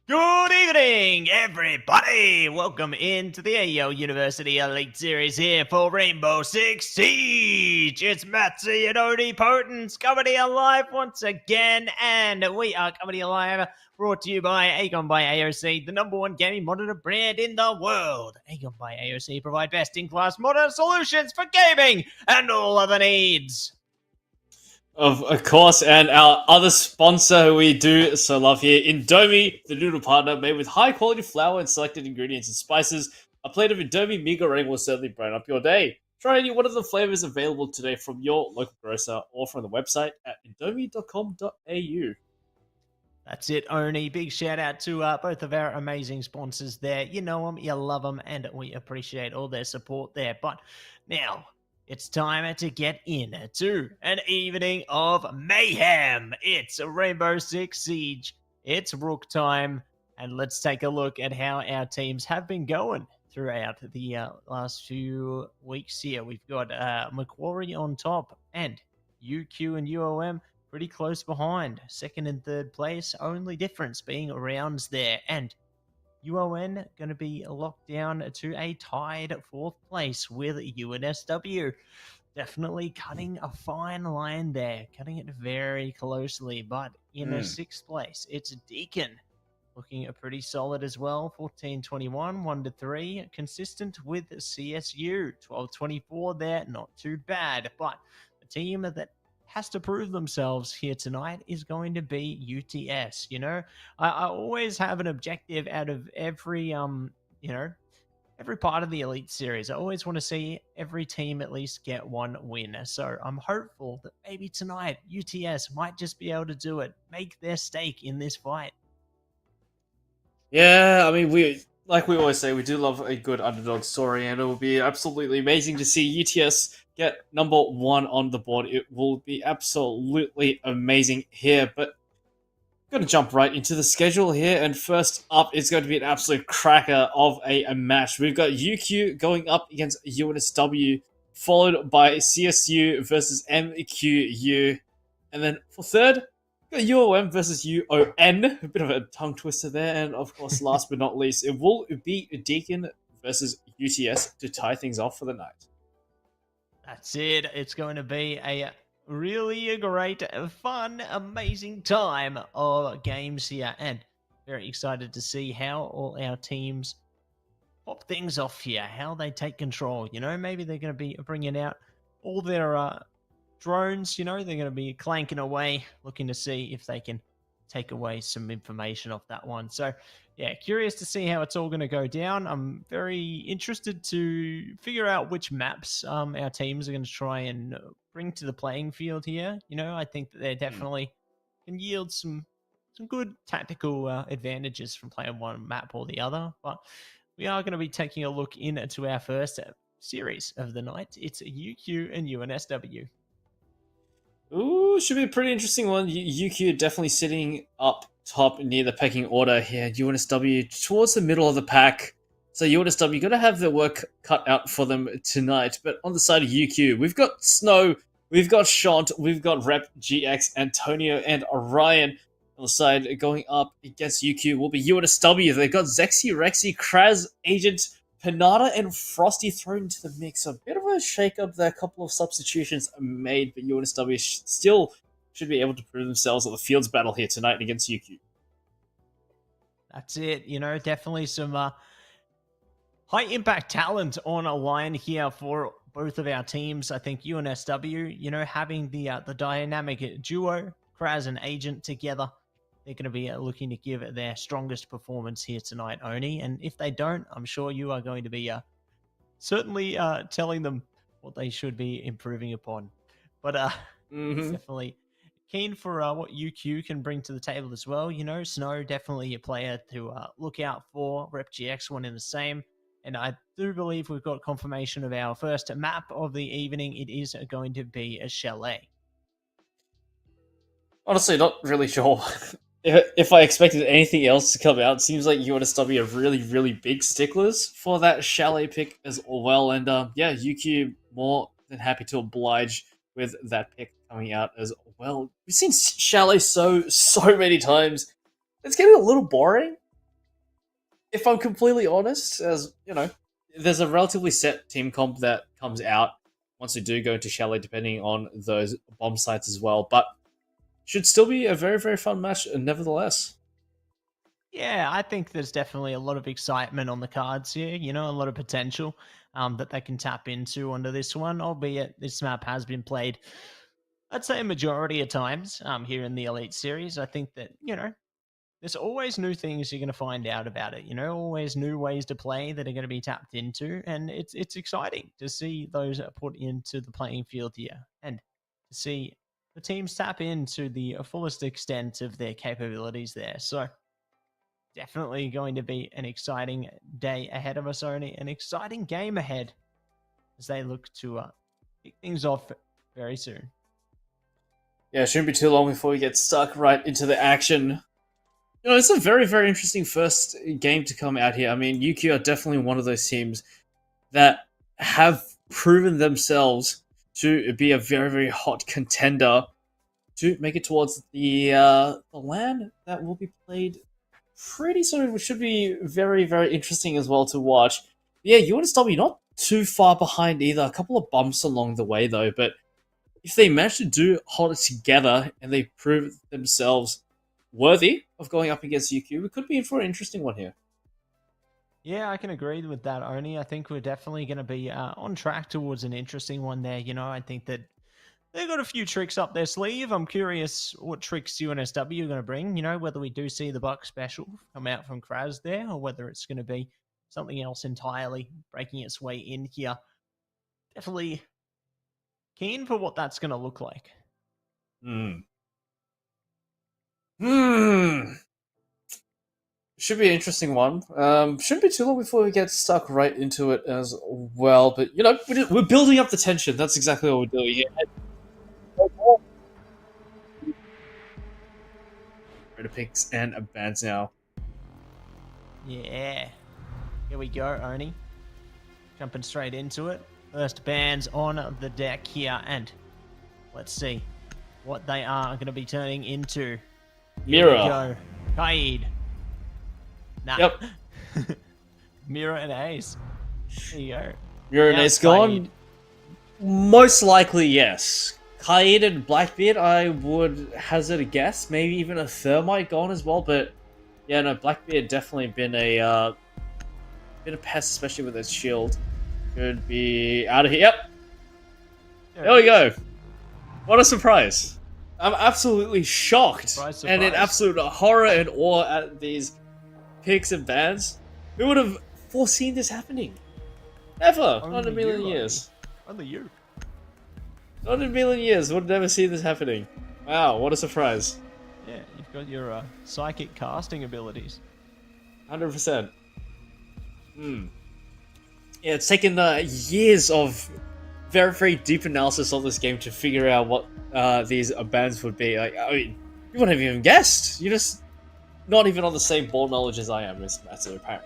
Good evening, everybody! Welcome into the AEL University Elite Series here for Rainbow Six Siege! It's Matsy and OniPotence coming to you live once again, and we are coming to you live brought to you by AGON by AOC, the #1 gaming monitor brand in the world. AGON by AOC provide best-in-class monitor solutions for gaming and all other needs. Of course, and our other sponsor who we do so love here, Indomie, the noodle partner, made with high quality flour and selected ingredients and spices. A plate of Indomie mee goreng will certainly brighten up your day. Try any one of the flavors available today from your local grocer or from the website at indomie.com.au. That's it, Oni. Big shout out to both of our amazing sponsors there. You know them, you love them, and we appreciate all their support there. But now, it's time to get into an evening of mayhem. It's Rainbow Six Siege. It's Rook time. And let's take a look at how our teams have been going throughout the last few weeks here. We've got Macquarie on top and UQ and UOM pretty close behind. Second and third place, only difference being rounds there. And UON going to be locked down to a tied fourth place with UNSW. Definitely cutting a fine line there, cutting it very closely. But in a sixth place, it's Deacon looking pretty solid as well. 14-21, 1-3, consistent with CSU. 12-24 there, not too bad. But the team that has to prove themselves here tonight is going to be UTS. You know, I always have an objective out of every every part of the Elite Series. I always want to see every team at least get one win. So I'm hopeful that maybe tonight UTS might just be able to do it, make their stake in this fight. Yeah, I mean, we always say, we do love a good underdog story, and it will be absolutely amazing to see UTS get #1 on the board. It will be absolutely amazing here, but I'm going to jump right into the schedule here, and first up is going to be an absolute cracker of a match. We've got UQ going up against UNSW, followed by CSU versus MQU, and then for third, we've got UOM versus UON, a bit of a tongue twister there, and of course, last but not least, it will be Deacon versus UTS to tie things off for the night. That's it. It's going to be a really great, fun, amazing time of games here, and very excited to see how all our teams pop things off here, how they take control. You know, maybe they're going to be bringing out all their drones. You know, they're going to be clanking away, looking to see if they can take away some information off that one. So yeah, curious to see how it's all going to go down. I'm very interested to figure out which maps our teams are going to try and bring to the playing field here. You know, I think that they definitely can yield some good tactical advantages from playing one map or the other. But we are going to be taking a look into our first series of the night. It's UQ and UNSW. Ooh, should be a pretty interesting one. UQ definitely sitting up top near the pecking order here. UNSW towards the middle of the pack. So UNSW got to have their work cut out for them tonight. But on the side of UQ, we've got Snow, we've got Shant, we've got Rep GX, Antonio, and Orion. On the side going up against UQ will be UNSW. They've got Zexy, Rexy, Kraz, Agent, Panada, and Frosty thrown into the mix. A bit of a shake-up there. A couple of substitutions made, but UNSW still should be able to prove themselves at the Fields battle here tonight against UQ. That's it. You know, definitely some high-impact talent on a line here for both of our teams. I think UNSW, you know, having the dynamic duo, Kraz and Agent together, they're going to be looking to give their strongest performance here tonight, Oni. And if they don't, I'm sure you are going to be certainly telling them what they should be improving upon. But definitely keen for what UQ can bring to the table as well. You know, Snow, definitely a player to look out for. Rep GX, one in the same. And I do believe we've got confirmation of our first map of the evening. It is going to be a chalet. Honestly, not really sure if I expected anything else to come out. It seems like UNSW are really, really big sticklers for that chalet pick as well. And yeah, UQ more than happy to oblige with that pick coming out as well. We've seen chalet so many times. It's getting a little boring. if I'm completely honest, as you know, there's a relatively set team comp that comes out once we do go into Chalet, depending on those bomb sites as well. But should still be a very, very fun match, nevertheless. Yeah, I think there's definitely a lot of excitement on the cards here, you know, a lot of potential that they can tap into under this one, albeit this map has been played, I'd say, a majority of times here in the Elite Series. I think that, you know, there's always new things you're going to find out about it, you know, always new ways to play that are going to be tapped into, and it's exciting to see those put into the playing field here and to see the teams tap into the fullest extent of their capabilities there. So definitely going to be an exciting day ahead of us, only an exciting game ahead as they look to kick things off very soon. Yeah, it shouldn't be too long before we get stuck right into the action. You know, it's a very, very interesting first game to come out here. I mean, UQ are definitely one of those teams that have proven themselves to be a very, very hot contender to make it towards the LAN that will be played pretty soon, which should be very, very interesting as well to watch. Yeah, UNSW not too far behind either. A couple of bumps along the way though, but if they manage to hold it together and they prove themselves worthy of going up against UQ, we could be in for an interesting one here. Yeah, I can agree with that, Oni. I think we're definitely going to be on track towards an interesting one there. You know, I think that they've got a few tricks up their sleeve. I'm curious what tricks UNSW are going to bring. You know, whether we do see the Buck special come out from Kraz there, or whether it's going to be something else entirely breaking its way in here. Definitely keen for what that's going to look like. Should be an interesting one. Shouldn't be too long before we get stuck right into it as well. But, you know, we're building up the tension. That's exactly what we're doing here. To picks and bans now. Yeah. Here we go, Oni. Jumping straight into it. First bands on the deck here, and let's see what they are going to be turning into. Mira. Here we go. Kaid. Nah. Yep. Mira and Ace. There you go. Mira and Now Ace gone? Most likely, yes. Kaid and Blackbeard, I would hazard a guess. Maybe even a Thermite gone as well, but yeah, no, Blackbeard definitely been a pest, especially with its shield. Could be out of here. Yep. There we go. What a surprise. I'm absolutely shocked Surprise. and in absolute horror and awe at these picks and bans. Who would have foreseen this happening? Never. Only Not in a million you, years. Only you. Not in a million years. Would never see this happening. Wow, what a surprise. Yeah, you've got your psychic casting abilities. 100%. Yeah, it's taken years of very, very deep analysis of this game to figure out what these bans would be. Like, I mean, you wouldn't have even guessed. You're just not even on the same ball knowledge as I am. That's apparent.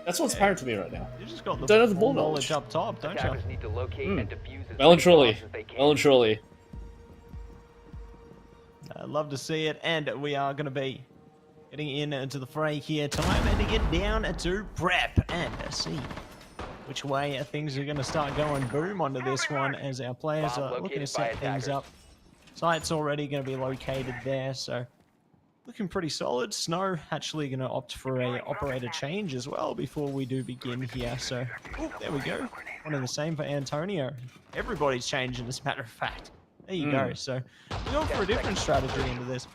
That's what's apparent to me right now. You just got the don't have the ball knowledge up top, don't you? Need to locate and defuse as Well and many truly. bombs as they can. Well and truly. I'd love to see it, and we are going to be getting into the fray here. Time to get down to prep and see which way things are going to start going boom onto this one as our players Bomb are looking to located set by things attackers. up. Site's already going to be located there, so looking pretty solid. Snow actually going to opt for a operator change as well before we do begin here. So, there we go. One and the same for Antonio. Everybody's changing, as a matter of fact. There you go. So, we're going for a different strategy into this.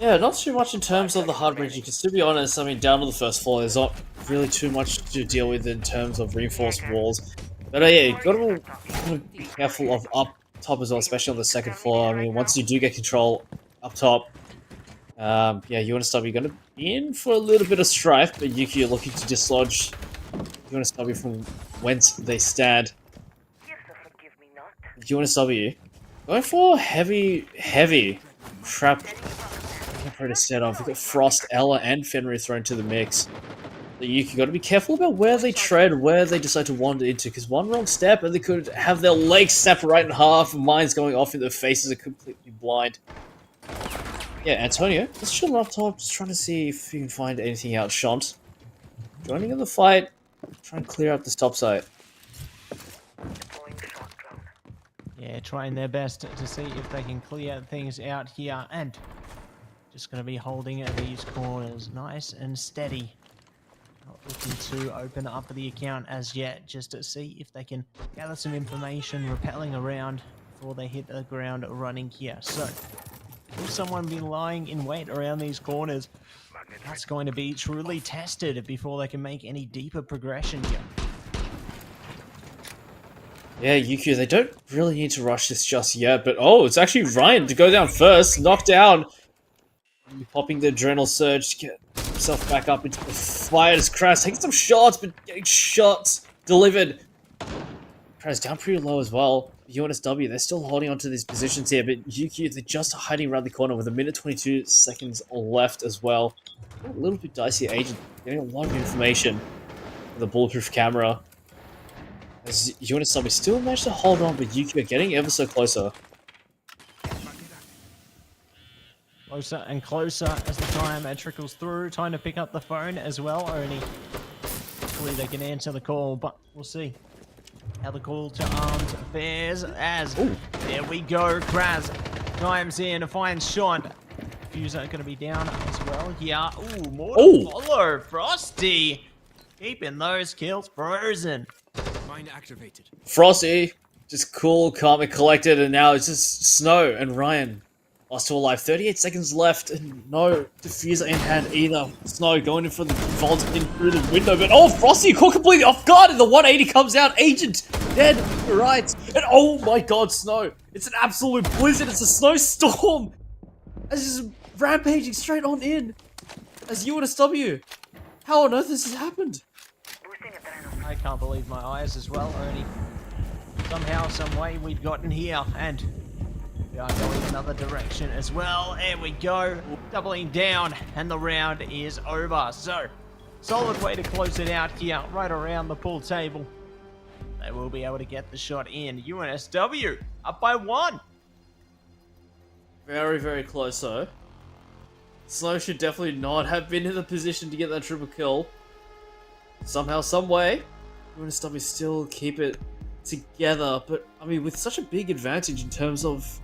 Yeah, not too much in terms of the hard bridge. You can still be honest. I mean, down to the first floor, there's not really too much to deal with in terms of reinforced walls. But yeah, you gotta be careful of up top as well, especially on the second floor. I mean, once you do get control up top, yeah, UNSW going to be in for a little bit of strife, but Yuki are looking to dislodge UNSW from whence they stand. UNSW going for heavy trap to set off. We've got Frost, Ella, and Fenrir thrown to the mix. The Yuki got to be careful about where they tread, where they decide to wander into, because one wrong step and they could have their legs snapped right in half, mines going off in their faces are completely blind. Yeah, Antonio, just chilling up top, just trying to see if you can find anything out. Shant, joining in the fight, trying to clear up this top side. Yeah, trying their best to see if they can clear things out here, and just going to be holding these corners nice and steady. Not looking to open up the account as yet, just to see if they can gather some information, rappelling around before they hit the ground running here. So, will someone be lying in wait around these corners? That's going to be truly tested before they can make any deeper progression here. Yeah, UQ, they don't really need to rush this just yet, but oh, it's actually Ryan to go down first, knocked down. Popping the adrenal surge to get himself back up into the fight as Kraz taking some shots, but getting shots delivered. Kraz down pretty low as well. UNSW, they're still holding on to these positions here, but UQ, they're just hiding around the corner with 1 minute 22 seconds left as well. A little bit dicey agent, getting a lot of information with a bulletproof camera. As UNSW still managed to hold on, but UQ are getting ever so closer. Closer and closer as the time trickles through. Time to pick up the phone as well, Oni. Hopefully they can answer the call, but we'll see how the call to arms fares as... Ooh. There we go, Kraz climbs in to find Sean. Fuser going to be down as well. Yeah, ooh, more to follow. Frosty keeping those kills frozen. Mine activated. Frosty, just cool, calm, and collected, and now it's just Snow and Ryan. Lost to alive. 38 seconds left, and no diffuser in hand either. Snow going in for the vault in through the window, but oh, Frosty caught completely off guard, and the 180 comes out. Agent dead, right, and oh my god, Snow! It's an absolute blizzard. It's a snowstorm. It's just rampaging straight on in. As UNSW, how on earth has this happened? I can't believe my eyes as well, Ernie. Somehow, some way we've gotten here, and we are going another direction as well. There we go. Doubling down, and the round is over. So, solid way to close it out here, right around the pool table. They will be able to get the shot in. UNSW up by 1. Very, very close though. Snow should definitely not have been in the position to get that triple kill. Somehow, some way, UNSW still keep it together. But, I mean, with such a big advantage in terms of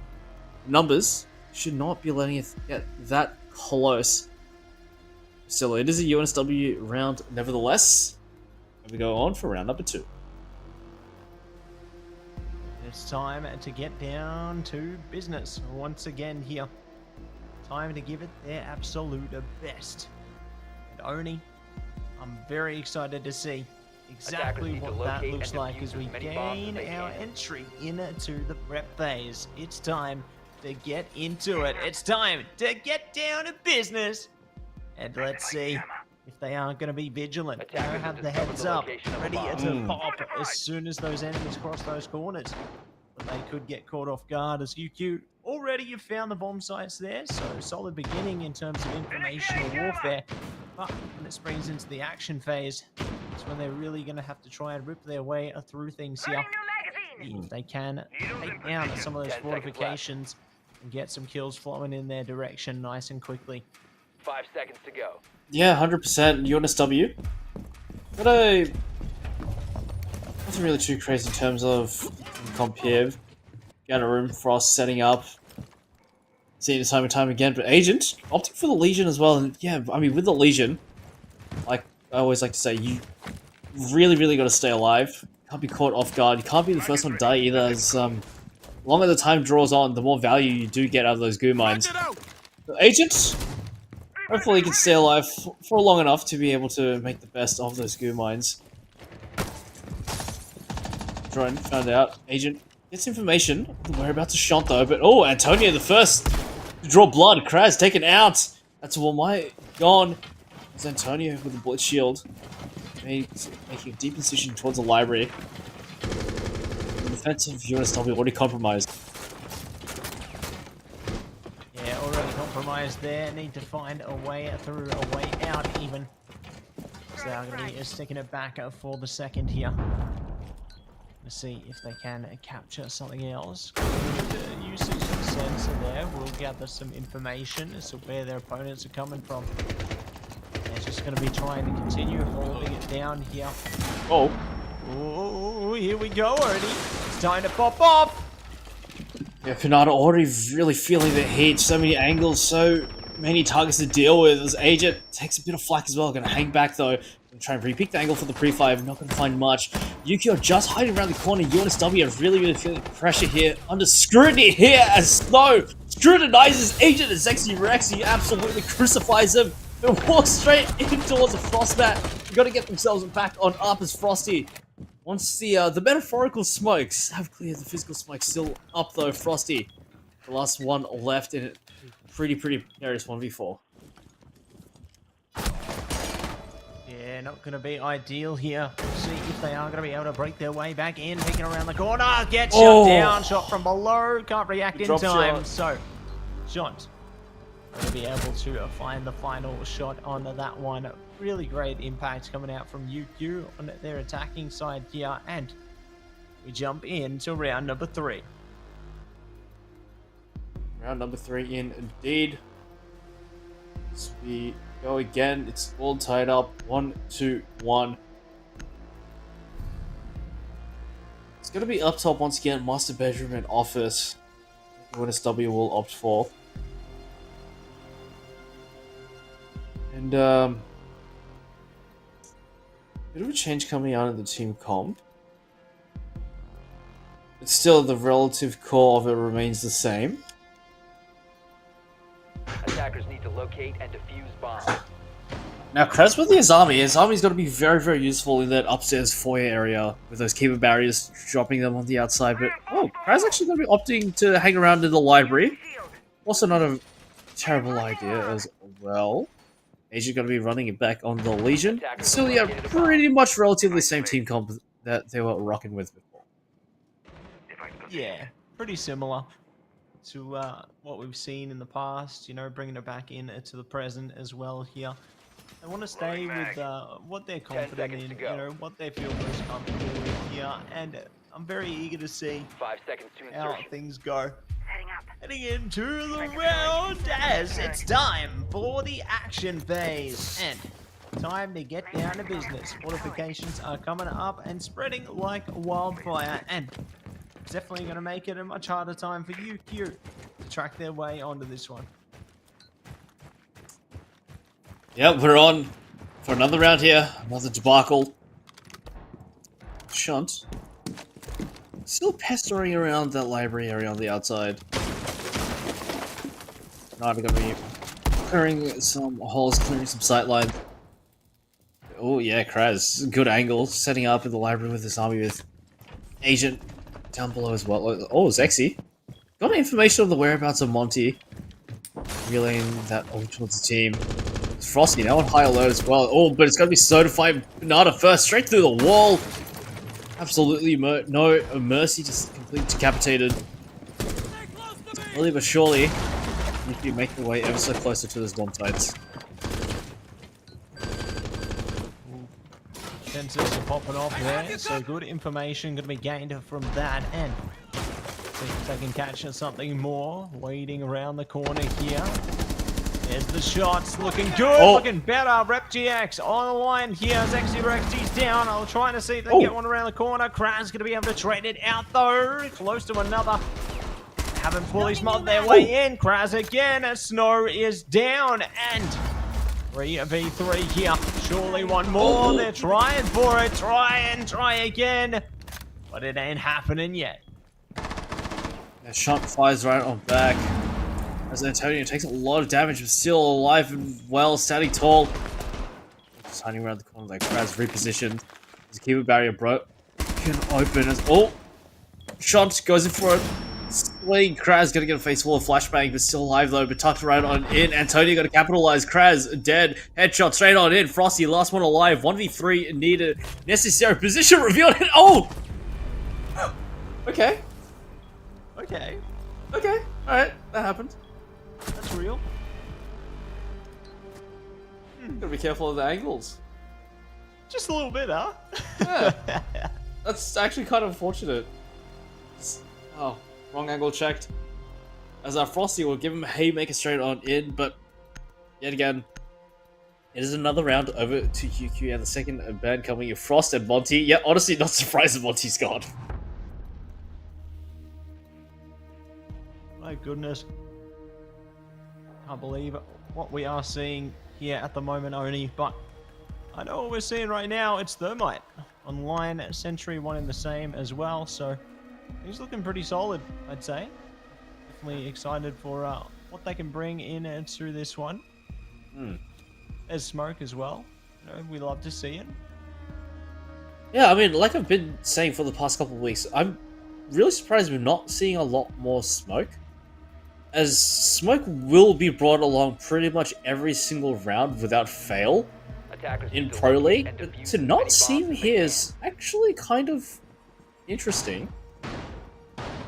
numbers, should not be letting it get that close. Still, it is a UNSW round nevertheless. And we go on for round number 2. It's time to get down to business once again here. Time to give it their absolute best. And Oni, I'm very excited to see exactly what that looks like as we gain our entry into the prep phase. It's time to get into it. It's time to get down to business. And let's see if they aren't going to be vigilant. They have the heads up, ready to pop as soon as those enemies cross those corners. But they could get caught off guard as UQ already have found the bomb sites there. So solid beginning in terms of informational warfare. But when it springs into the action phase, it's when they're really going to have to try and rip their way through things here. If they can take down some of those fortifications and get some kills flowing in their direction nice and quickly. 5 seconds to go. Yeah, 100% UNSW. But wasn't really too crazy in terms of comp here. Got a room, Frost setting up. Seeing it time and time again, but Agent opting for the Legion as well. And yeah, I mean, with the Legion, like I always like to say, you really got to stay alive. Can't be caught off guard. You can't be the first one to die either. As longer the time draws on, the more value you do get out of those goo mines. So Agent, hopefully he can stay alive for long enough to be able to make the best of those goo mines. Drone found out. Agent gets information of the whereabouts of Shant though, but oh, Antonio the first to draw blood. Kraz taken out. That's all my gone. It's Antonio with a bullet shield. Making a deep incision towards the library. The defensive UNSW already compromised. Yeah, already compromised there. Need to find a way through, a way out even. So they're going to be sticking it back for the second here. Let's see if they can capture something else. Use see some sensor there. We'll gather some information as to where their opponents are coming from. They're just going to be trying to continue holding it down here. Oh. Oh, here we go, Ernie. It's time to pop off. Yeah, Kanata already really feeling the heat. So many angles, so many targets to deal with. As Agent takes a bit of flak as well. Gonna hang back though. Gonna try and repick the angle for the pre-5. Not gonna find much. Yukio just hiding around the corner. UNSW are really feeling pressure here. Under scrutiny here as Snow scrutinizes Agent and Sexy Rex. He absolutely crucifies him. They walk straight in towards the Frostbat. They gotta get themselves back on up as Frosty. Once the metaphorical smokes have cleared, the physical smoke still up though. Frosty, the last one left in it. Pretty precarious 1v4. Yeah, not going to be ideal here. We'll see if they are going to be able to break their way back in. Peeking around the corner. Get shut down. Shot from below. Can't react in time. So, Shot going to be able to find the final shot on that one. Really great impact coming out from UQ on their attacking side here. And we jump into round number 3. Round number 3 in indeed. As we go again, it's all tied up. 1, 2, 1. It's going to be up top once again. Master bedroom and office. OniSW will opt for. And bit of a change coming out of the team comp. It's still the relative core of it remains the same. Attackers need to locate and defuse bombs. Now, Krez with his army's going to be very useful in that upstairs foyer area with those keeper barriers, dropping them on the outside. But Krez actually going to be opting to hang around in the library. Also, not a terrible idea as well. Asia's going to be running it back on the Legion. Still, yeah, pretty much relatively same team comp that they were rocking with before. Yeah, pretty similar to what we've seen in the past, you know, bringing it back in to the present as well here. They want to stay with what they're confident in, you know, what they feel most comfortable with here, and I'm very eager to see 5 seconds to how insertion. things go. Heading into the round as it's time for the action phase, and time to get down to business. Fortifications are coming up and spreading like wildfire, and it's definitely going to make it a much harder time for UQ to track their way onto this one. Yep, we're on for another round here. Another debacle. Shunt. Still pestering around that library area on the outside. Not going to be clearing some holes, clearing some sight lines. Oh yeah, Kraz. Good angle. Setting up in the library with this army with Agent down below as well. Oh, Zexy. Got information on the whereabouts of Monty. Relaying that over towards the team. It's Frosty now on high alert as well. Oh, but it's going to be Sodafied Banana first. Straight through the wall. Absolutely no mercy. Just completely decapitated. Slowly but surely. Need to be making their way ever so closer to those bomb sites. Sensors are popping off there, so good information going to be gained from that, and see if they can catch something more. Waiting around the corner here. There's the shots, looking good, looking better. Rep GX on the line here. Zexy Rex, he's down. I'll try to see if they can get one around the corner. Kraz going to be able to trade it out though. Close to another. Haven't fully smothered their way in. Kraz again, as Snow is down, and 3v3 here. Surely one more. They're trying for it. Try again. But it ain't happening yet. That shot flies right on back. As Antonio takes a lot of damage, but still alive and well, standing tall. Just hiding around the corner like Kraz repositioned. His keeper barrier broken open as shot goes in for it. Swing. Kraz gonna get a face full of flashbang, but still alive though, but tucked right on in. Antonio gonna capitalize. Kraz dead. Headshot straight on in. Frosty, last one alive. 1v3 needed. Necessary position revealed. Oh! Okay. Okay, Alright, that happened. that's real. Gotta be careful of the angles. Just a little bit, huh? Yeah. That's actually kind of unfortunate. Oh, wrong angle checked. As our Frosty will give him a haymaker straight on in, but yet again, it is another round over to UQ and the second band coming in Frost and Monty. Yeah, honestly, not surprised that Monty's gone. My goodness. Can't believe what we are seeing here at the moment, Oni, but I know what we're seeing right now. It's Thermite online, Sentry, one in the same as well, so he's looking pretty solid, I'd say. Definitely excited for what they can bring in through this one. There's Smoke as well. You know, we love to see it. Yeah, I mean, like I've been saying for the past couple of weeks, I'm really surprised we're not seeing a lot more Smoke. As Smoke will be brought along pretty much every single round without fail in Pro League, but to not see him here is actually kind of interesting.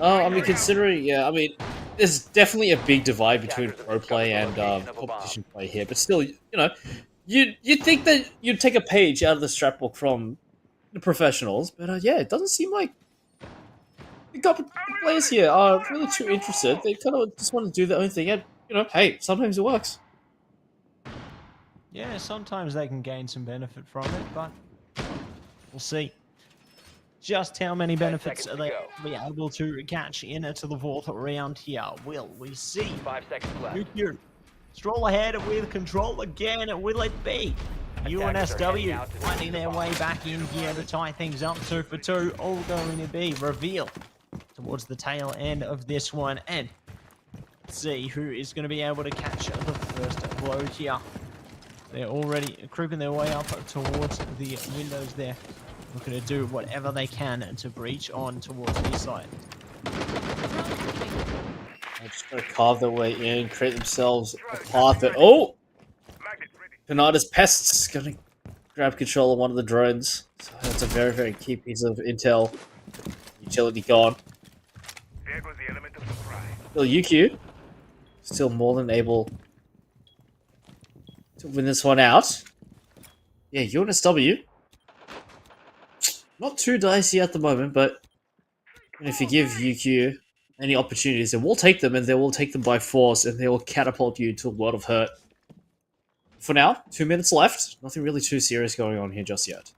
I mean, considering, yeah, I mean, there's definitely a big divide between pro play and competition play here, but still, you know, you'd think that you'd take a page out of the scrapbook from the professionals, but yeah, it doesn't seem like the players here are really too interested. They kind of just want to do their own thing, and, you know, hey, sometimes it works. Yeah, sometimes they can gain some benefit from it, but we'll see just how many benefits are they be able to catch into the fourth round here. Will we see 5 seconds left. UQ stroll ahead with control again? Will it be UNSW finding their way back in here to tie things up 2 for 2? All going to be revealed towards the tail end of this one, and let's see who is going to be able to catch the first blow here. They're already creeping their way up towards the windows there, looking to do whatever they can to breach on towards the side. They're just going to carve their way in, create themselves a path that... Oh! Pinada's Pests going to grab control of one of the drones. So that's a very, very key piece of intel. Utility gone. There goes the element of surprise. Still UQ. Still more than able to win this one out. Yeah, UNSW. Not too dicey at the moment, but if you give UQ any opportunities, they will take them, and they will take them by force, and they will catapult you to a world of hurt. For now, 2 minutes left. Nothing really too serious going on here just yet.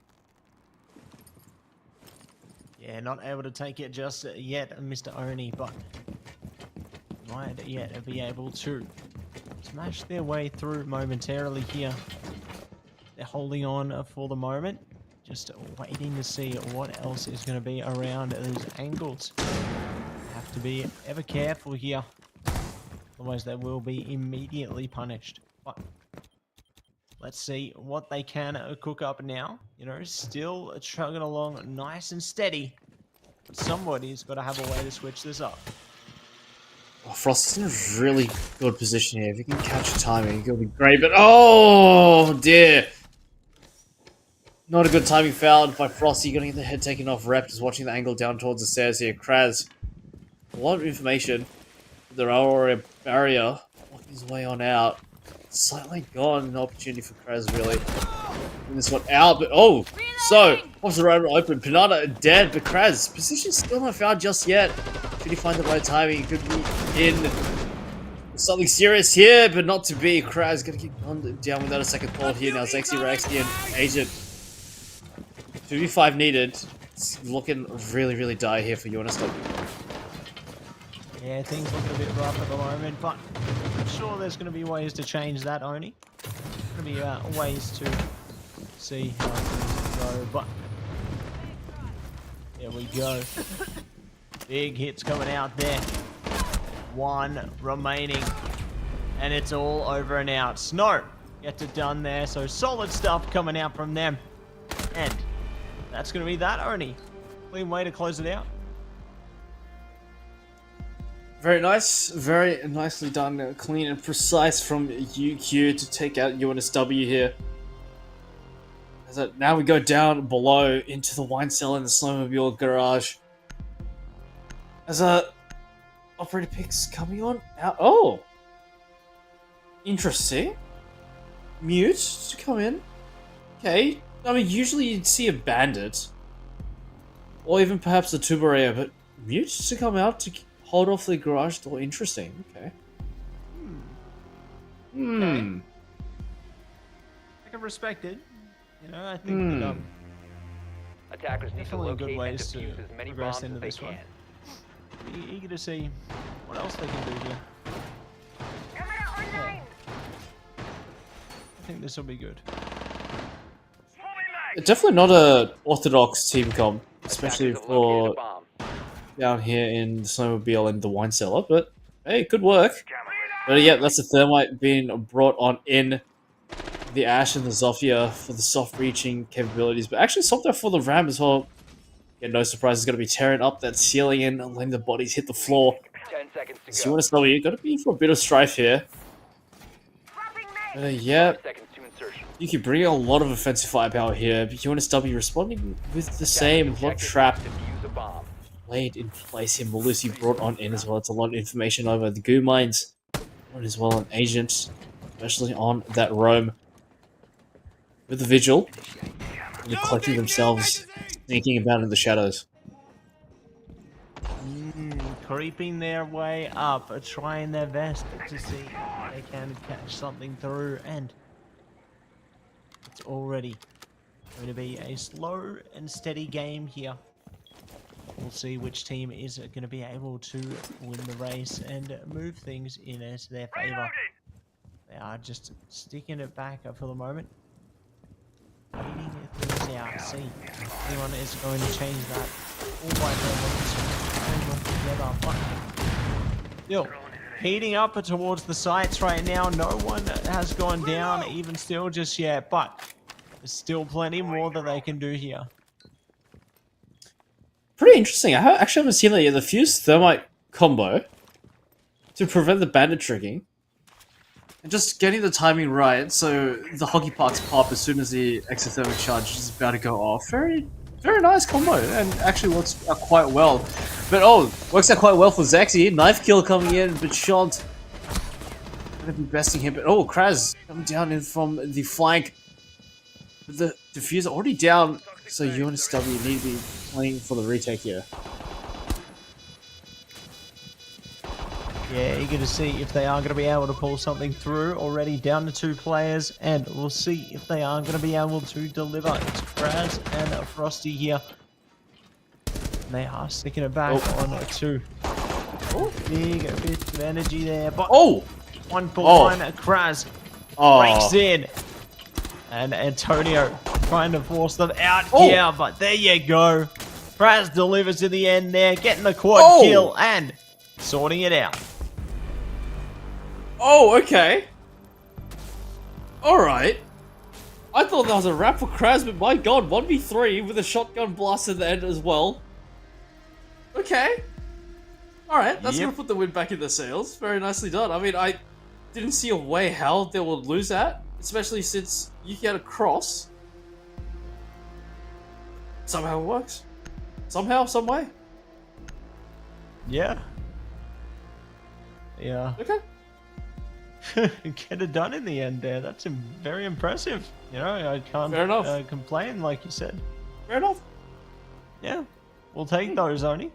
Yeah, not able to take it just yet, Mr. Oni, but might yet be able to smash their way through momentarily here. They're holding on for the moment, just waiting to see what else is going to be around those angles. Have to be ever careful here, otherwise they will be immediately punished. But let's see what they can cook up now. You know, still chugging along nice and steady. But somebody's got to have a way to switch this up. Oh, Frost is in a really good position here. If you can catch timing, it'll be great. But oh dear, not a good timing found by Frosty. Gonna get the head taken off. Rep just watching the angle down towards the stairs here. Kraz, a lot of information. There are a barrier blocking his way on out. Slightly gone. An opportunity for Kraz really. Bring this one out, but oh, so pops the right open. Pinada dead, but Kraz position still not found just yet. Should he find the right timing? He could be in something serious here, but not to be. Kraz gonna keep on down without a second thought here. Now Zexy, Rexy, and Agent. 2v5 needed. It's looking really, really dire here for UNSW. Yeah, things looking a bit rough at the moment, but I'm sure there's going to be ways to change that, Oni. Going to be ways to see how things go, but there we go. Big hits coming out there. One remaining, and it's all over and out. Snow gets it done there, so solid stuff coming out from them. And that's going to be that, Oni. Clean way to close it out. Very nice, very nicely done, clean and precise from UQ to take out UNSW here. As now we go down below into the wine cellar in the snowmobile garage. As operator picks coming on out. Oh, interesting. Mute to come in. Okay, I mean usually you'd see a bandit, or even perhaps a tuberia, but Mute to come out to hold off the garage door. Interesting. Okay. Hmm. I can respect it. You know, I think that Attackers need to definitely good locate and ways to defuse as many progress bombs into as they this one. can. Eager to see what else they can do here. Yeah. I think this will be good. Definitely not a orthodox team comp, especially Attackers have located a for bomb. down here in the snowmobile and the wine cellar. But hey, it could work. But yeah, that's the thermite being brought on in. The Ash and the Zofia for the soft reaching capabilities, but actually something for the Ram as well. Yeah, no surprise, is going to be tearing up that ceiling and letting the bodies hit the floor. 10 seconds to So go. UNSW got to be for a bit of strife here. Yeah, 5 seconds to insertion. you keep bringing a lot of offensive firepower here, but UNSW responding with the same. A lot of trap Defuse a bomb. laid in place here. Malusi brought on in as well. It's a lot of information over the goo mines. And as well an agent, especially on that roam. With the vigil, and they're collecting themselves, sneaking about in the shadows. Creeping their way up, trying their best to see if they can catch something through, and it's already going to be a slow and steady game here. We'll see which team is going to be able to win the race and move things in as their favor. They are just sticking it back for the moment. Waiting things out. See if anyone is going to change that. All by together, but still heating up towards the sites right now. No one has gone down even still just yet, but there's still plenty more that they can do here. Pretty interesting. I actually haven't seen that yet. The fuse thermite combo to prevent the bandit tricking. And just getting the timing right, so the hockey pucks pop as soon as the exothermic charge is about to go off. Very, very nice combo, and actually works out quite well. But works out quite well for Zexy. Knife kill coming in, but Shant gonna be besting him. But Kraz coming down in from the flank. With the diffuser already down, so UNSW need to be playing for the retake here. Yeah, eager to see if they are going to be able to pull something through. Already down to 2 players, and we'll see if they are going to be able to deliver. It's Kraz and Frosty here. And they are sticking it back on 2. Big bit of energy there, but 1-for-1, Kraz breaks in. And Antonio trying to force them out here, but there you go. Kraz delivers in the end there, getting the quad kill and sorting it out. Oh, okay. Alright. I thought that was a wrap for Kraz, but my god, 1v3 with a shotgun blast at the end as well. Okay. Alright, that's gonna put the win back in the sails. Very nicely done. I mean, I didn't see a way how they would lose that, especially since you get a cross. Somehow it works. Somehow, some way. Yeah. Yeah. Okay. Get it done in the end there. That's very impressive. You know, I can't complain, like you said. Fair enough. Yeah. We'll take those, Oni.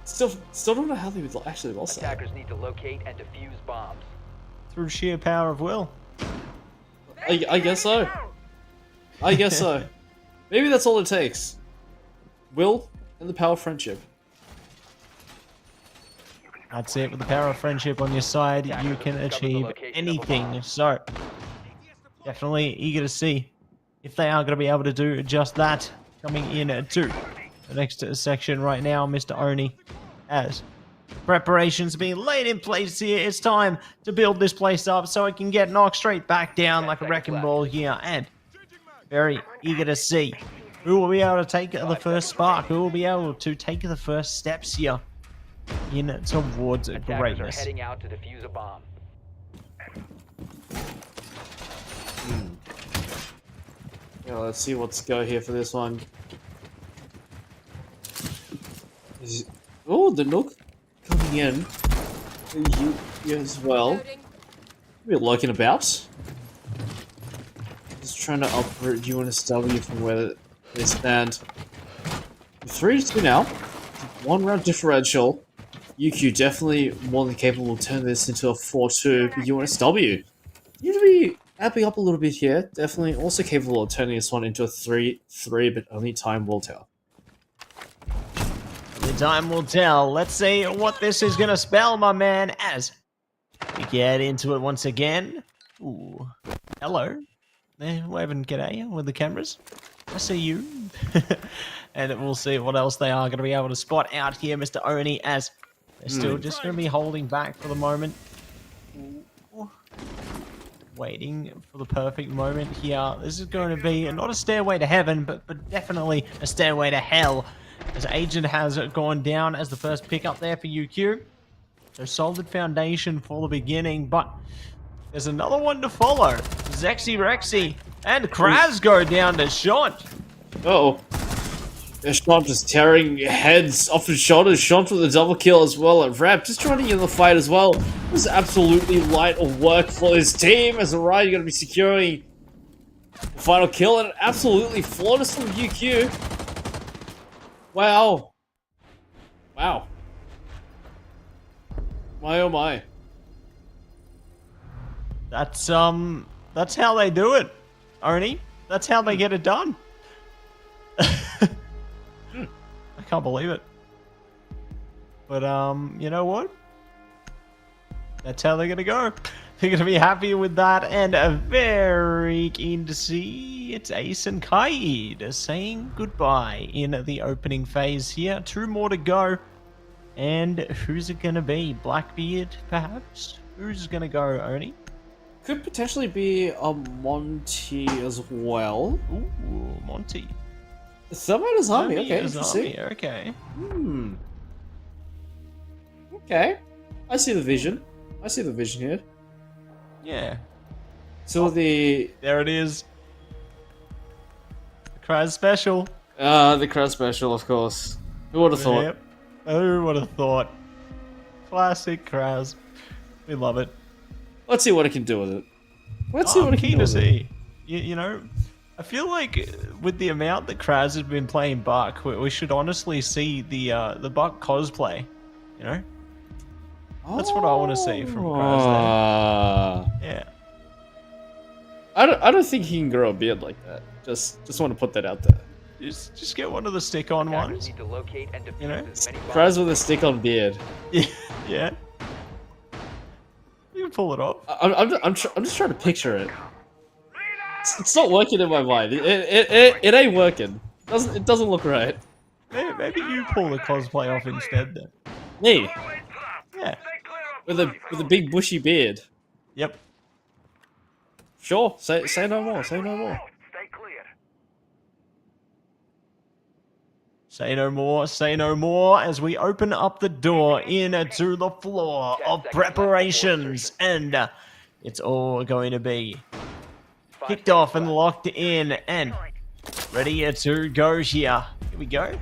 Still don't know how they would actually lost that. Attackers need to locate and defuse bombs. Through sheer power of will. I guess so. I guess so. Maybe that's all it takes. Will and the power of friendship. That's it. With the power of friendship on your side, you can achieve anything. So, definitely eager to see if they are going to be able to do just that. Coming in to the next section right now, Mr. Oni, as preparations being laid in place here. It's time to build this place up so it can get knocked straight back down like a wrecking ball here. And very eager to see who will be able to take the first spark, who will be able to take the first steps here in towards Attackers greatness. are heading out to defuse a bomb. Yeah, let's see what's go here for this one. Oh, the Nook coming in. You as well. We're lurking about. Just trying to uproot UNSW from where they stand. 3-2 now. 1 round differential. UQ definitely more than capable of turning this into a 4-2. But UNSW seem to be amping up a little bit here. Definitely also capable of turning this one into a 3-3, but only time will tell. The time will tell. Let's see what this is going to spell, my man, as we get into it once again. Ooh. Hello. They're waving g'day with the cameras. I see you. And we'll see what else they are going to be able to spot out here, Mr. Oni, as they're still just going to be holding back for the moment. Ooh. Waiting for the perfect moment here. This is going to be not a stairway to heaven, but definitely a stairway to hell, as Agent has gone down as the first pickup there for UQ. So solid foundation for the beginning, but there's another one to follow. Zexy Rexy and Kraz go down to Shont. Uh-oh. Shont just tearing heads off his shoulders. Shont with a double kill as well at Rap, just joining in the fight as well. This is absolutely light of work for his team, as Orion going to be securing the final kill, and absolutely flawless from UQ. Wow. Wow. My oh my. That's how they do it, Oni. That's how they get it done. I can't believe it. But you know what? That's how they're gonna go. They're gonna be happy with that, and very keen to see it's Ace and Kaid saying goodbye in the opening phase here. 2 more to go. And who's it gonna be? Blackbeard, perhaps? Who's gonna go, Oni? Could potentially be a Monty as well. Ooh, Monty. Thermite Army, okay, Army, okay. Okay. I see the vision. I see the vision here. Yeah. So there it is. The Kraz special. The crowd special, of course. Who would have thought? Yep. Who would have thought? Classic Kraz. We love it. Let's see what it can do with it. Let's see what it can do with it. You know, I feel like with the amount that Kraz has been playing Buck, we should honestly see the Buck cosplay. You know, that's what I want to see from Kraz. Yeah. I don't think he can grow a beard like that. Just want to put that out there. Just get one of the stick-on ones. Need to locate and defuse You know? as many bombs. Kraz with a stick-on beard. Yeah. You can pull it off. I'm just trying to picture it. It's not working in my mind. It ain't working. It doesn't look right. Maybe you pull the cosplay off instead then. Me Yeah. with a big bushy beard. Yep. Sure. Say no more. Say no more. Stay clear. Say no more, say no more, as we open up the door into the floor of preparations, and it's all going to be kicked off and locked in and ready to go here. Here we go.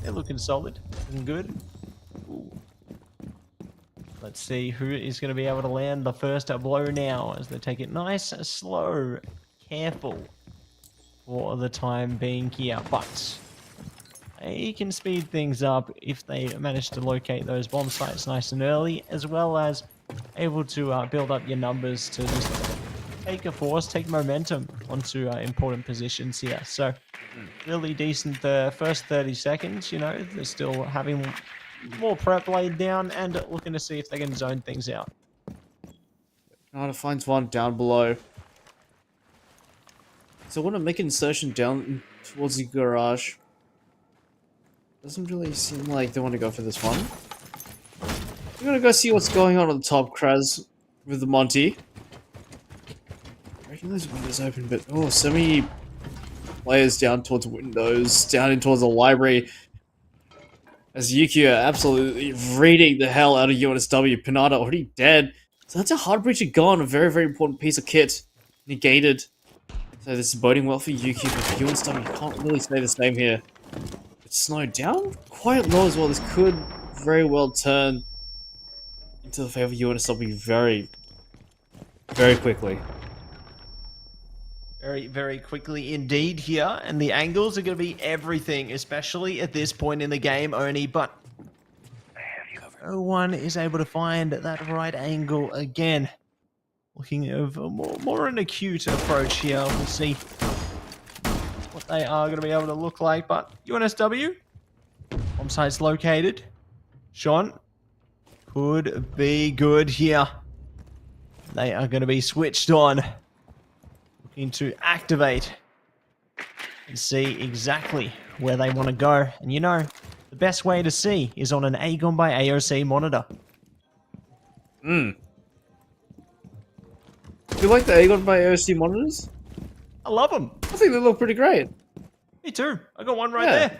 They're looking solid, looking good. Ooh. Let's see who is going to be able to land the first blow now, as they take it nice, slow, careful for the time being here, but they can speed things up if they manage to locate those bomb sites nice and early, as well as able to build up your numbers to just take a force, take momentum onto important positions here. So really decent first 30 seconds, you know, they're still having more prep laid down and looking to see if they can zone things out. Trying to find one down below. So I want to make an insertion down towards the garage. Doesn't really seem like they want to go for this one. We're gonna go see what's going on the top, Kraz, with the Monty. I reckon those windows open, but oh, so many players down towards windows, down in towards the library. As Yuki are absolutely reading the hell out of UNSW. Pinata already dead. So that's a hard breacher gone, a very, very important piece of kit. Negated. So this is boding well for Yuki, but for UNSW can't really say the same here. It's snowed down quite low as well. This could very well turn into the favor of UNSW very, very quickly. Very, very quickly indeed here, and the angles are going to be everything, especially at this point in the game, Oni, but no one is able to find that right angle again. Looking of a more an acute approach here. We'll see what they are going to be able to look like, but UNSW, bomb site's located. Sean could be good here. They are going to be switched on. Looking to activate and see exactly where they want to go. And you know, the best way to see is on an AGON by AOC monitor. Do you like the AGON by AOC monitors? I love them. I think they look pretty great. Me too. I got one right Yeah. there.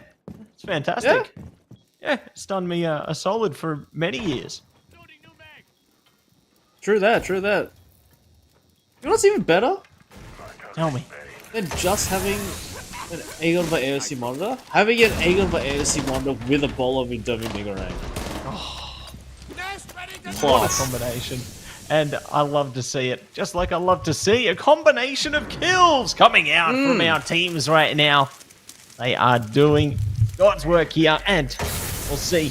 It's fantastic. Yeah, it's done me a solid for many years. True that, true that. You know what's even better Tell me. than just having an AGON by AOC monitor? Having an AGON by AOC monitor with a ball of Indomie Nigarang. What a Class. combination. And I love to see it. Just like I love to see a combination of kills coming out from our teams right now. They are doing God's work here, and we'll see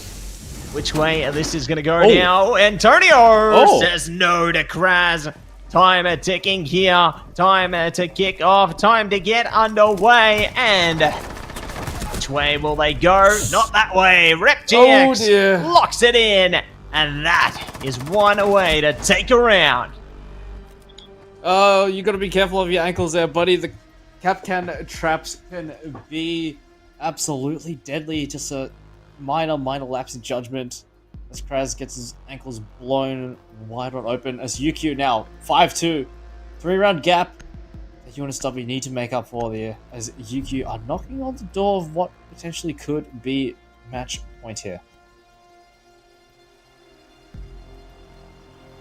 which way this is going to go now. Antonio says no to Kraz. Timer ticking here. Timer to kick off. Time to get underway. And which way will they go? Not that way. RepGX locks it in. And that is one way to take a round. Oh, you gotta be careful of your ankles there, buddy. The Capcan traps can be absolutely deadly. Just a minor lapse in judgment as Kraz gets his ankles blown wide open. As UQ now 5-2, 3-round gap that UNSW need to make up for there. As UQ are knocking on the door of what potentially could be match point here.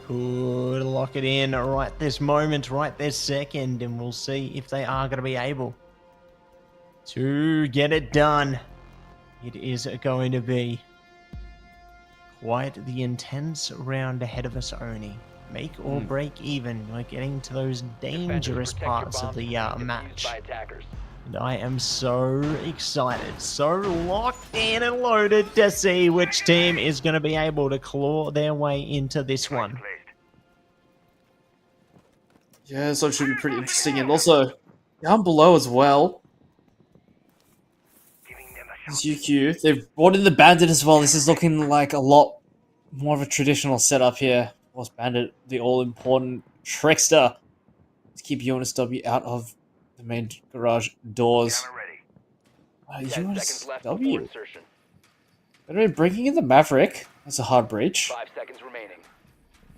Could lock it in right this moment, right this second, and we'll see if they are going to be able to get it done. It is going to be quite the intense round ahead of us, Oni. Make or break even. We're getting to those dangerous parts of the match. And I am so excited, so locked in and loaded to see which team is going to be able to claw their way into this one. Yeah, so it should be pretty interesting. And also, down below as well, is UQ. They've brought in the Bandit as well. This is looking like a lot more of a traditional setup here. Of course, Bandit, the all-important trickster, to keep UNSW out of the main garage doors. UNSW. Anyway, breaking in the Maverick. That's a hard breach. 5 seconds remaining.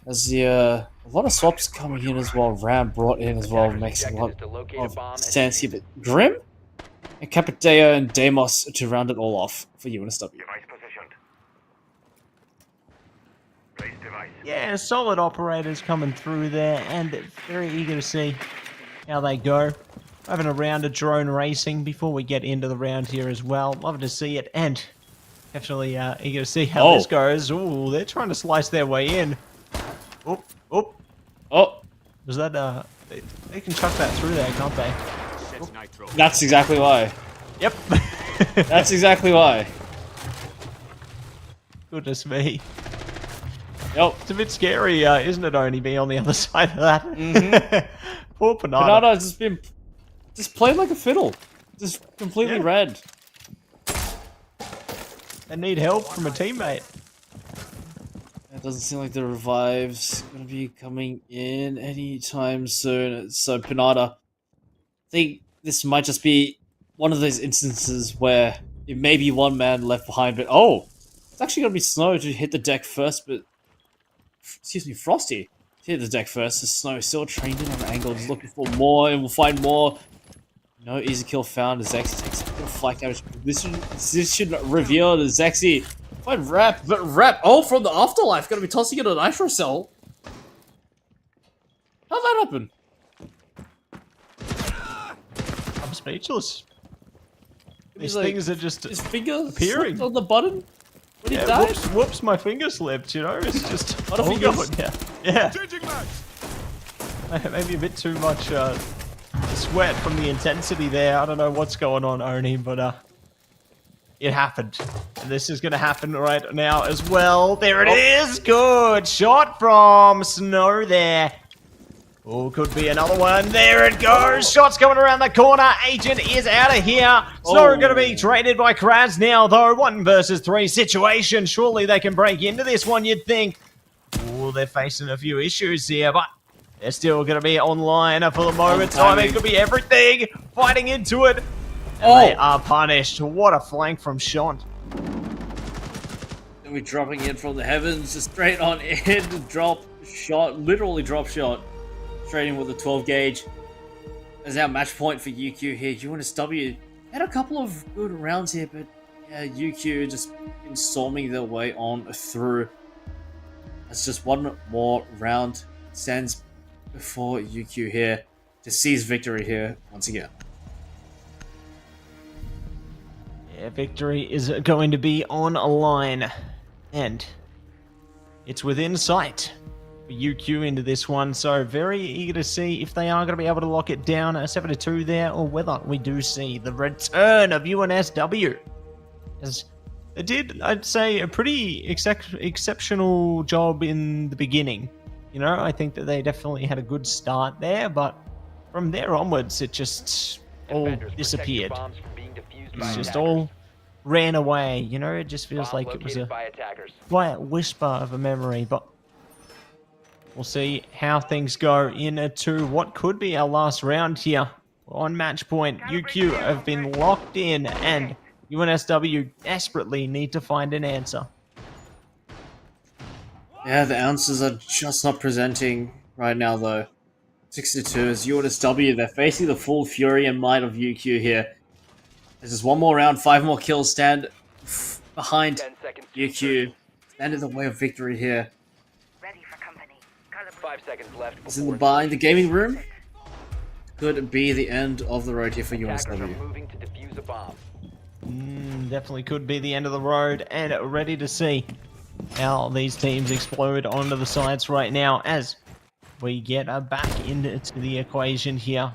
There's a lot of swaps coming in as well. Ram brought in as well. Makes a lot of sense here. But Grim and Capiteo and Deimos to round it all off for UNSW. Yeah, solid operators coming through there, and very eager to see how they go. Having a round of drone racing before we get into the round here as well. Love to see it, and definitely eager to see how this goes. Ooh, they're trying to slice their way in. Oh, was that they can chuck that through there, can't they? that's exactly why. Yep. That's exactly why. Goodness me. Yep. It's a bit scary, isn't it, Oni, be on the other side of that? Poor Panada. Panada just played like a fiddle. Just completely red. They need help from a teammate. It doesn't seem like the revive's gonna be coming in anytime soon. So Panada, I think this might just be one of those instances where it may be one man left behind, but it's actually gonna be Snow to hit the deck first, but excuse me, Frosty to hit the deck first. The Snow still trained in on the angle, just looking for more, and we'll find more. No easy kill found as Zexy takes a bit of flight damage. This should reveal the Zexy. Find Rap, but Rap, from the afterlife, gonna be tossing it a Nitro Cell. How'd that happen? I'm speechless. These like, things are just his finger appearing slipped on the button when he died. Whoops, my finger slipped, you know? It's just What a all finger? going, yeah. Maybe a bit too much sweat from the intensity there. I don't know what's going on, Oni, but it happened. And this is going to happen right now as well. There it is. Good shot from Snow there. Oh, could be another one. There it goes. Shots coming around the corner. Agent is out of here. Snow going to be traded by Kraz now, though. 1 versus 3 situation. Surely they can break into this one, you'd think. Oh, they're facing a few issues here, but they're still going to be online for the moment. Timing could be everything. Fighting into it. And they are punished. What a flank from Shont. And we're dropping in from the heavens, just straight on in. Drop shot, literally drop shot. Straight in with a 12 gauge. There's our match point for UQ here. UNSW had a couple of good rounds here, but yeah, UQ just been storming their way on through. That's just one more round. Stands before UQ here to seize victory here once again. Yeah, victory is going to be on a line, and it's within sight for UQ into this one. So very eager to see if they are going to be able to lock it down 7-2 there, or whether we do see the return of UNSW. As they did, I'd say, a pretty exceptional job in the beginning. You know, I think that they definitely had a good start there, but from there onwards, it just all disappeared. It's just all ran away, you know, it just feels like it was a quiet whisper of a memory, but we'll see how things go into what could be our last round here. On match point, UQ have been locked in, and UNSW desperately need to find an answer. Yeah, the answers are just not presenting right now, though. 6-2 is UNSW. They're facing the full fury and might of UQ here. There's just one more round, 5 more kills stand behind UQ. Stand in the way of victory here. Ready for company. 5 seconds left. It's in the bar in the gaming room. Could be the end of the road here for UNSW. Moving to defuse a bomb. Definitely could be the end of the road, and ready to see how these teams explode onto the sides right now as we get back into the equation here.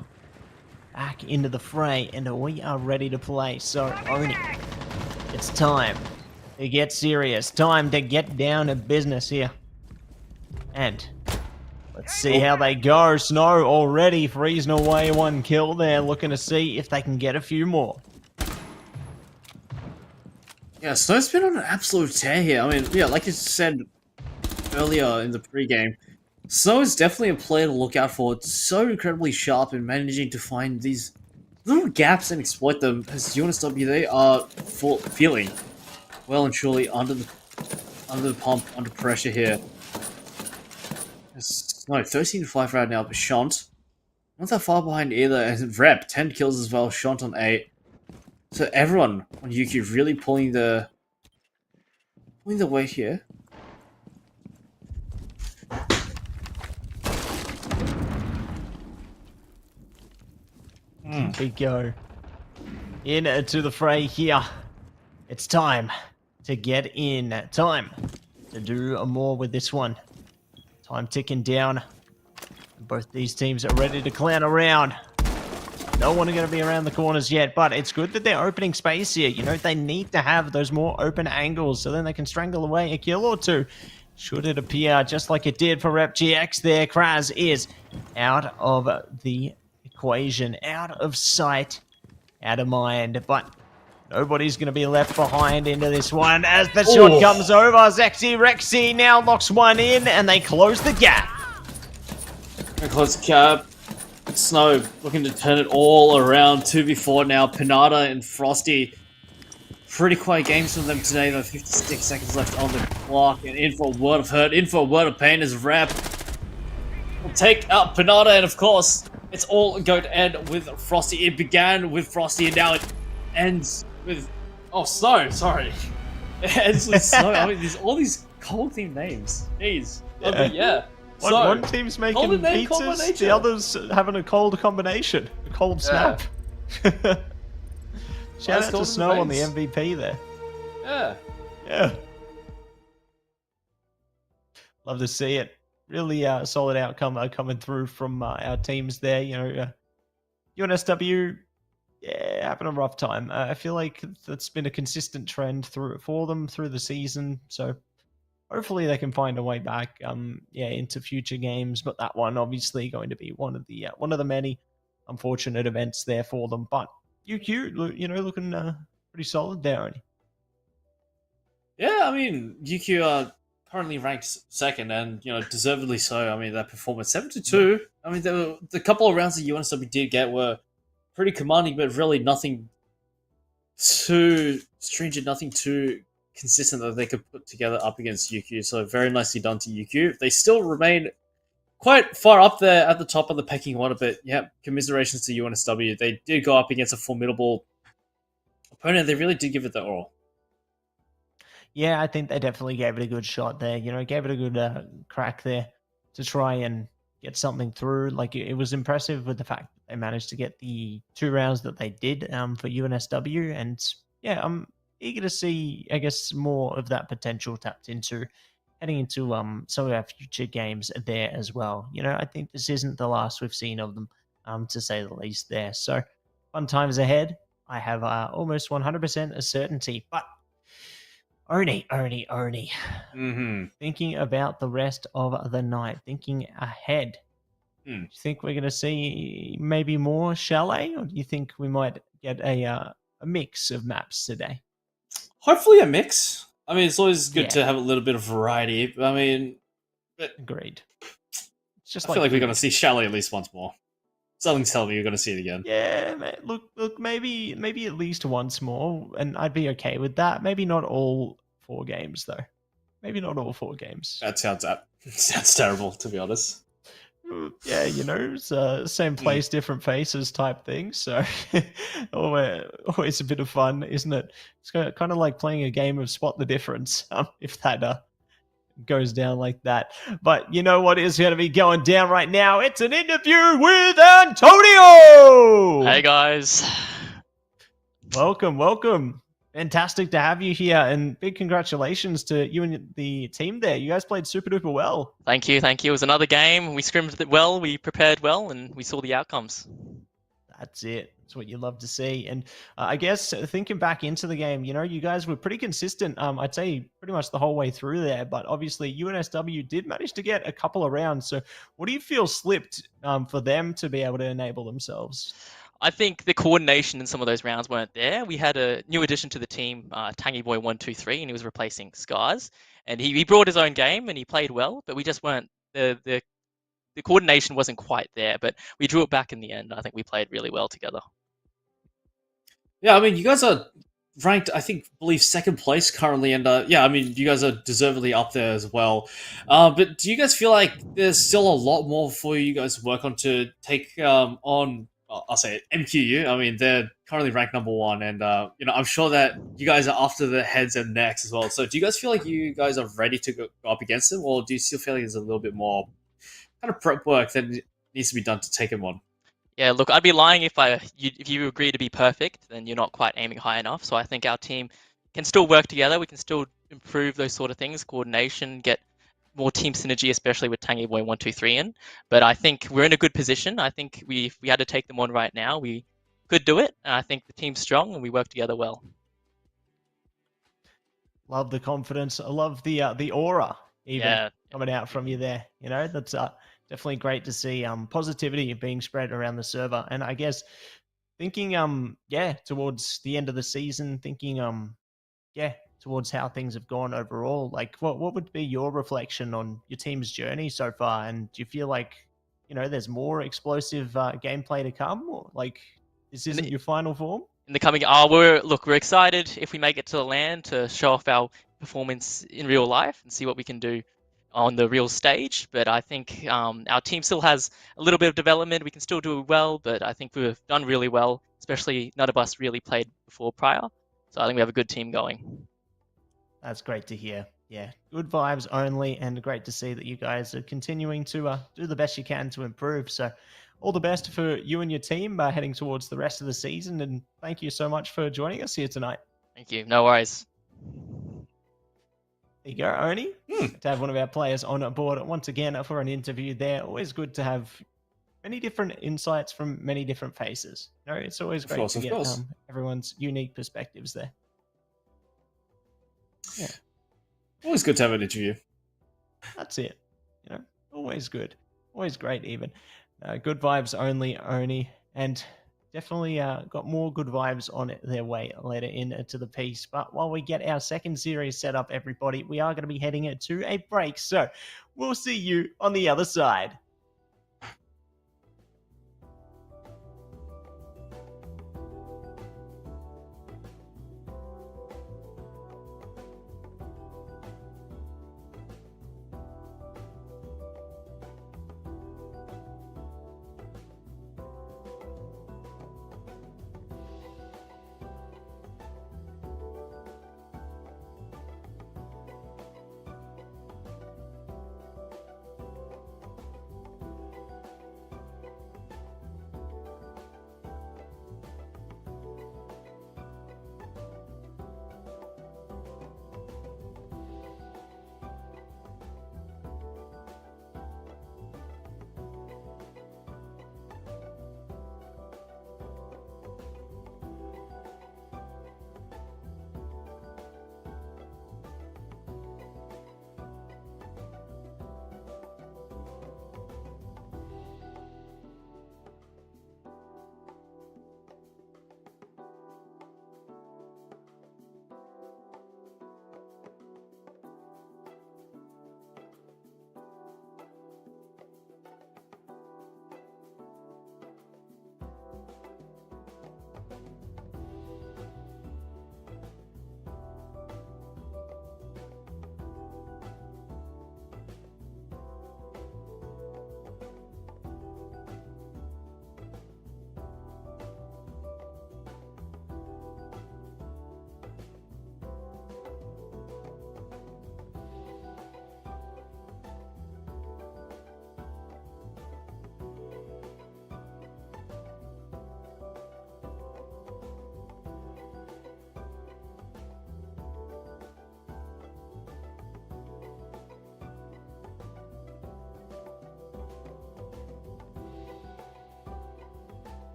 Back into the fray, and we are ready to play. So, Oni, it's time to get serious. Time to get down to business here. And let's see how they go. Snow already freezing away 1 kill there, looking to see if they can get a few more. Yeah, Snow's been on an absolute tear here. I mean, yeah, like you said earlier in the pregame, Snow is definitely a player to look out for. It's so incredibly sharp in managing to find these little gaps and exploit them. As UNSW, they are feeling well and truly under the pump, under pressure here. No, 13-5 right now, but Shont not that far behind either. And Rep 10 kills as well. Shont on 8. So everyone on UQ really pulling the weight here. We go into the fray here. It's time to get in. Time to do more with this one. Time ticking down. Both these teams are ready to clown around. No one are going to be around the corners yet, but it's good that they're opening space here. You know, they need to have those more open angles so then they can strangle away a kill or two. Should it appear just like it did for Rep GX there, Kraz is out of the equation, out of sight, out of mind, but nobody's going to be left behind into this one as the shot comes over. Zexy Rexy now locks one in, and they close the gap. Close the gap. Snow looking to turn it all around. 2v4 now. Pinata and Frosty. Pretty quiet games from them today, though. 56 seconds left on the clock. And in for a word of hurt, in for a word of pain is Rep. We'll take out Pinata, and of course, it's all going to end with Frosty. It began with Frosty, and now it ends with... Oh, Snow, sorry. It ends with Snow. I mean, there's all these cold-themed names. Jeez. Yeah. One team's making pizzas, the other's having a cold combination. A cold snap. Shout out to Snow on the MVP there. Yeah. Yeah. Love to see it. really solid outcome coming through from our teams there. UNSW, yeah, having a rough time. I feel like that's been a consistent trend for them through the season. So hopefully they can find a way back, into future games. But that one obviously going to be one of the many unfortunate events there for them. But UQ, looking pretty solid there, Oni. Yeah, I mean, UQ are currently ranked second, and deservedly so. I mean, their performance 7-2. I mean, the couple of rounds that UNSW did get were pretty commanding, but really nothing too stringent, nothing too consistent that they could put together up against UQ. So very nicely done to UQ. They still remain quite far up there at the top of the pecking order, but yeah, commiserations to UNSW. They did go up against a formidable opponent. They really did give it their all. Yeah, I think they definitely gave it a good shot there. Gave it a good crack there to try and get something through. Like it was impressive with the fact that they managed to get the 2 rounds that they did for UNSW, and yeah, I'm eager to see, I guess, more of that potential tapped into heading into some of our future games there as well. I think this isn't the last we've seen of them, to say the least there. So fun times ahead. I have almost 100% a certainty, but Oni. Mm-hmm. Thinking about the rest of the night, thinking ahead. Do you think we're going to see maybe more Chalet, or do you think we might get a mix of maps today? Hopefully a mix. I mean, it's always good Yeah. to have a little bit of variety. I mean, Agreed. It's just I feel like we're going to see Chalet at least once more. Something's telling me you're going to see it again. Yeah, man. Look, maybe at least once more, and I'd be okay with that. Maybe not all 4 games, though. Maybe not all 4 games. That sounds terrible, to be honest. Yeah, it's same place, different faces type thing. So always a bit of fun, isn't it? It's kind of like playing a game of Spot the Difference, if that goes down like that. But you know what is going to be going down right now? It's an interview with Antonio! Hey guys. Welcome. Fantastic to have you here, and big congratulations to you and the team there. You guys played super duper well. Thank you. It was another game. We scrimmed well, we prepared well, and we saw the outcomes. That's it. That's what you love to see. And I guess thinking back into the game, you guys were pretty consistent. I'd say pretty much the whole way through there. But obviously, UNSW did manage to get a couple of rounds. So what do you feel slipped for them to be able to enable themselves? I think the coordination in some of those rounds weren't there. We had a new addition to the team, TangyBoy123, and he was replacing Scars. And he brought his own game, and he played well, but we just weren't the coordination wasn't quite there. But we drew it back in the end. I think we played really well together. Yeah, I mean, you guys are ranked, I believe second place currently, and yeah, I mean, you guys are deservedly up there as well. But do you guys feel like there's still a lot more for you guys to work on to take on? I'll say it, MQU. I mean, they're currently ranked number 1, and I'm sure that you guys are after the heads and necks as well. So, do you guys feel like you guys are ready to go up against them, or do you still feel like there's a little bit more kind of prep work that needs to be done to take them on? Yeah, look, I'd be lying if you agree to be perfect, then you're not quite aiming high enough. So I think our team can still work together. We can still improve those sort of things, coordination, get more team synergy, especially with TangyBoy123 in. But I think we're in a good position. I think if we had to take them on right now, we could do it. And I think the team's strong and we work together well. Love the confidence. I love the aura even coming out from you there. That's definitely great to see positivity being spread around the server. And I guess thinking towards the end of the season, thinking towards how things have gone overall, like what would be your reflection on your team's journey so far? And do you feel like there's more explosive gameplay to come, or like this isn't your final form? In the coming, we're excited if we make it to the LAN to show off our performance in real life and see what we can do on the real stage. But I think our team still has a little bit of development. We can still do well, but I think we've done really well, especially none of us really played before prior. So I think we have a good team going. That's great to hear. Yeah, good vibes only, and great to see that you guys are continuing to do the best you can to improve. So all the best for you and your team heading towards the rest of the season, and thank you so much for joining us here tonight. Thank you. No worries. There you go, Oni. To have one of our players on board once again for an interview there. Always good to have many different insights from many different faces. You know, it's always great to get everyone's unique perspectives there. Yeah. Always good to have an interview. That's it. You know, always good. Always great even. Good vibes only, Oni. And definitely got more good vibes on their way later into the piece. But while we get our second series set up, everybody, we are going to be heading to a break. So we'll see you on the other side.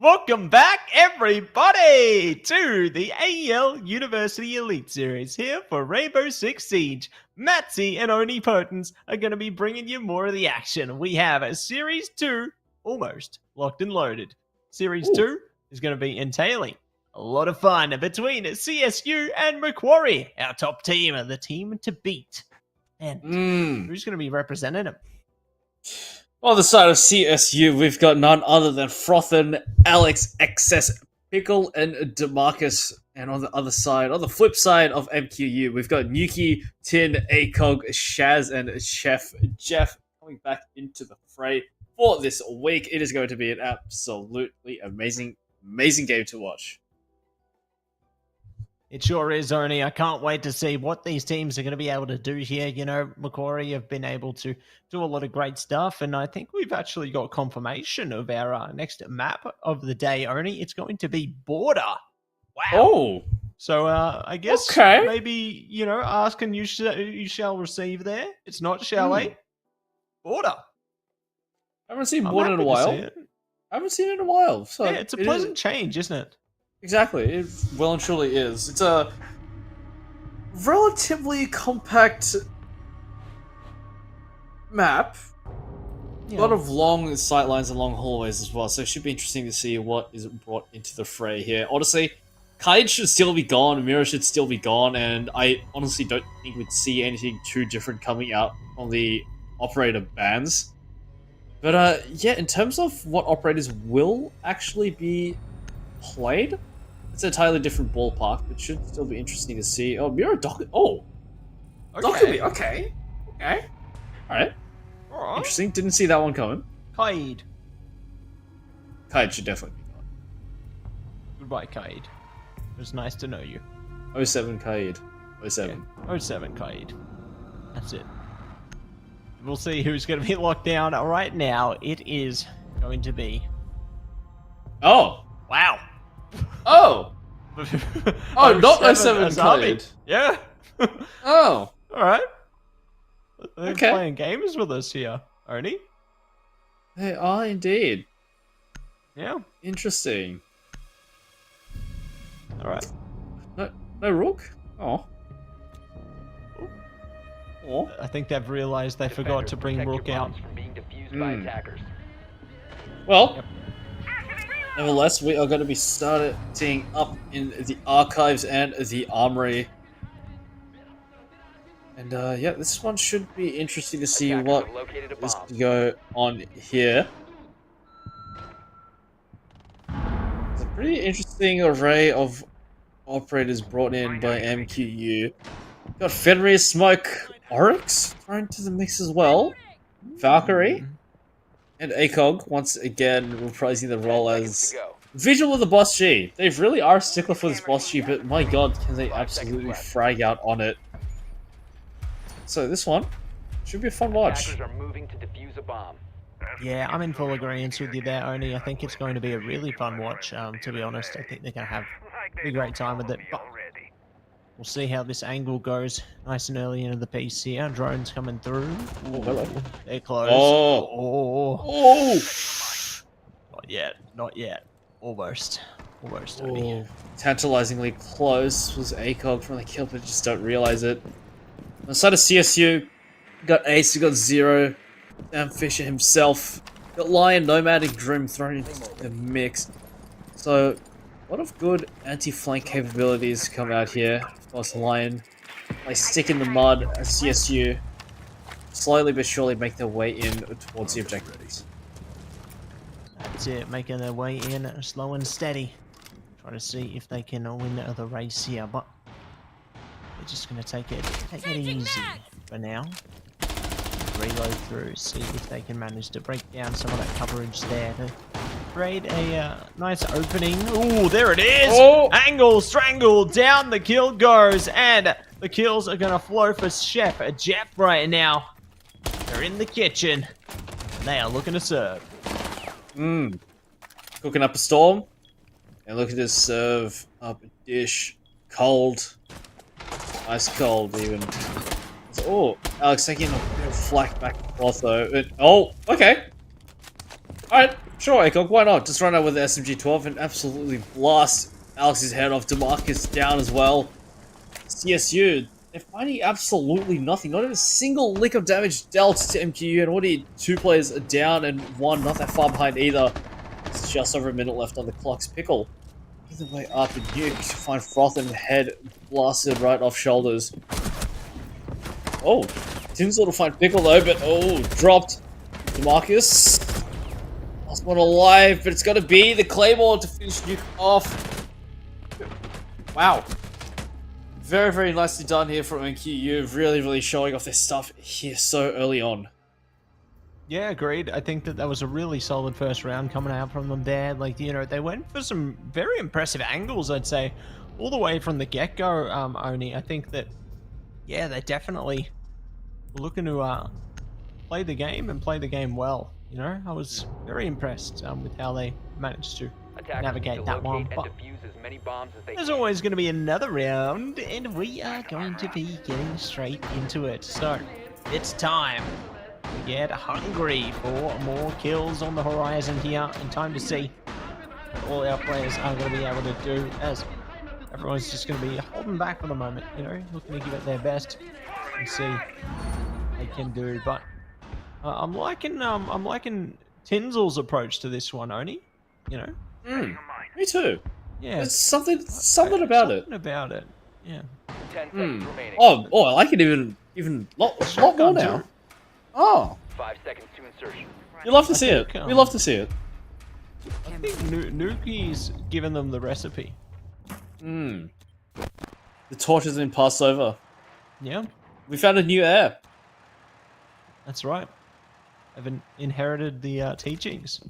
Welcome back, everybody, to the AEL University Elite Series here for Rainbow Six Siege. Matsy and OniPotence are going to be bringing you more of the action. We have a Series 2 almost locked and loaded. Series 2 is going to be entailing a lot of fun between CSU and Macquarie, our top team, the team to beat. And who's going to be representing them? On the side of CSU, we've got none other than Frothin, Alex, Excess, Pickle, and DeMarcus. And on the other side, on the flip side of MQU, we've got Nuki, Tin, ACOG, Shaz, and Chef Jeff coming back into the fray for this week. It is going to be an absolutely amazing game to watch. It sure is, Oni. I can't wait to see what these teams are going to be able to do here. You know, Macquarie have been able to do a lot of great stuff, and I think we've actually got confirmation of our next map of the day, Oni. It's going to be Border. Wow. Oh. So I guess maybe, you know, ask and you shall receive there. It's not chalet. Border. I haven't seen Border in a while. I haven't seen it in a while. So yeah, it's a pleasant change, isn't it? Exactly, it well and truly is. It's a relatively compact map. Yeah. A lot of long sightlines and long hallways as well, so it should be interesting to see what is brought into the fray here. Honestly, Kaid should still be gone, Mira should still be gone, and I honestly don't think we'd see anything too different coming out on the operator bans. But yeah, in terms of what operators will actually be played, it's an entirely different ballpark, but should still be interesting to see. Oh, Mira Doc. Oh, okay. Okay. Alright. Interesting. Didn't see that one coming. Kaid. Kaid should definitely be gone. Goodbye, Kaid. It was nice to know you. 07 Kaid. 07. Yeah. 07 Kaid. That's it. We'll see who's going to be locked down right now. It is going to be... Oh! Wow. Oh! Oh, not 07 Kaid. Yeah. Oh. Alright. They're okay. Playing games with us here, Oni. They are indeed. Yeah. Interesting. Alright. No Rook? Oh. Oh. I think they've realized they forgot to bring Rook out. Well, nevertheless, we are going to be starting up in the archives and the armory. And yeah, this one should be interesting to see what is to go on here. It's a pretty interesting array of operators brought in by MQU. Got Fenrir, Smoke, Oryx thrown into the mix as well. Valkyrie. And ACOG, once again, reprising the role as Vigil with the Boss G. They really are a stickler for this Boss G, but my god, can they absolutely frag out on it. So this one should be a fun watch. Yeah, I'm in full agreement with you there, Oni. I think it's going to be a really fun watch, to be honest. I think they're going to have a great time with it. But we'll see how this angle goes. Nice and early into the piece here. Drones coming through. Oh, hello. They're close. Oh. Not yet. Not yet. Almost. Almost, Oni. Tantalizingly close was ACOG from the kill, but just don't realize it. On the side of CSU, got Ace, we got Zero, and Fisher himself. Got Lion, Nomad, and Grim thrown into the mix. So, a lot of good anti-flank capabilities come out here. Of course, Lion, like stick in the mud at CSU, slowly but surely make their way in towards the objectives. That's it, making their way in slow and steady. Trying to see if they can win the race here, but they're just going to take it easy for now. Reload through, see if they can manage to break down some of that coverage there to create a nice opening. Ooh, there it is! Oh. Angle, strangle, down the kill goes, and the kills are going to flow for Chef Jeff right now. They're in the kitchen, and they are looking to serve. Cooking up a storm, and looking to serve up a dish cold. Ice cold, even. Oh, Alex taking a bit of flack back and forth, though. Oh, okay. Alright. Sure, ACOG, why not? Just run out with the SMG-12 and absolutely blast Alex's head off. DeMarcus down as well. CSU, they're finding absolutely nothing. Not even a single lick of damage dealt to MQU, and already 2 players are down and 1 not that far behind either. It's just over a minute left on the clock's pickle. Either way up, and you find Froth and head blasted right off shoulders. Oh, Tim's little find pickle though, but oh, dropped. DeMarcus. Last one alive, but it's got to be the Claymore to finish Nuke off. Wow. Very, very nicely done here from MQU. Really, really showing off their stuff here so early on. Yeah, agreed. I think that was a really solid first round coming out from them there. Like, you know, they went for some very impressive angles, I'd say, all the way from the get-go, Oni. I think that, yeah, they definitely were looking to play the game and play the game well. You know, I was very impressed with how they managed to navigate that one. But there's always going to be another round, and we are going to be getting straight into it. So, it's time to get hungry for more kills on the horizon here, and time to see what all our players are going to be able to do, as everyone's just going to be holding back for the moment, you know, looking to give it their best and see what they can do. But I'm liking Tinsel's approach to this one, Oni. You know. Me too. Yeah. There's something about it. Something about it. Yeah. 10 seconds remaining. Oh, I like it even lot more now. Oh. 5 seconds to insertion. You love to see it. We love to see it. I think Nuki's given them the recipe. The torch has been passed over. Yeah. We found a new heir. That's right. I've inherited the teachings.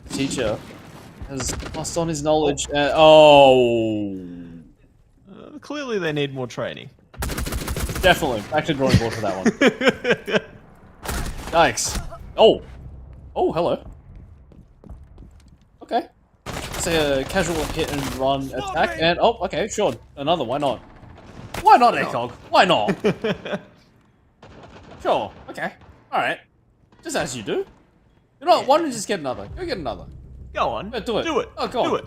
Teacher has passed on his knowledge. Clearly they need more training. Definitely. Back to drawing board for that one. Yikes. Oh, hello. Okay. Say a casual hit and run attack, and okay, sure. Another, why not? Why not, ACOG? Why not? Sure, okay. Alright. Just as you do. You know what, why don't you just get another? Go get another. Go on. Do it. Do it. Oh, go on. Do it.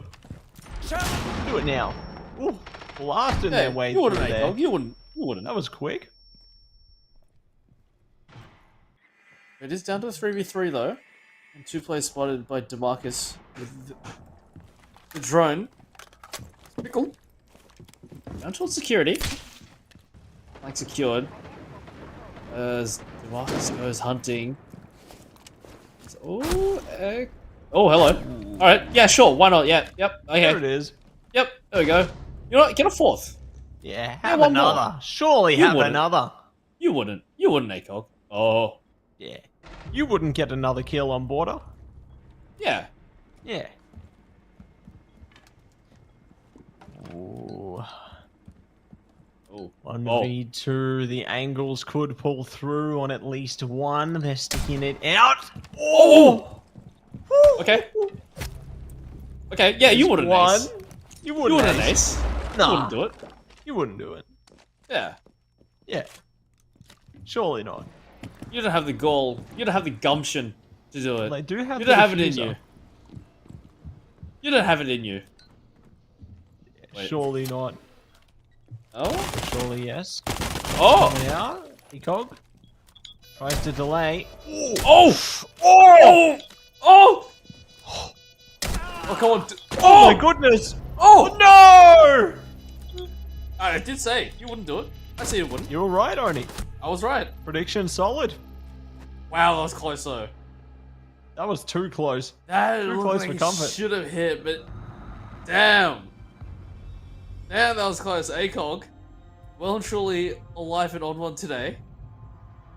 Do it now. Ooh, blasting their way you wouldn't, through there. ACOG. You wouldn't. That was quick. It is down to a 3v3 though. And 2 players spotted by DeMarcus with the drone. Pickle. Down towards security. Like secured. As DeMarcus goes hunting. Oh, hello. Alright, yeah, sure, why not? Yeah, yep, okay. There it is. Yep, there we go. You know what, get a 4th. Yeah, have one another. more. Surely You have wouldn't. another. You wouldn't, ACOG. Oh. Yeah. You wouldn't get another kill on border. Yeah. Yeah. Ooh. Oh. 1v2, the angles could pull through on at least one. They're sticking it out. Oh! Okay. Okay, yeah, you wouldn't One. ace. You You wouldn't wouldn't ace. ace. Nah. You wouldn't do it. You wouldn't do it. Yeah. Yeah. Surely not. You don't have the gall. You don't have the gumption to do it. They do have You the don't have it in diffuser. you. You don't have it in you. Wait. Surely not. Oh? Surely yes. Oh! Coming out. Ecog tries to delay. Oh! Oh! Oh! Oh, come on. Oh my goodness! Oh! No! I did say you wouldn't do it. I said you wouldn't. You were right, Oni. I was right. Prediction solid. Wow, that was close though. That was too close. That Too looked close like for it comfort. should have hit, but damn. Damn, that was close. ACOG. Well and truly alive and on one today.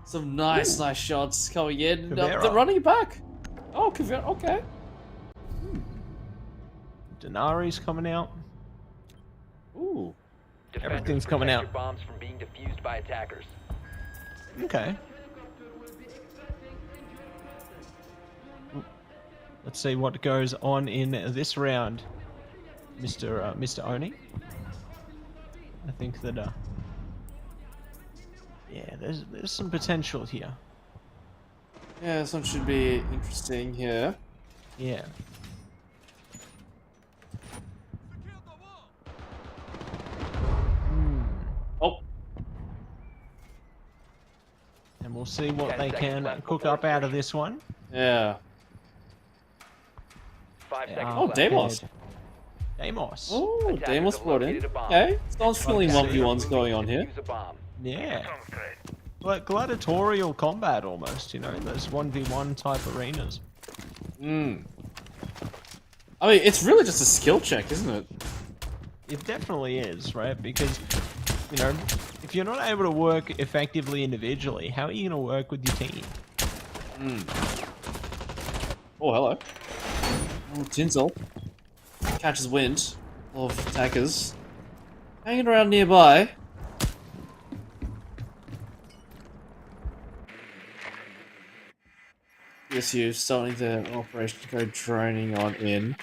Some nice shots coming in. Caveira. They're running it back. Oh, Caveira, okay. Denari's coming out. Ooh. Defenders, Everything's coming protect out. your bombs from being defused by attackers. Okay. Let's see what goes on in this round, Mr. Oni. I think that yeah, there's some potential here. Yeah, this one should be interesting here. Yeah. Oh, And we'll see what 10 they seconds can left cook before up out of insertion. this one. yeah. 5 They seconds are Oh, left. Deimos. ahead. Deimos. Oh, Attackers Deimos have brought in. located a bomb. Okay, someone's feeling Okay. 1v1s going on here. Defuse a bomb. Yeah. Sounds great. Like gladiatorial combat almost, you know, those 1v1 type arenas. Hmm. I mean, it's really just a skill check, isn't it? It definitely is, right? Because, you know, if you're not able to work effectively individually, how are you going to work with your team? Oh, hello. Oh, Tinsel catches wind of attackers hanging around nearby. PSU starting their operation to go droning on in.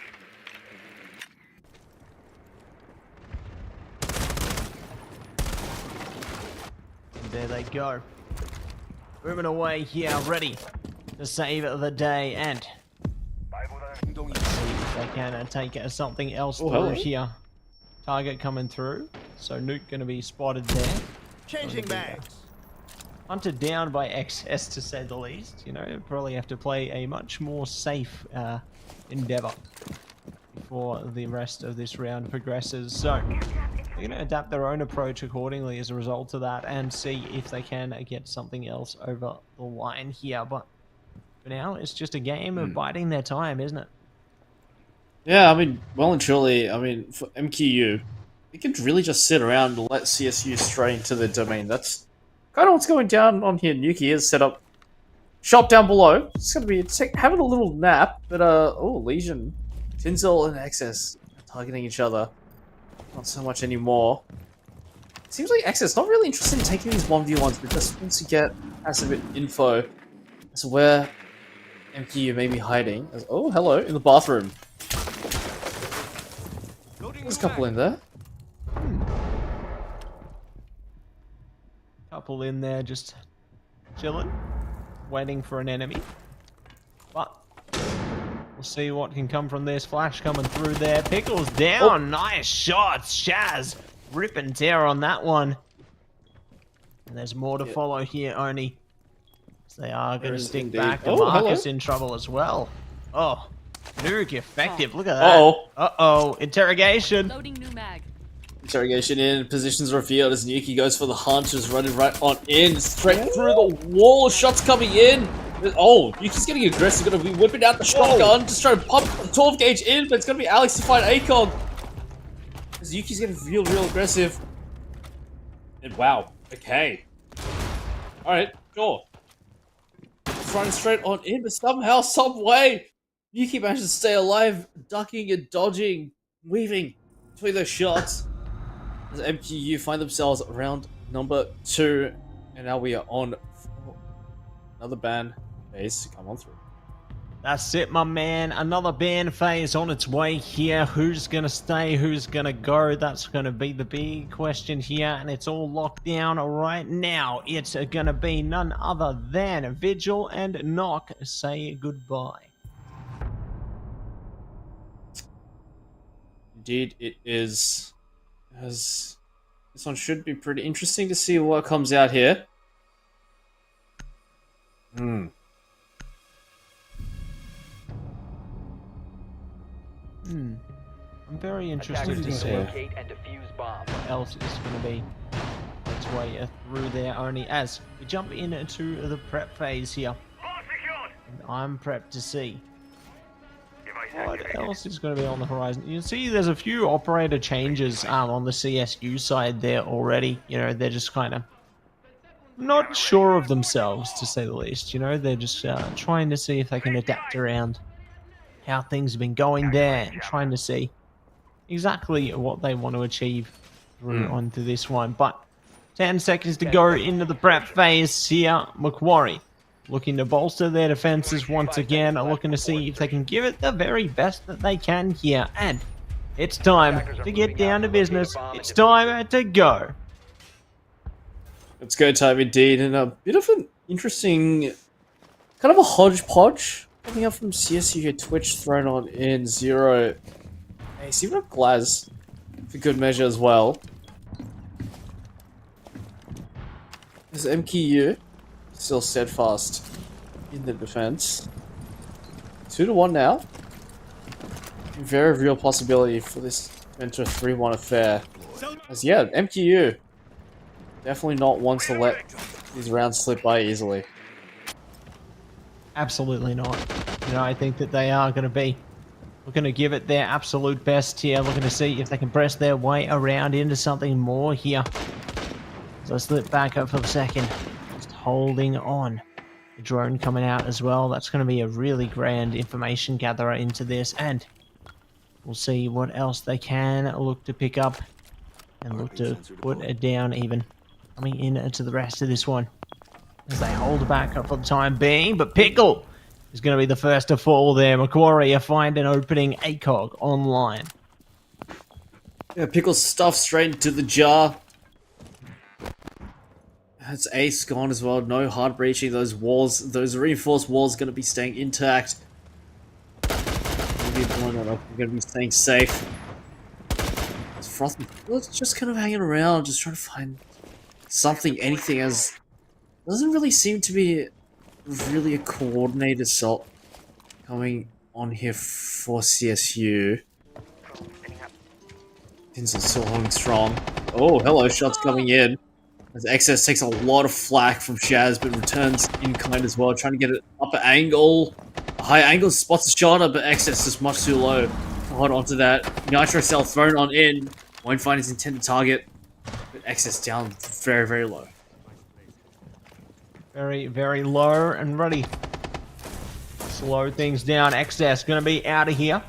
And there they go. Moving away here, ready to save the day, and let's see if they can take something else Oh, through hello. here. Target coming through, so Nuke going to be spotted there. Changing bags. Hunted down by XS, to say the least. You know, probably have to play a much more safe endeavor before the rest of this round progresses. So they're going to adapt their own approach accordingly as a result of that, and see if they can get something else over the line here. But for now, it's just a game of biding their time, isn't it? Yeah, I mean, well and truly, I mean, for MQU, you could really just sit around and let CSU stray into the domain. That's kind of what's going down on here. Nuki is set up shop down below. It's gonna be having a little nap, but oh, Legion, Tinsel, and Access targeting each other. Not so much anymore. It seems like Access not really interested in taking these 1v1s, but just wants to get passive info as to where MQU may be hiding. Oh, hello, in the bathroom. There's a couple in there. Couple in there just chilling, waiting for an enemy. But we'll see what can come from this. Flash coming through there. Pickles down. Nice shots. Shaz rip and tear on that one. And there's more to follow here, Oni. So they are going to is stick indeed. back. And Oh, Marcus hello. in trouble as well. Oh, Nuke effective. Look at that. Uh-oh. Uh-oh. Interrogation. Loading new mag. Interrogation in, positions revealed as Nuki goes for the hunters, running right on in, straight through the wall, shots coming in. Oh, Yuki's getting aggressive, gonna be whipping out the shotgun, just trying to pump the 12 gauge in, but it's gonna be Alex to find ACON. As Yuki's getting real aggressive. And wow, okay. Alright, sure. It's running straight on in, but somehow, some way, Yuki manages to stay alive, ducking and dodging, weaving between those shots. As MQU find themselves round number 2, and now we are on another ban phase to come on through. That's it, my man. Another ban phase on its way here. Who's going to stay? Who's going to go? That's going to be the big question here, and it's all locked down right now. It's going to be none other than Vigil and Knock say goodbye. Indeed, it is. As this one should be pretty interesting to see what comes out here. I'm very interested Attackers to need see to Yeah. locate and defuse bomb. what else is going to be its way through there, Only as we jump into the prep phase here. All secured. And I'm prepped to see Device what activated. else is going to be on the horizon. You can see there's a few operator changes on the CSU side there already. You know, they're just kind of not sure of themselves, to say the least. You know, they're just trying to see if they can adapt around how things have been going there and trying to see exactly what they want to achieve through onto this one. But 10 seconds to go into the prep phase here. Macquarie looking to bolster their defenses once again, looking to see if they can give it the very best that they can here. And it's time to get down to business. It's time to go. It's go time indeed, and a bit of an interesting Kind of a hodgepodge coming up from CSU here. Twitch thrown on in 0. Hey, see what Glaz for good measure as well. There's MKU still steadfast in the defense. 2-1 now. Very real possibility for this to enter a 3-1 affair. As yeah, MKU definitely not one to let these rounds slip by easily. Absolutely not. You know, I think that they are going to be looking to give it their absolute best here. Looking to see if they can press their way around into something more here. So I slip back up for the second. Just holding on. The drone coming out as well. That's going to be a really grand information gatherer into this. And we'll see what else they can look to pick up. And look to put it down even. Coming into the rest of this one. As they hold back up for the time being, but Pickle is going to be the first to fall there. Macquarie are find an opening ACOG online. Yeah, Pickle stuffed straight into the jar. That's Ace gone as well. No hard breaching. Those walls, those reinforced walls, going to be staying intact. Maybe blowing that up. We're going to be staying safe. It's Frothy. It's just kind of hanging around, just trying to find something, anything, as doesn't really seem to be really a coordinated assault coming on here for CSU. Pins are still holding strong. Oh, hello, shots coming in. As XS takes a lot of flack from Shaz, but returns in kind as well, trying to get an upper angle. A high angle spots the shot, but XS is much too low to hold on to that. Nitro Cell thrown on in, won't find his intended target, but XS down very, very low. Very, very low and ready. Slow things down. XS going to be out of here.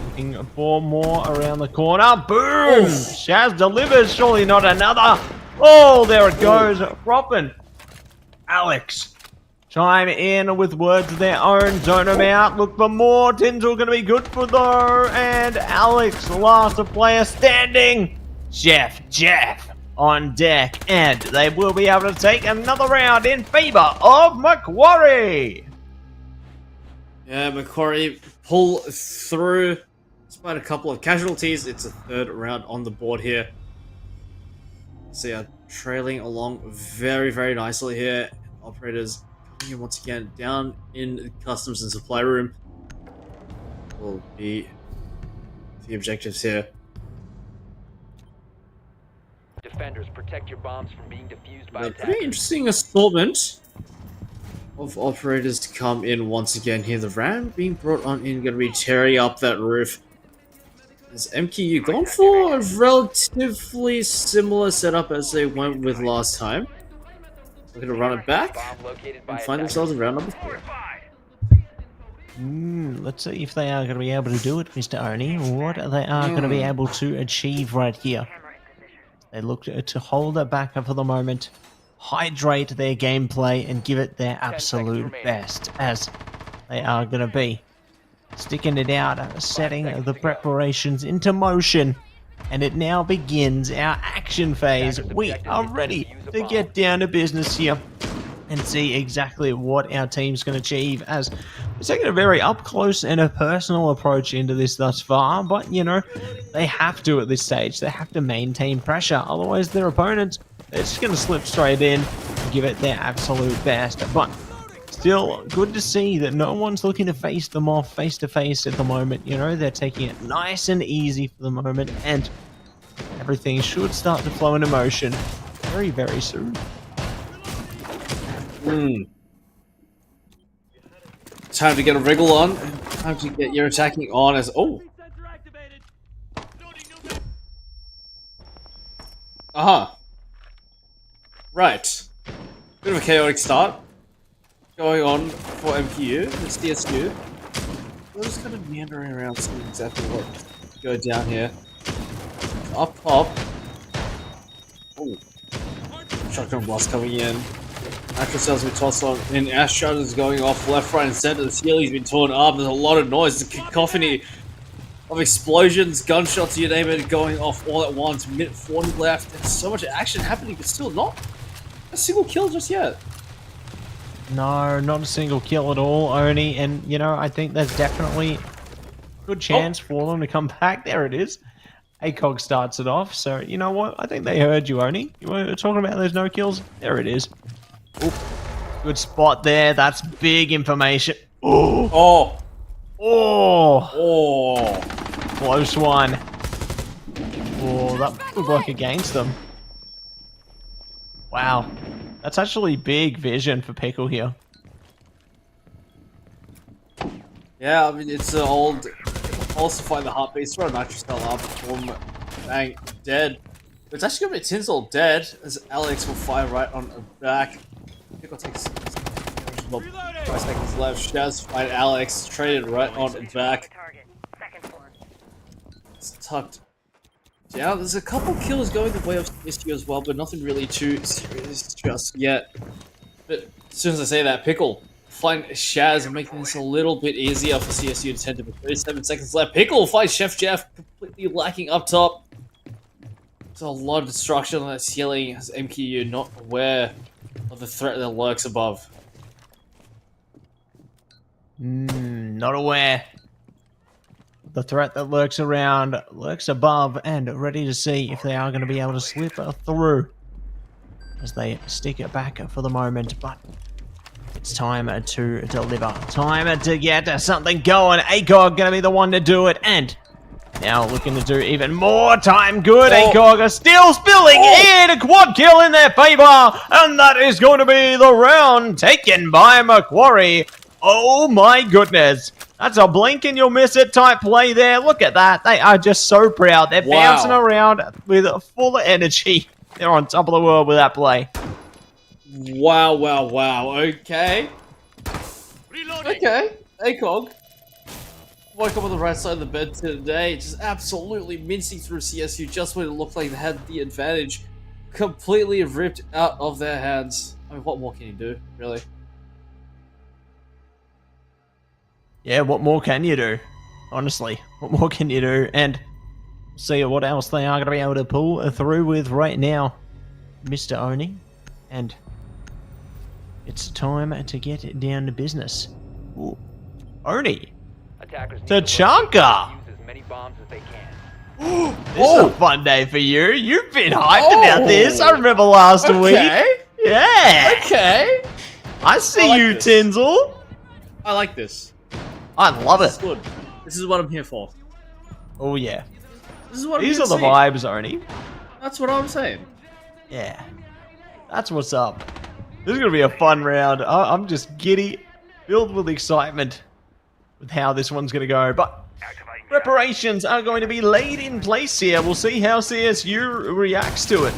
Looking for more around the corner. Boom! Oof. Shaz delivers. Surely not another. Oh, there it goes. Propping. Alex. Chime in with words of their own. Zone them out. Look for more. Tinsel going to be good for though. And Alex, last player standing. Chef Jeff on deck, and they will be able to take another round in favor of Macquarie. Yeah, Macquarie pull through. Despite a couple of casualties, it's a third round on the board here. So yeah, trailing along very, very nicely here. Operators coming in once again down in customs and supply room. Will be the objectives here. Defenders, protect your bombs from being defused by A attackers. pretty interesting assortment of operators to come in once again here. The ram being brought on in, going to be tearing up that roof. Has MKU gone for a relatively similar setup as they went with last time? They're going to run it back Bomb located by and find attackers. themselves in round number 4. Let's see if they are going to be able to do it, Mr. Oni. What they are going to be able to achieve right here. They look to hold it back for the moment, hydrate their gameplay, and give it their absolute best, as they are going to be sticking it out, setting the preparations into motion, and it now begins our action phase. We are ready to get down to business here and see exactly what our team's going to achieve, as we're taking a very up close and a personal approach into this thus far, but you know, they have to at this stage. They have to maintain pressure, otherwise their opponents, they're just going to slip straight in and give it their absolute best. But still good to see that no one's looking to face them off face to face at the moment. You know, they're taking it nice and easy for the moment, and everything should start to flow into motion very, very soon. Time to get a wriggle on. Time to get your attacking on as... Oh! Aha! Right. Bit of a chaotic start going on for MPU. It's DSU. We're just kind of meandering around, seeing exactly what go down here. Up top. Oh. Shotgun blast coming in. Nitro cells we tossed on, and Ash shutters going off left, right, and center. The ceiling's been torn up. There's a lot of noise. The cacophony of explosions, gunshots, you name it, going off all at once. Minute 40 left. There's so much action happening, but still not a single kill just yet. No, not a single kill at all, Oni. And, you know, I think there's definitely a good chance for them to come back. There it is. ACOG starts it off. So, you know what? I think they heard you, Oni. You were talking about those no kills? There it is. Oop. Good spot there. That's big information. Ooh. Oh. Oh. Oh. Close one. Oh, that would work against them. Wow. That's actually big vision for Pickle here. Yeah, I mean, it's an old... falsify the heartbeats, throw a nitro cell up, boom, bang, dead. It's actually gonna be Tinsel dead, as Alex will fire right on the back. Pickle takes 5 seconds left. Shaz fight Alex, traded right on the back. It's tucked down. There's a couple kills going the way of CSU as well, but nothing really too serious just yet. But as soon as I say that, Pickle find Shaz and making this a little bit easier for CSU to tend to. 37 seconds left. Pickle fights Chef Jeff, completely lacking up top. There's a lot of destruction on that ceiling as MKU not aware of the threat that lurks above. Not aware. The threat that lurks around, lurks above, and ready to see if they are going to be able to slip through as they stick it back for the moment. But it's time to deliver. Time to get something going. ACOG going to be the one to do it. And now looking to do even more time good. ACOG are still spilling in. A quad kill in their favor. And that is going to be the round taken by Macquarie. Oh my goodness. That's a blink and you'll miss it type play there. Look at that. They are just so proud. They're bouncing around with full energy. They're on top of the world with that play. Wow, wow, wow. Okay. Okay. ACOG. Woke up on the right side of the bed today, just absolutely mincing through CSU just when it looked like they had the advantage. Completely ripped out of their hands. I mean, what more can you do, really? Yeah, what more can you do? Honestly, what more can you do? And see what else they are going to be able to pull through with right now, Mr. Oni. And it's time to get down to business. Ooh. Oni. Tachanka. Use as many bombs as they can. This is a fun day for you. You've been hyped about this. I remember last week. Yeah. Okay. I see you, this. Tinsel. I like this. I love This is it. good. This is what I'm here for. Oh yeah. This is what These I'm are the here to see. vibes, Oni. That's what I'm saying. Yeah. That's what's up. This is going to be a fun round. I'm just giddy, filled with excitement with how this one's going to go. But preparations are going to be laid in place here. We'll see how CSU reacts to it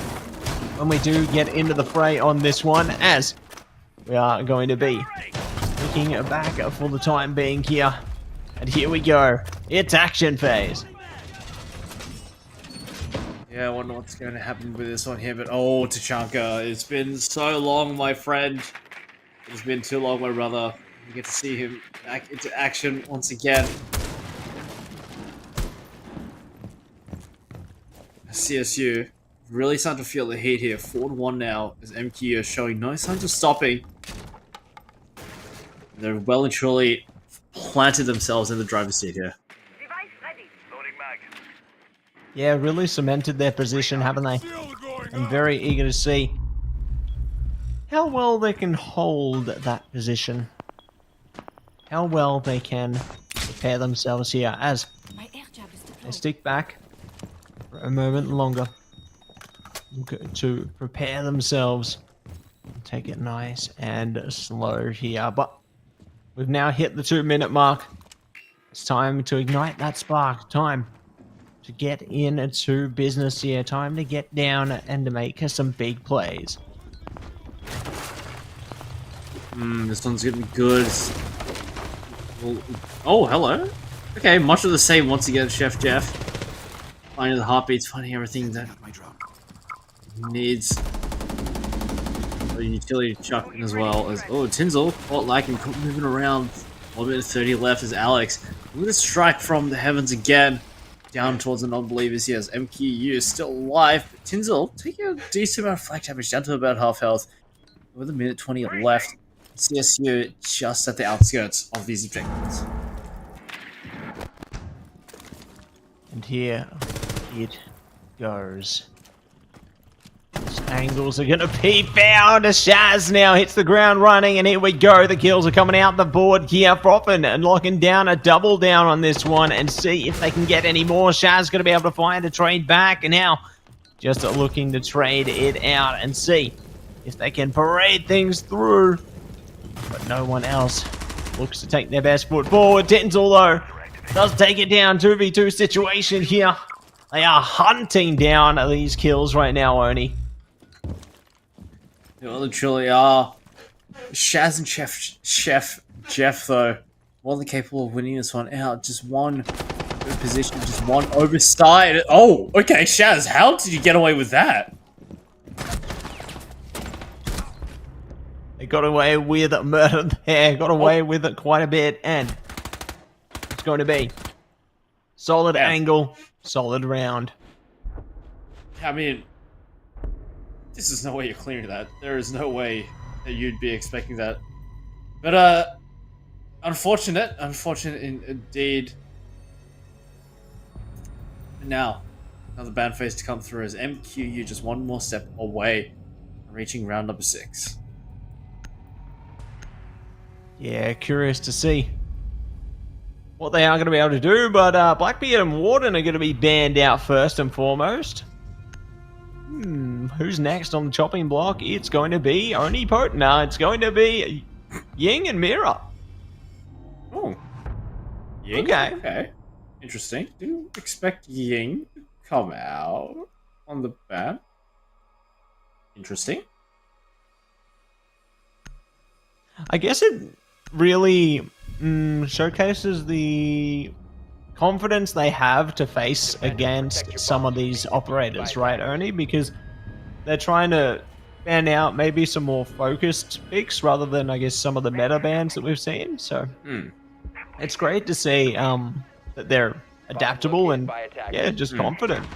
when we do get into the fray on this one, as we are going to be looking back for the time being here. And here we go. It's action phase. Yeah, I wonder what's going to happen with this one here, but oh, Tachanka, it's been so long, my friend. It's been too long, my brother. We get to see him back into action once again. CSU really starting to feel the heat here. 4-1 now, as MQ are showing no signs of stopping. They're well and truly planted themselves in the driver's seat here. Yeah, really cemented their position, haven't they? I'm very eager to see how well they can hold that position. How well they can prepare themselves here as they stick back for a moment longer. Look to prepare themselves. Take it nice and slow here. But we've now hit the 2-minute mark. It's time to ignite that spark. Time to get into business here. Time to get down and to make some big plays. This one's gonna be good. Oh, hello. Okay, much of the same once again, Chef Jeff. Finding the heartbeats, finding everything that he needs. A utility chuck in as well as Tinsel, caught lacking, moving around. 1 minute 30 left as Alex. With a strike from the heavens again. Down towards the non-believers here as MQU is still alive. But Tinsel taking a decent amount of flag damage down to about half health. With 1 minute 20 left. CSU just at the outskirts of these objectives. And here it goes. These angles are going to be found. Shaz now hits the ground running, and here we go. The kills are coming out the board here. Froffin and locking down a double down on this one and see if they can get any more. Shaz going to be able to find a trade back, and now just looking to trade it out and see if they can parade things through. But no one else looks to take their best foot forward. Denzel, though, does take it down. 2v2 situation here. They are hunting down these kills right now, Oni. They literally are. Shaz and Chef Jeff, though, more than capable of winning this one out. Just one good position, just one oversight. Oh, okay, Shaz, how did you get away with that? They got away with murder there. Got away with it quite a bit, and it's going to be solid angle, solid round. I mean, this is no way you're clearing that. There is no way that you'd be expecting that. But, unfortunate indeed. Now, another bad phase to come through as MQU just one more step away from reaching round number 6. Yeah, curious to see what they are going to be able to do, but Blackbeard and Warden are going to be banned out first and foremost. Who's next on the chopping block? It's going to be OniPotence. No, it's going to be Ying and Mira. Oh. Ying? Okay. Interesting. Do you expect Ying to come out on the ban? Interesting. I guess it really showcases the confidence they have to face against some of these operators, right, Oni? Because they're trying to ban out maybe some more focused picks rather than, I guess, some of the meta bans that we've seen. So it's great to see that they're adaptable and, yeah, just confident.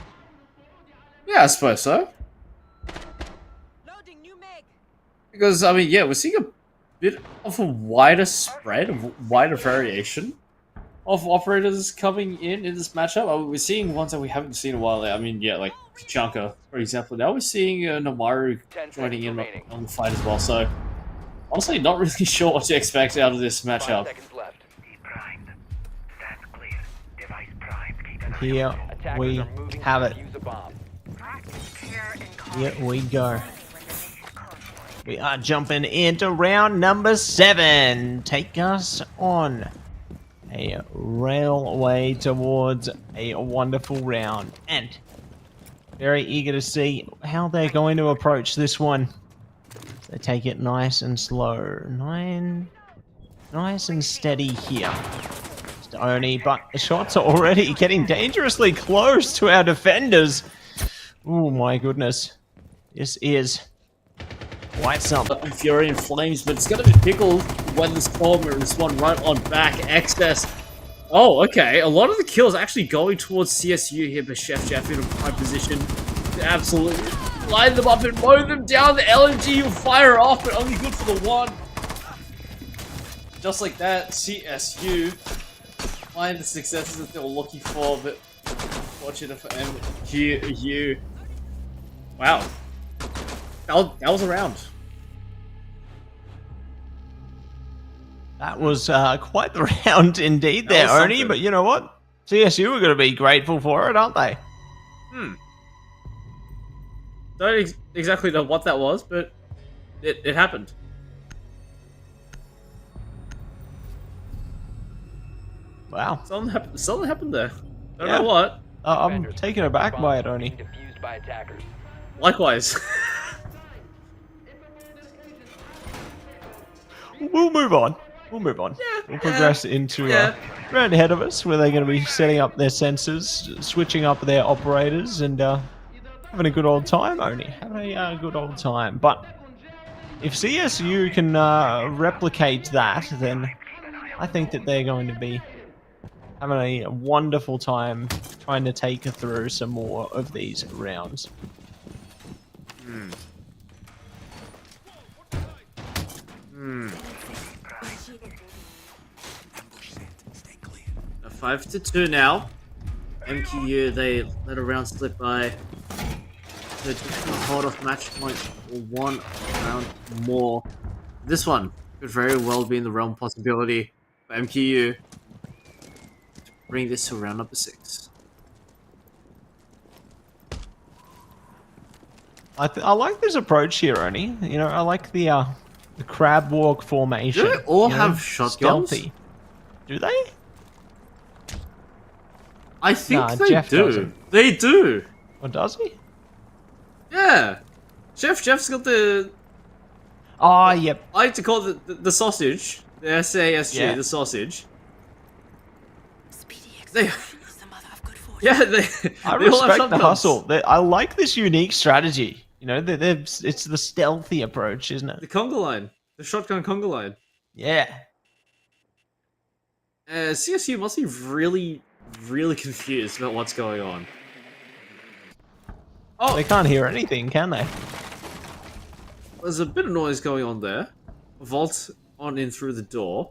Yeah, I suppose so. Because, I mean, yeah, we're seeing a bit of a wider spread, a wider variation of operators coming in this matchup. I mean, we're seeing ones that we haven't seen in a while. I mean, yeah, like Kachanka, for example. Now we're seeing Namaru joining in on the fight as well. So, honestly, not really sure what to expect out of this matchup. Here we have it. Here we go. We are jumping into round number 7. Take us on a railway towards a wonderful round. And very eager to see how they're going to approach this one. They take it nice and slow. Nice and steady here. Just Oni, but the shots are already getting dangerously close to our defenders. Oh my goodness. This is quite something. Fury and Flames, but it's going to be pickled when the Storm respond right on back. Excess. Oh, okay. A lot of the kills actually going towards CSU here, but Chef Jeff in a prime position to absolutely line them up and mow them down. The LMG will fire off, but only good for the one. Just like that, CSU find the successes that they were looking for, but fortunate for MQU. Wow. That was a round. That was quite the round indeed there, Oni, but you know what? CSU are going to be grateful for it, aren't they? Don't exactly know what that was, but it happened. Wow. Something happened there. Don't know what. I'm taken aback by it, Oni. Likewise. We'll move on. We'll progress into round ahead of us, where they're going to be setting up their sensors, switching up their operators, and having a good old time, Oni. Having a good old time. But if CSU can replicate that, then I think that they're going to be having a wonderful time trying to take through some more of these rounds. 5-2 now. MQU, they let a round slip by. They're just gonna hold off match point for one round more. This one could very well be in the realm of possibility for MQU to bring this to round number 6. I like this approach here, Oni. You know, I like the crab walk formation. Do they all you know, have shotguns? Stealthy. Do they? I think Nah, they Jeff do. doesn't. They do. Or does he? Yeah. Jeff's got the... Oh, yep. I like to call it the sausage. The SASG, Yeah. the sausage. Speedy They... execution is the mother of good fortune. Yeah, they... I they all have respect the shotguns. hustle. I like this unique strategy. You know, it's the stealthy approach, isn't The it? conga line. The shotgun conga line. Yeah. CSU must be really, really confused about what's going on. Oh, They can't hear anything, can they? there's a bit of noise going on there. Vault on in through the door.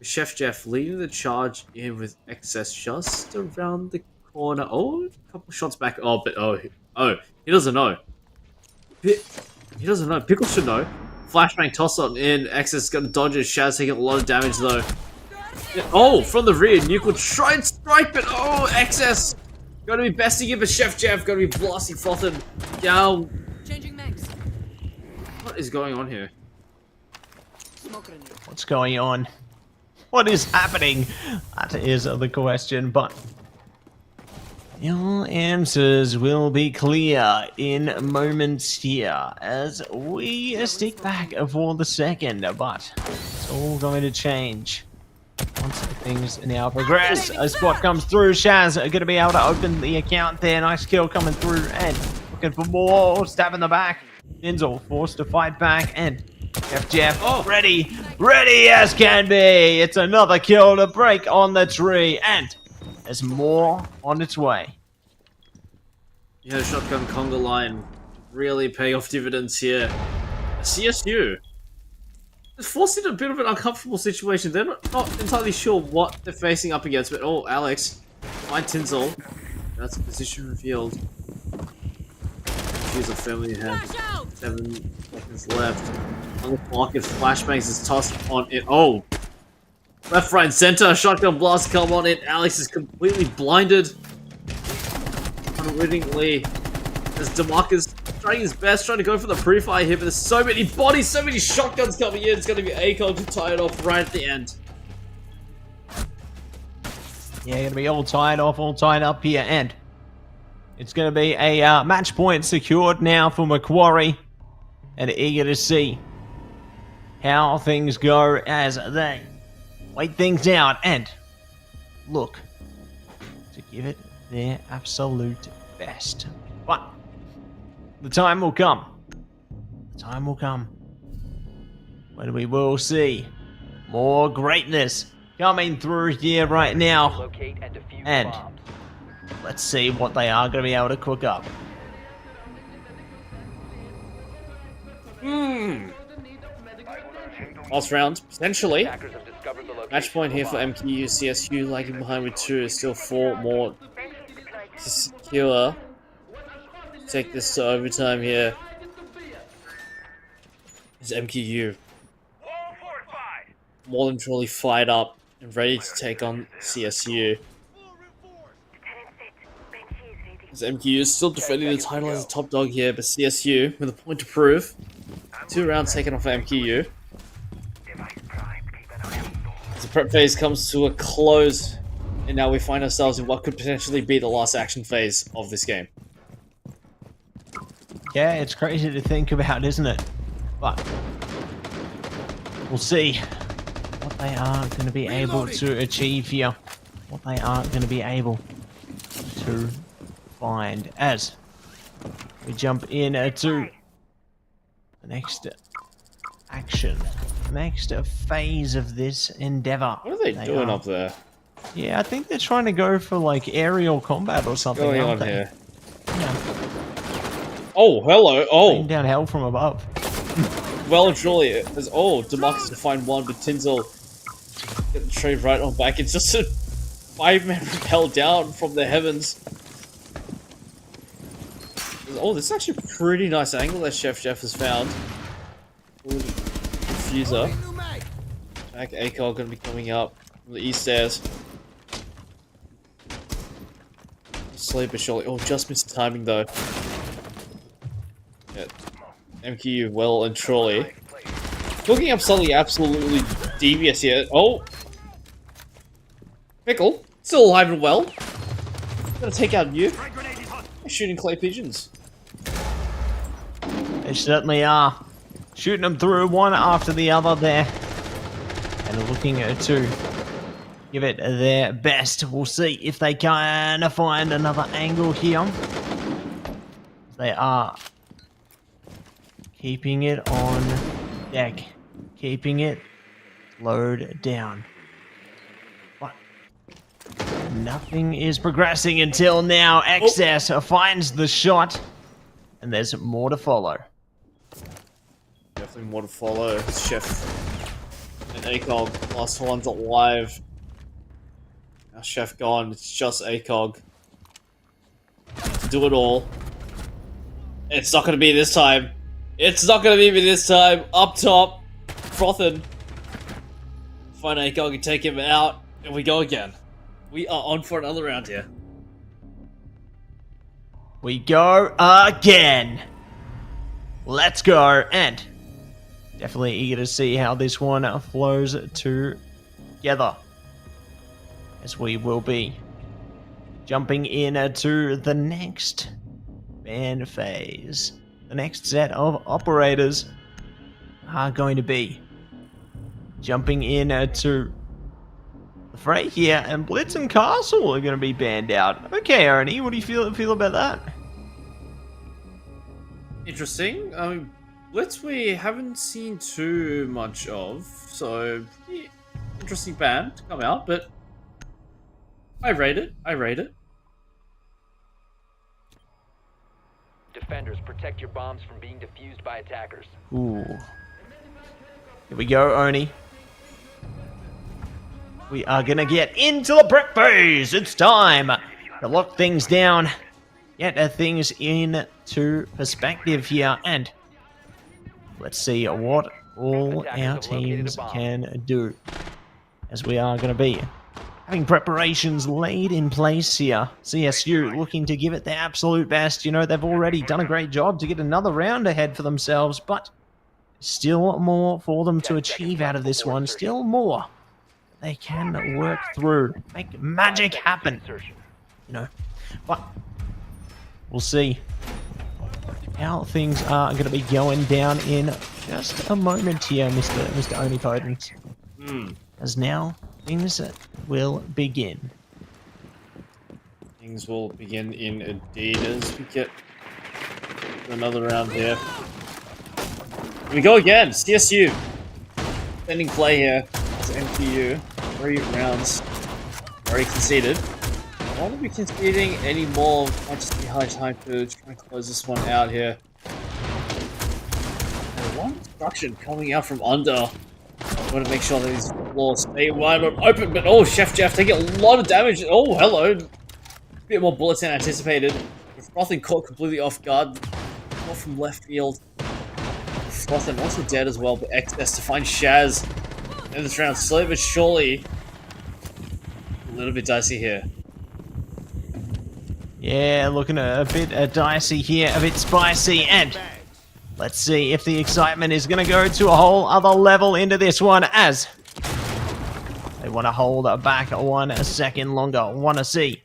Chef Jeff leading the charge in with excess just around the corner. Oh, a couple shots back. Oh, but he doesn't know. He doesn't know. Pickle should know. Flashbang toss on in. Excess gonna dodge it. Shaz taking a lot of damage though. Oh, from the rear, Nuke will try and strike, but oh, Excess! Gotta be besting it, but Chef Jeff gotta be blasting Fothen down. Changing mags. What is going on here? Smoke grenade. What's going on? What is happening? That is the question, but your answers will be clear in moments here as we stick back for the second, but it's all going to change once things now progress. A spot comes through. Shaz are going to be able to open the account there. Nice kill coming through and looking for more. Stab in the back. Denzel forced to fight back and Jeff ready as can be. It's another kill to break on the tree and there's more on its way. Yeah, shotgun conga line really paying off dividends here. CSU is forced into a bit of an uncomfortable situation. They're not entirely sure what they're facing up against, but oh, Alex, find Tinsel. That's position revealed. She's a family have 7 seconds left. On the clock, if flashbangs is tossed on it. Oh, left, right, and center. Shotgun blast come on it. Alex is completely blinded. Unwittingly, as DeMarcus trying his best, trying to go for the pre-fire here, but there's so many bodies, so many shotguns coming in. It's going to be AGON to tie it off right at the end. Yeah, gonna be all tied off, all tied up here, and it's gonna be a match point secured now for Macquarie, and eager to see how things go as they wait things out and look to give it their absolute best. But the time will come. The time will come when we will see more greatness coming through here right now. Locate and defuse And bombs. let's see what they are going to be able to cook up. Last round, potentially. Attackers have discovered the location Match point of here the for bomb. MQU. CSU lagging behind with 2. Still 4 more to secure. Take this to overtime here. Is MQU Wall fortified. more than truly fired up and ready to take on CSU. As MQU is still defending the title as a top dog here, but CSU with a point to prove. 2 rounds taken off MQU. As the prep phase comes to a close, and now we find ourselves in what could potentially be the last action phase of this game. Yeah, it's crazy to think about, isn't it? But we'll see what they are going to be able to achieve here. What they are going to be able to find as we jump in to the next action, the next phase of this endeavor. What are they doing up there? Yeah, I think they're trying to go for like aerial combat or something. Going on aren't they? here? Yeah, Oh, hello. raining Oh, down hell from above. well and truly. There's, oh, DeMarcus to find one, but Tinsel get the trade right on back. It's just a 5-man rappel down from the heavens. Oh, this is actually a pretty nice angle that Chef Jeff has found. Ooh, diffuser. Back ACOG gonna be coming up from the east stairs. Sleeper surely. Oh, just missed the timing though. Yeah. MQ well and truly. Cooking up something absolutely devious here. Oh! Pickle, still alive and well. Gonna take out you. Shooting clay pigeons. They certainly are. Shooting them through one after the other there. And looking to give it their best. We'll see if they can find another angle here. They are keeping it on deck. Keeping it load down. But nothing is progressing until now. Excess finds the shot. And there's more to follow. Definitely more to follow. Chef and ACOG, last one's alive. Now Chef gone, it's just ACOG. To do it all. It's not gonna be this time. It's not gonna be me this time. Up top, frothing. Find ACOG and take him out, and we go again. We are on for another round here. We go again. Let's go. And definitely eager to see how this one flows together. As we will be jumping into the next ban phase. The next set of operators are going to be jumping into the fray here, and Blitz and Castle are going to be banned out. Okay, Arnie, what do you feel about that? Interesting. Blitz we haven't seen too much of, so yeah, interesting band to come out, but I rate it. Defenders, protect your bombs from being defused by attackers. Ooh. Here we go, Oni. We are gonna get into the prep phase. It's time to lock things down, get things into perspective here, and let's see what all our teams can do. As we are gonna be having preparations laid in place here. CSU looking to give it their absolute best. You know, they've already done a great job to get another round ahead for themselves, but still more for them to achieve out of this one. Still more they can work through, make magic happen, you know. But we'll see how things are going to be going down in just a moment here, Mr. OniPotence. As now things will begin. Things will begin indeed as we get another round here. Here we go again. CSU ending play here. It's MPU. 3 rounds already conceded. I won't be conceding any more. Might just be high time to try and close this one out here. And one destruction coming out from under. I want to make sure that these floors stay wide open, but oh, Chef Jeff taking a lot of damage. Oh, hello. A bit more bullets than anticipated. With Frothing caught completely off guard. Not from left field. Frothing also dead as well, but excess to find Shaz. In this round, slowly but surely. A little bit dicey here. Yeah, looking a bit dicey here, a bit spicy, and let's see if the excitement is going to go to a whole other level into this one, as they want to hold back 1 second longer. Want to see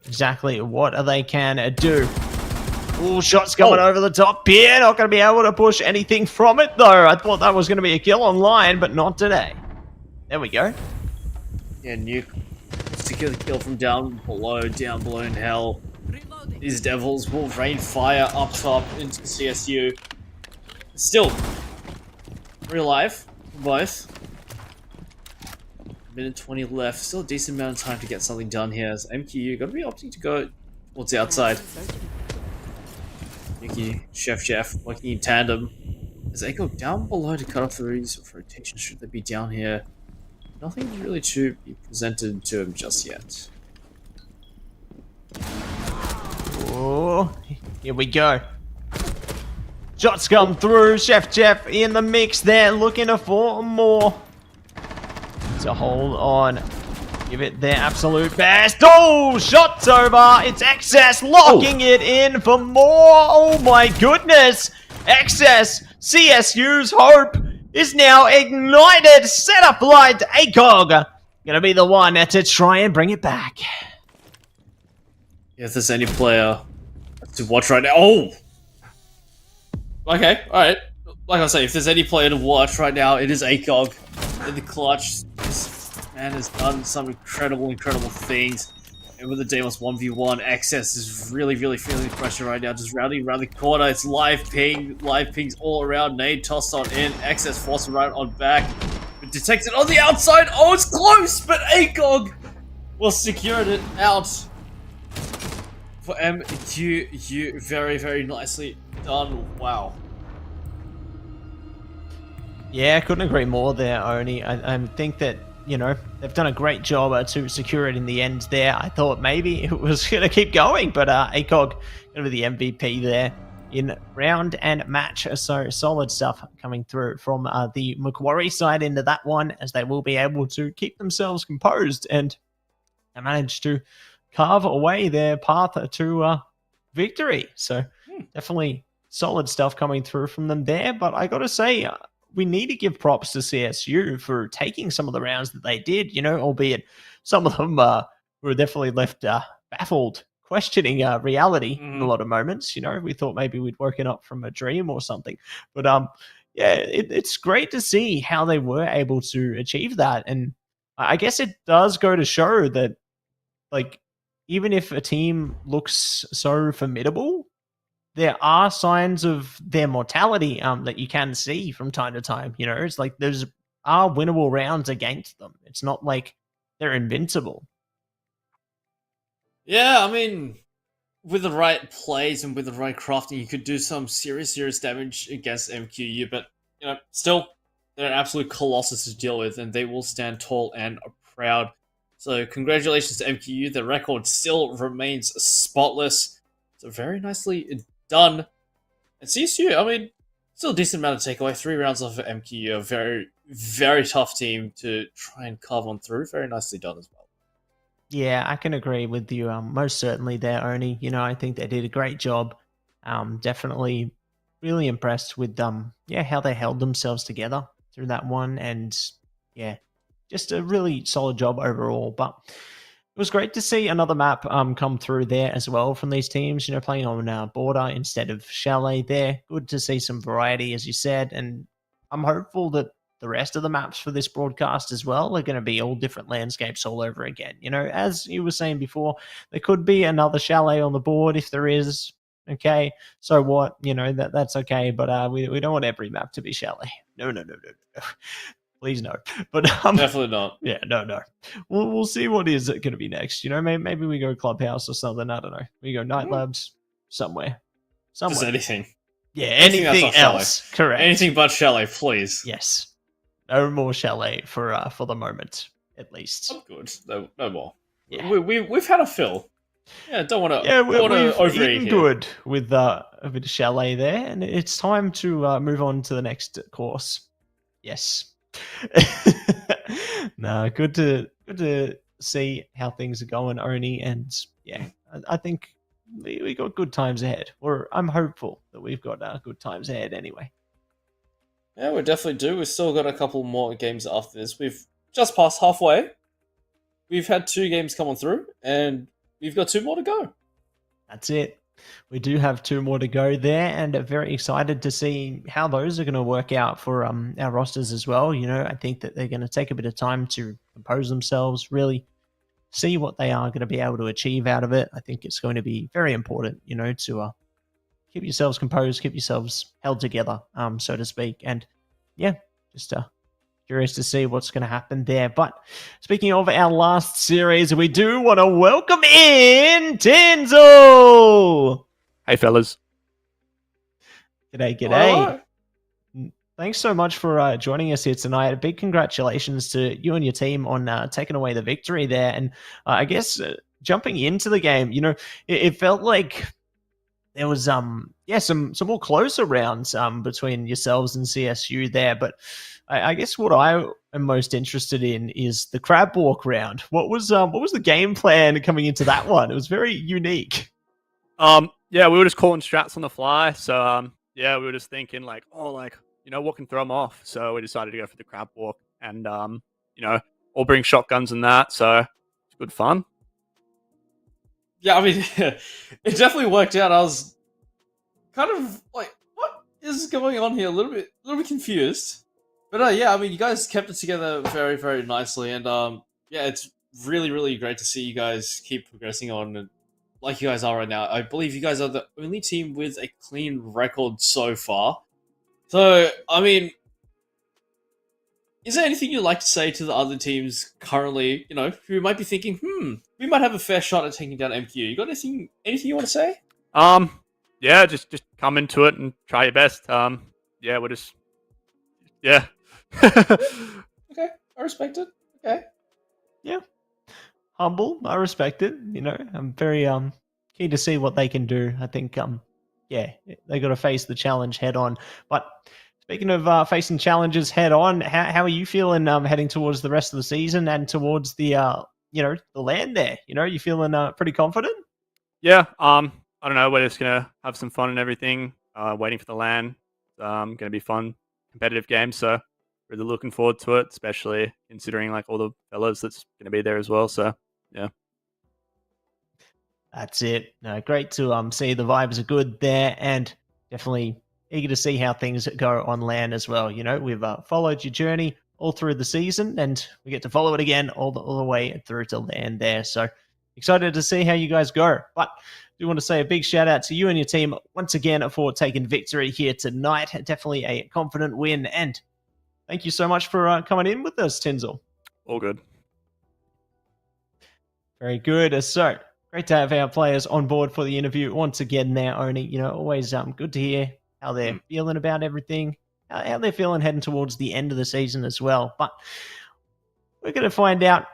exactly what they can do. Ooh, shots coming over the top here. Not going to be able to push anything from it, though. I thought that was going to be a kill online, but not today. There we go. Yeah, Nuke. Secure the kill from down below in hell. These devils will rain fire up top into CSU. Still, real life, both. Minute 20 left. Still a decent amount of time to get something done here. As MQU got to be opting to go towards the outside. Yuki, Chef Jeff working in tandem. As they go down below to cut off the rotation, should they be down here? Nothing really to be presented to him just yet. Here we go. Shots come through. Chef Jeff in the mix there, looking for more. To hold on. Give it their absolute best. Oh, shots over. It's Excess locking it in for more. Oh my goodness. Excess. CSU's hope is now ignited. Set up light. ACOG gonna be the one to try and bring it back. If there's any player to watch right now. Oh! Okay, alright. Like I say, if there's any player to watch right now, it is ACOG in the clutch. This man has done some incredible things. And with the Demos 1v1, Excess is really feeling the pressure right now. Just rounding around the corner. It's live pings all around. Nade tossed on in. Excess forced right on back. Detected on the outside. Oh, it's close, but ACOG will secure it out for MQU. Very nicely done. Wow. Yeah, I couldn't agree more there, Oni. I think that, you know, they've done a great job to secure it in the end there. I thought maybe it was going to keep going, but ACOG going to be the MVP there in round and match. So solid stuff coming through from the Macquarie side into that one, as they will be able to keep themselves composed and manage to carve away their path to victory. So definitely solid stuff coming through from them there. But I got to say, we need to give props to CSU for taking some of the rounds that they did, you know, albeit some of them were definitely left baffled, questioning reality in a lot of moments. You know, we thought maybe we'd woken up from a dream or something. But yeah, it's great to see how they were able to achieve that. And I guess it does go to show that, like, even if a team looks so formidable, there are signs of their mortality that you can see from time to time. You know, it's like there's are winnable rounds against them. It's not like they're invincible. Yeah, I mean, with the right plays and with the right crafting, you could do some serious damage against MQU, but, you know, still, they're an absolute colossus to deal with, and they will stand tall and proud. So congratulations to MQU. The record still remains spotless. So very nicely done. And CSU, I mean, still a decent amount of takeaway. 3 rounds off of MQU. A very tough team to try and carve on through. Very nicely done as well. Yeah, I can agree with you. Most certainly there, Oni. You know, I think they did a great job. Definitely really impressed with how they held themselves together through that one. And yeah, just a really solid job overall. But it was great to see another map come through there as well from these teams, you know, playing on Border instead of Chalet there. Good to see some variety, as you said. And I'm hopeful that the rest of the maps for this broadcast as well are going to be all different landscapes all over again. You know, as you were saying before, there could be another Chalet on the board if there is. Okay, so what? You know, that's okay. But we don't want every map to be Chalet. No. Please no. But definitely not. Yeah, no. We'll see what is going to be next. You know, maybe we go Clubhouse or something. I don't know. We go Night Labs somewhere. Just anything. Yeah, anything else. Correct. Anything but Chalet, please. Yes. No more Chalet for the moment, at least. Oh, good. No more. Yeah. We've had a fill. Yeah, don't want to. Yeah, we've overeat eaten good with a bit of Chalet there, and it's time to move on to the next course. Yes. No, good to see how things are going, Oni, and yeah, I think we got good times ahead. Or I'm hopeful that we've got good times ahead anyway. Yeah, we definitely do. We've still got a couple more games after this. We've just passed halfway. We've had 2 games come on through, and we've got 2 more to go. That's it. We do have 2 more to go there, and very excited to see how those are going to work out for our rosters as well. You know, I think that they're going to take a bit of time to compose themselves, really see what they are going to be able to achieve out of it. I think it's going to be very important, you know, to keep yourselves composed, keep yourselves held together, so to speak. And yeah, just curious to see what's going to happen there. But speaking of our last series, we do want to welcome in Denzel. Hey, fellas. G'day. Hello. Thanks so much for joining us here tonight. A big congratulations to you and your team on taking away the victory there. And I guess jumping into the game, you know, it felt like there was some more closer rounds between yourselves and CSU there. But I guess what I am most interested in is the crab walk round. What was the game plan coming into that one? It was very unique. Yeah, we were just calling strats on the fly. So yeah, we were just thinking like, oh, like what can throw them off? So we decided to go for the crab walk, and all bring shotguns and that. So it's good fun. Yeah, I mean, it definitely worked out. I was kind of like, what is going on here? A little bit confused. But yeah, I mean, you guys kept it together very, very nicely, and yeah, it's really, really great to see you guys keep progressing on, and like you guys are right now. I believe you guys are the only team with a clean record so far. So, I mean, is there anything you'd like to say to the other teams currently, who might be thinking, we might have a fair shot at taking down MQ? You got anything you want to say? Yeah, just come into it and try your best. Yeah, we're just, yeah. Okay, I respect it. Okay. Yeah. Humble. I respect it. I'm very keen to see what they can do. I think yeah, they got to face the challenge head on. But speaking of facing challenges head on, how are you feeling heading towards the rest of the season and towards the the land there? You feeling pretty confident? Yeah. I don't know. We're just gonna have some fun and everything. Waiting for the LAN. Gonna be fun, competitive game. So really looking forward to it, especially considering like all the fellas that's gonna be there as well. So yeah. That's it. No, great to see the vibes are good there, and definitely eager to see how things go on LAN as well. We've followed your journey all through the season, and we get to follow it again all the way through to LAN there. So excited to see how you guys go. But I do want to say a big shout out to you and your team once again for taking victory here tonight. Definitely a confident win, and thank you so much for coming in with us, Tinzel. All good. Very good. So great to have our players on board for the interview once again now, Oni. Always good to hear how they're feeling about everything, how they're feeling heading towards the end of the season as well. But we're going to find out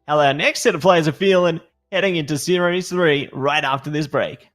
how our next set of players are feeling heading into Series 3 right after this break.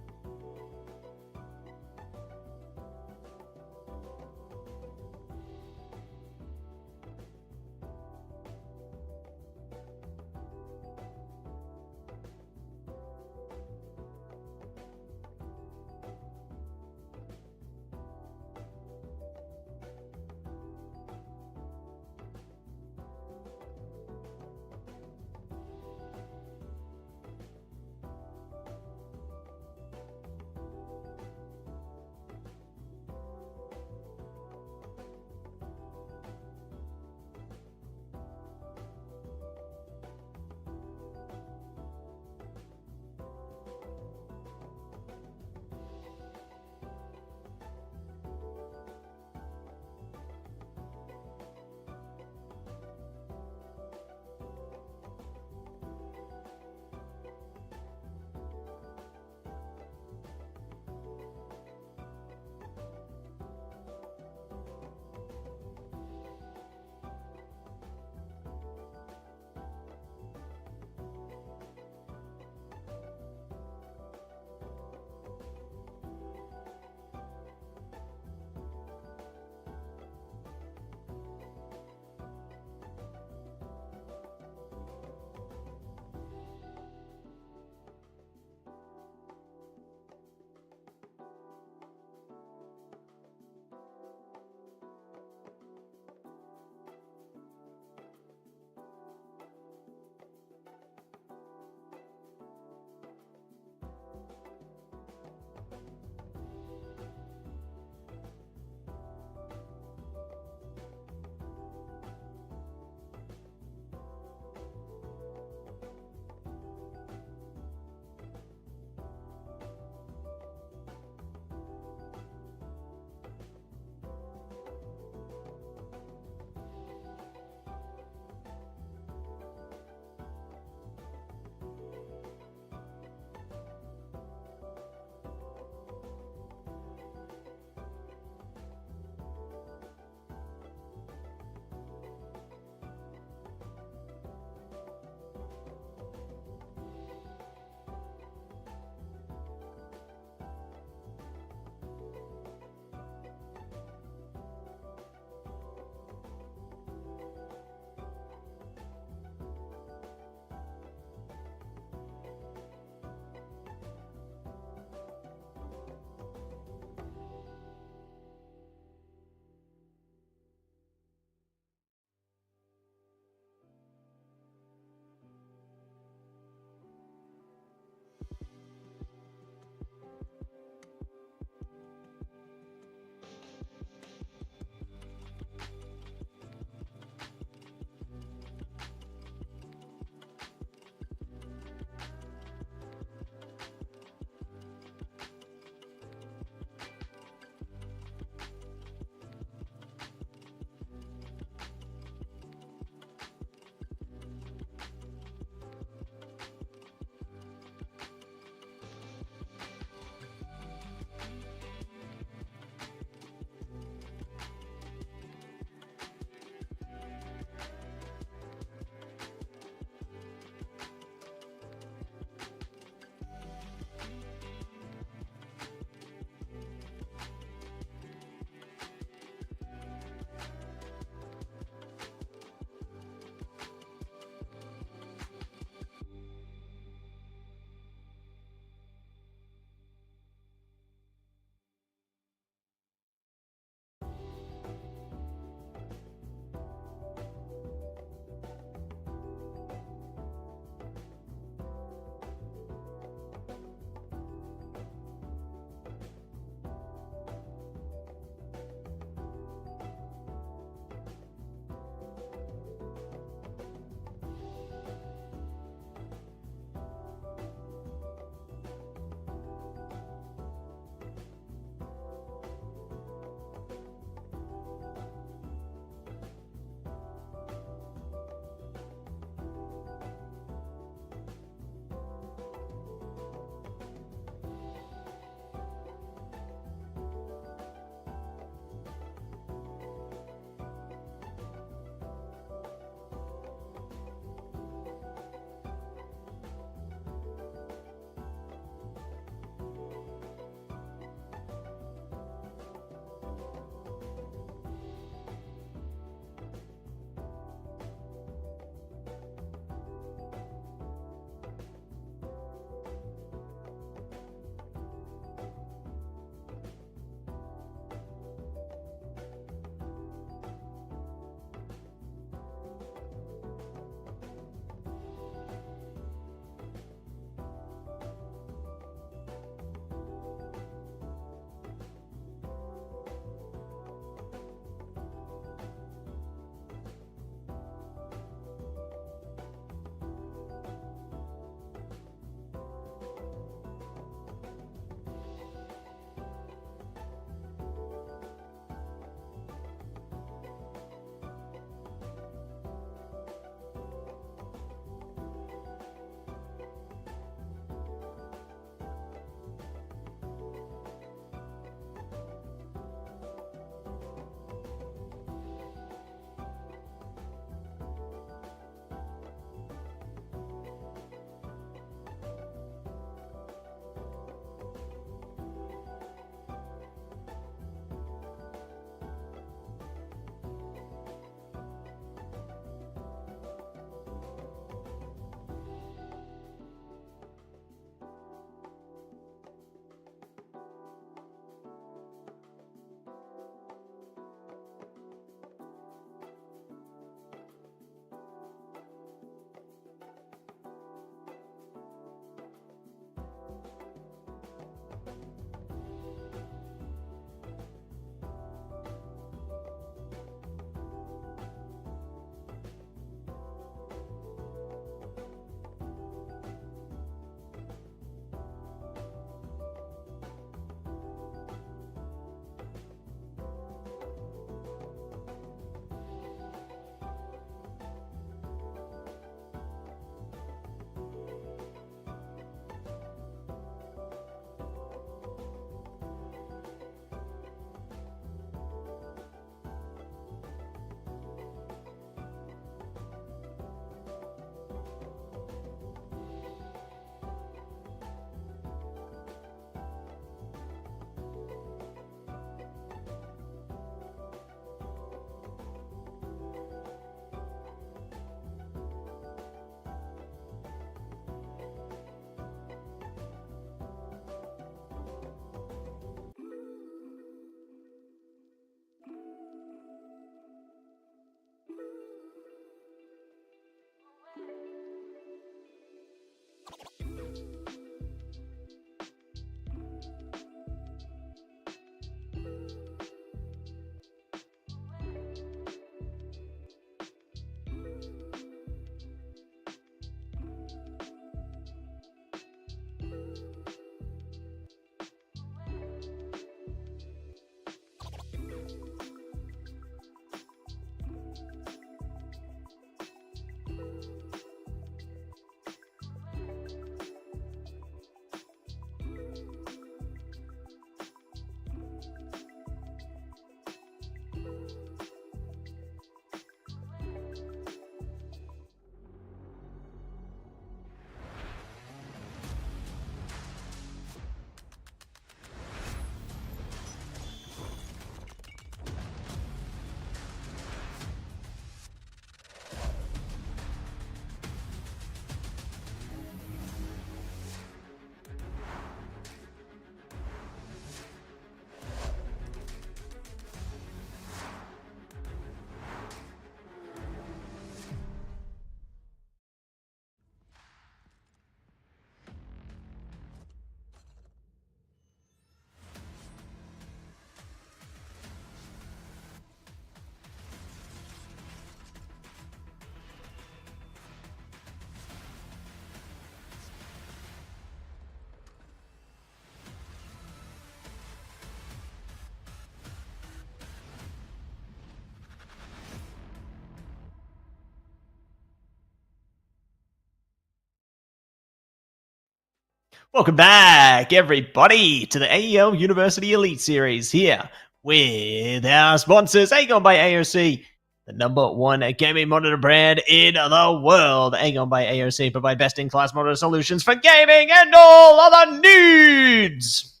Welcome back, everybody, to the AEL University Elite Series here with our sponsors, AGON by AOC, the #1 gaming monitor brand in the world. AGON by AOC provide best-in-class monitor solutions for gaming and all other needs.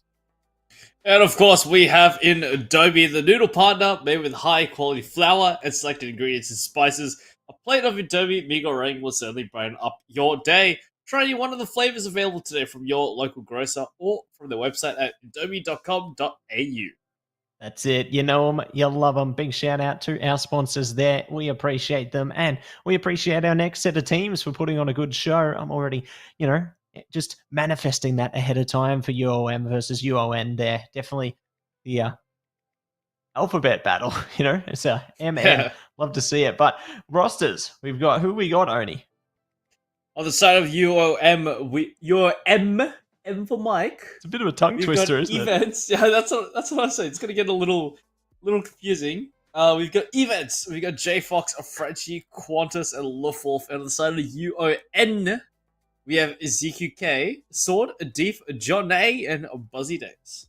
And of course, we have Indomie the Noodle partner, made with high-quality flour and selected ingredients and spices. A plate of Indomie mee goreng will certainly brighten up your day. Try any one of the flavors available today from your local grocer or from their website at indomie.com.au. That's it. You know them, you love them. Big shout out to our sponsors there. We appreciate them. And we appreciate our next set of teams for putting on a good show. I'm already, just manifesting that ahead of time for UOM versus UON there. Definitely the alphabet battle, It's a MN. Yeah. Love to see it. But rosters, who we got, Oni? On the side of UOM, your M for Mike. It's a bit of a tongue We've twister, got isn't it? events. Yeah, that's what I say. It's gonna get a little confusing. We've got events. We've got J Fox, a Frenchie, Qantas, and Luftwolf. And on the side of the UON, we have ZQK, Sword, Adif, John A, and Buzzy Days.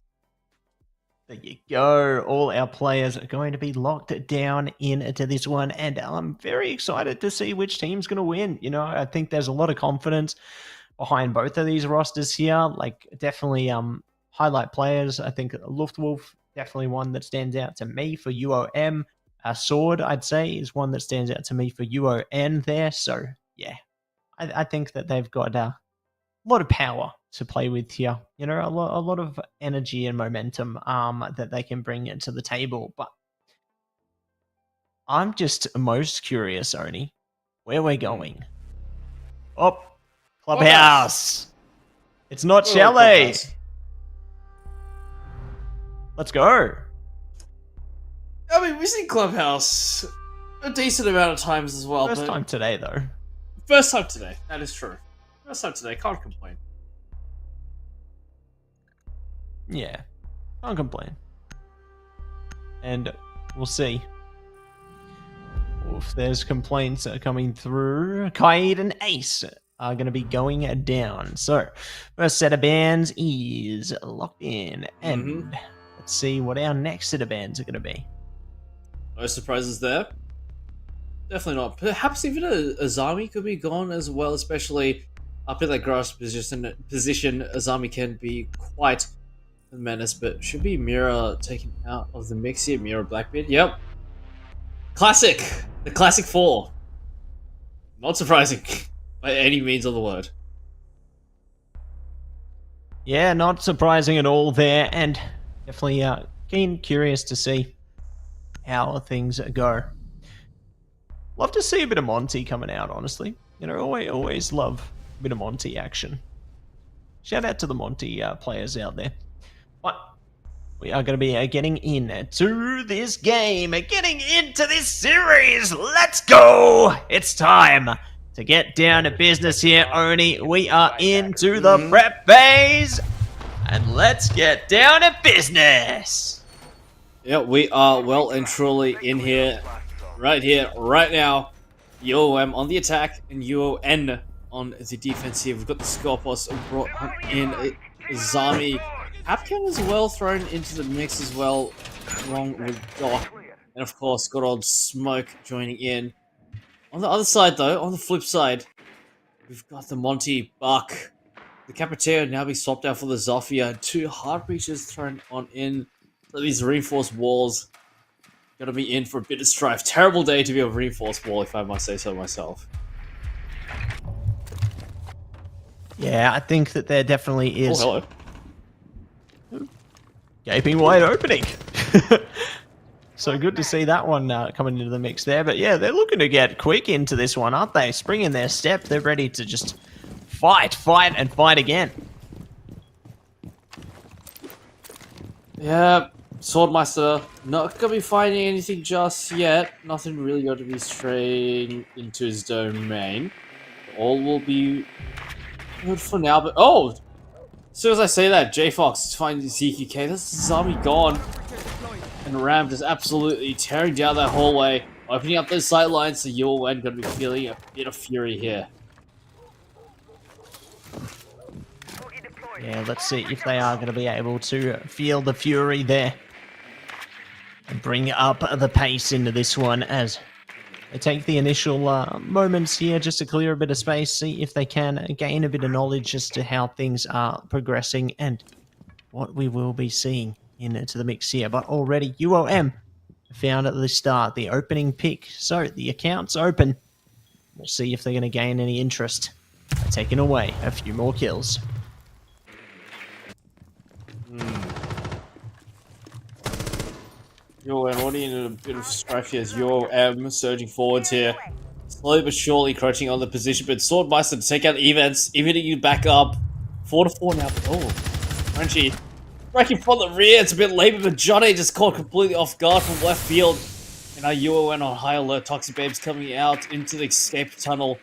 There you go. All our players are going to be locked down into this one, and I'm very excited to see which team's going to win. I think there's a lot of confidence behind both of these rosters here. Like, definitely highlight players. I think Luftwolf, definitely one that stands out to me for UOM. Sword, I'd say, is one that stands out to me for UON there. So, yeah, I think that they've got a lot of power to play with here. A lot of energy and momentum that they can bring to the table. But I'm just most curious, Oni, where we're going. Oh, Clubhouse. It's not Chalet. Clubhouse. Let's go. I mean, we've seen Clubhouse a decent amount of times as well. First time today, though. First time today. That is true. First time today. Can't complain. Yeah, can't complain. And we'll see if there's complaints coming through. Kaid and Ace are going to be going down. So, first set of bands is locked in. And let's see what our next set of bands are going to be. No surprises there. Definitely not. Perhaps even a Azami could be gone as well, especially up in that grass position. Azami can be quite a menace, but should be Mira taken out of the mix here. Mira Blackbeard. Yep. Classic. The classic 4. Not surprising by any means of the word. Yeah, not surprising at all there. And definitely curious to see how things go. Love to see a bit of Monty coming out, honestly. Always love a bit of Monty action. Shout out to the Monty players out there. But we are going to be getting into this game, getting into this series. Let's go! It's time to get down to business here, Oni. We are into the prep phase, and let's get down to business. Yeah, we are well and truly in here, right now. UOM on the attack and UON on the defense here. We've got the Scorpos brought in, Azami. Hapkin as well thrown into the mix as well, along with Doc. And of course, good old Smoke joining in. On the other side though, on the flip side, we've got the Monty, Buck. The Capitero now being swapped out for the Zofia. 2 hard breaches thrown on in. So these reinforced walls gonna be in for a bit of strife. Terrible day to be a reinforced wall, if I must say so myself. Yeah, I think that there definitely is. Oh, hello. Gaping wide opening. So good to see that one coming into the mix there. But yeah, they're looking to get quick into this one, aren't they? Springing their step. They're ready to just fight and fight again. Yeah, Swordmeister not gonna be finding anything just yet. Nothing really going to be straying into his domain. All will be good for now, but oh! As soon as I say that, J Fox is finding ZQK. That's Zami gone. And Ram is absolutely tearing down that hallway, opening up those sight lines, so UON gonna be feeling a bit of fury here. Yeah, let's see if they are going to be able to feel the fury there and bring up the pace into this one as they take the initial moments here just to clear a bit of space, see if they can gain a bit of knowledge as to how things are progressing and what we will be seeing into the mix here. But already UOM found at the start the opening pick, so the account's open. We'll see if they're going to gain any interest by taking away a few more kills. UOM already in a bit of strife here as UOM surging forwards here. Slowly but surely encroaching on the position, but Swordmeister to take out the events, even you back up. 4-4 now. Oh, Frenchie. Breaking from the rear, it's a bit late, but Johnny just caught completely off guard from left field. And now UOM on high alert. Toxic Babe's coming out into the escape tunnel.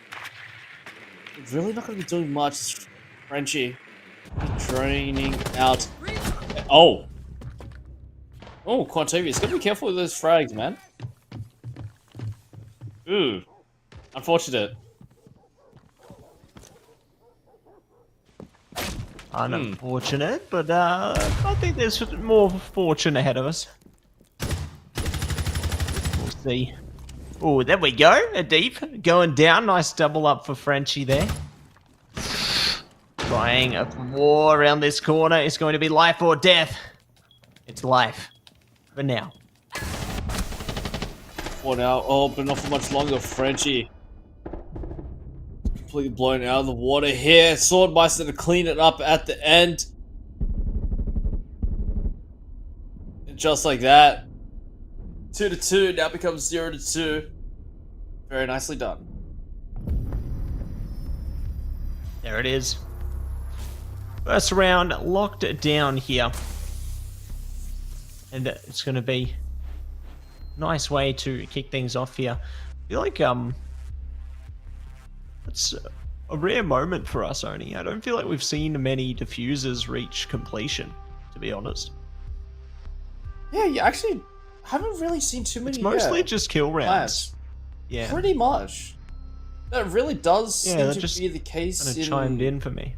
Really not going to be doing much. Frenchie draining out. Oh. Oh, Quantavius, gotta be careful with those frags, man. Ooh. Unfortunate. Unfortunate, but I think there's more fortune ahead of us. We'll see. Oh, there we go. A deep going down. Nice double up for Frenchie there. Trying a war around this corner. It's going to be life or death. It's life. For now. For now. Oh, but not for much longer. Frenchie. Completely blown out of the water here. Swordmeister to clean it up at the end. And just like that. 2-2 now becomes 0-2. Very nicely done. There it is. First round locked down here. And it's going to be a nice way to kick things off here. I feel like it's a rare moment for us, Oni. I don't feel like we've seen many diffusers reach completion, to be honest. Yeah, you actually haven't really seen too many. It's mostly just kill rounds. Plans. Yeah. Pretty much. That really does seem to be the case. Kind of chimed in for me.